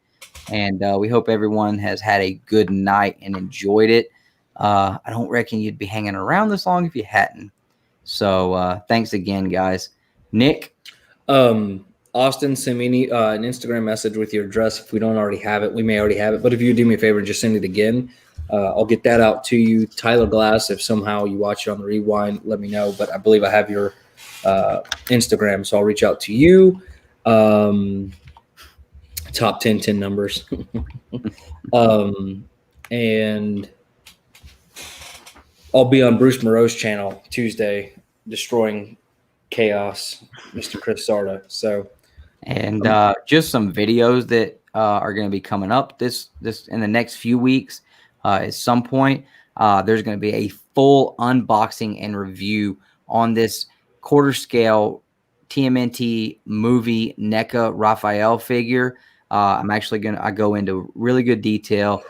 And we hope everyone has had a good night and enjoyed it. I don't reckon you'd be hanging around this long if you hadn't. So thanks again, guys. Nick? Austin, send me an Instagram message with your address. If we don't already have it, we may already have it. But if you do me a favor, just send it again. I'll get that out to you. Tyler Glass, if somehow you watch it on the rewind, let me know. But I believe I have your Instagram, so I'll reach out to you. Top 10 numbers. And I'll be on Bruce Moreau's channel Tuesday, destroying chaos, Mr. Chris Sarda. So, and just some videos that are going to be coming up this in the next few weeks. At some point, there's going to be a full unboxing and review on this quarter scale TMNT movie NECA Raphael figure. I'm actually I go into really good detail,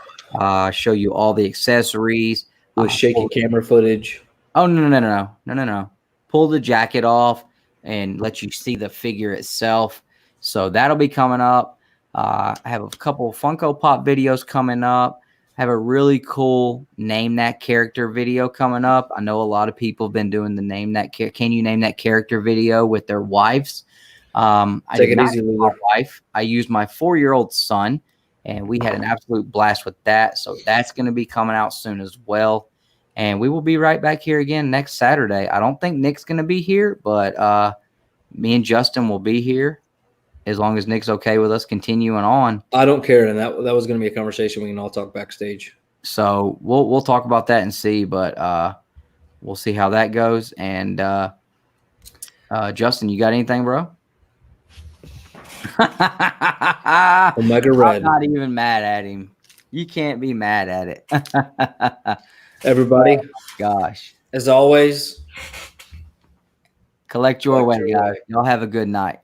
show you all the accessories with shaky camera footage. Oh, no. Pull the jacket off and let you see the figure itself. So that'll be coming up. I have a couple of Funko Pop videos coming up. I have a really cool Name That Character video coming up. I know a lot of people have been doing the Can You Name That Character video with their wives. I Take did it not easy, use my wife. I used my 4-year-old son, and we had an absolute blast with that. So that's going to be coming out soon as well. And we will be right back here again next Saturday. I don't think Nick's going to be here, but me and Justin will be here as long as Nick's okay with us continuing on. I don't care, and that was going to be a conversation we can all talk backstage. So we'll talk about that and see, but we'll see how that goes. And Justin, you got anything, bro? Omega Red. I'm not even mad at him. You can't be mad at it. Everybody, oh gosh, as always, collect your way, guys. Y'all have a good night.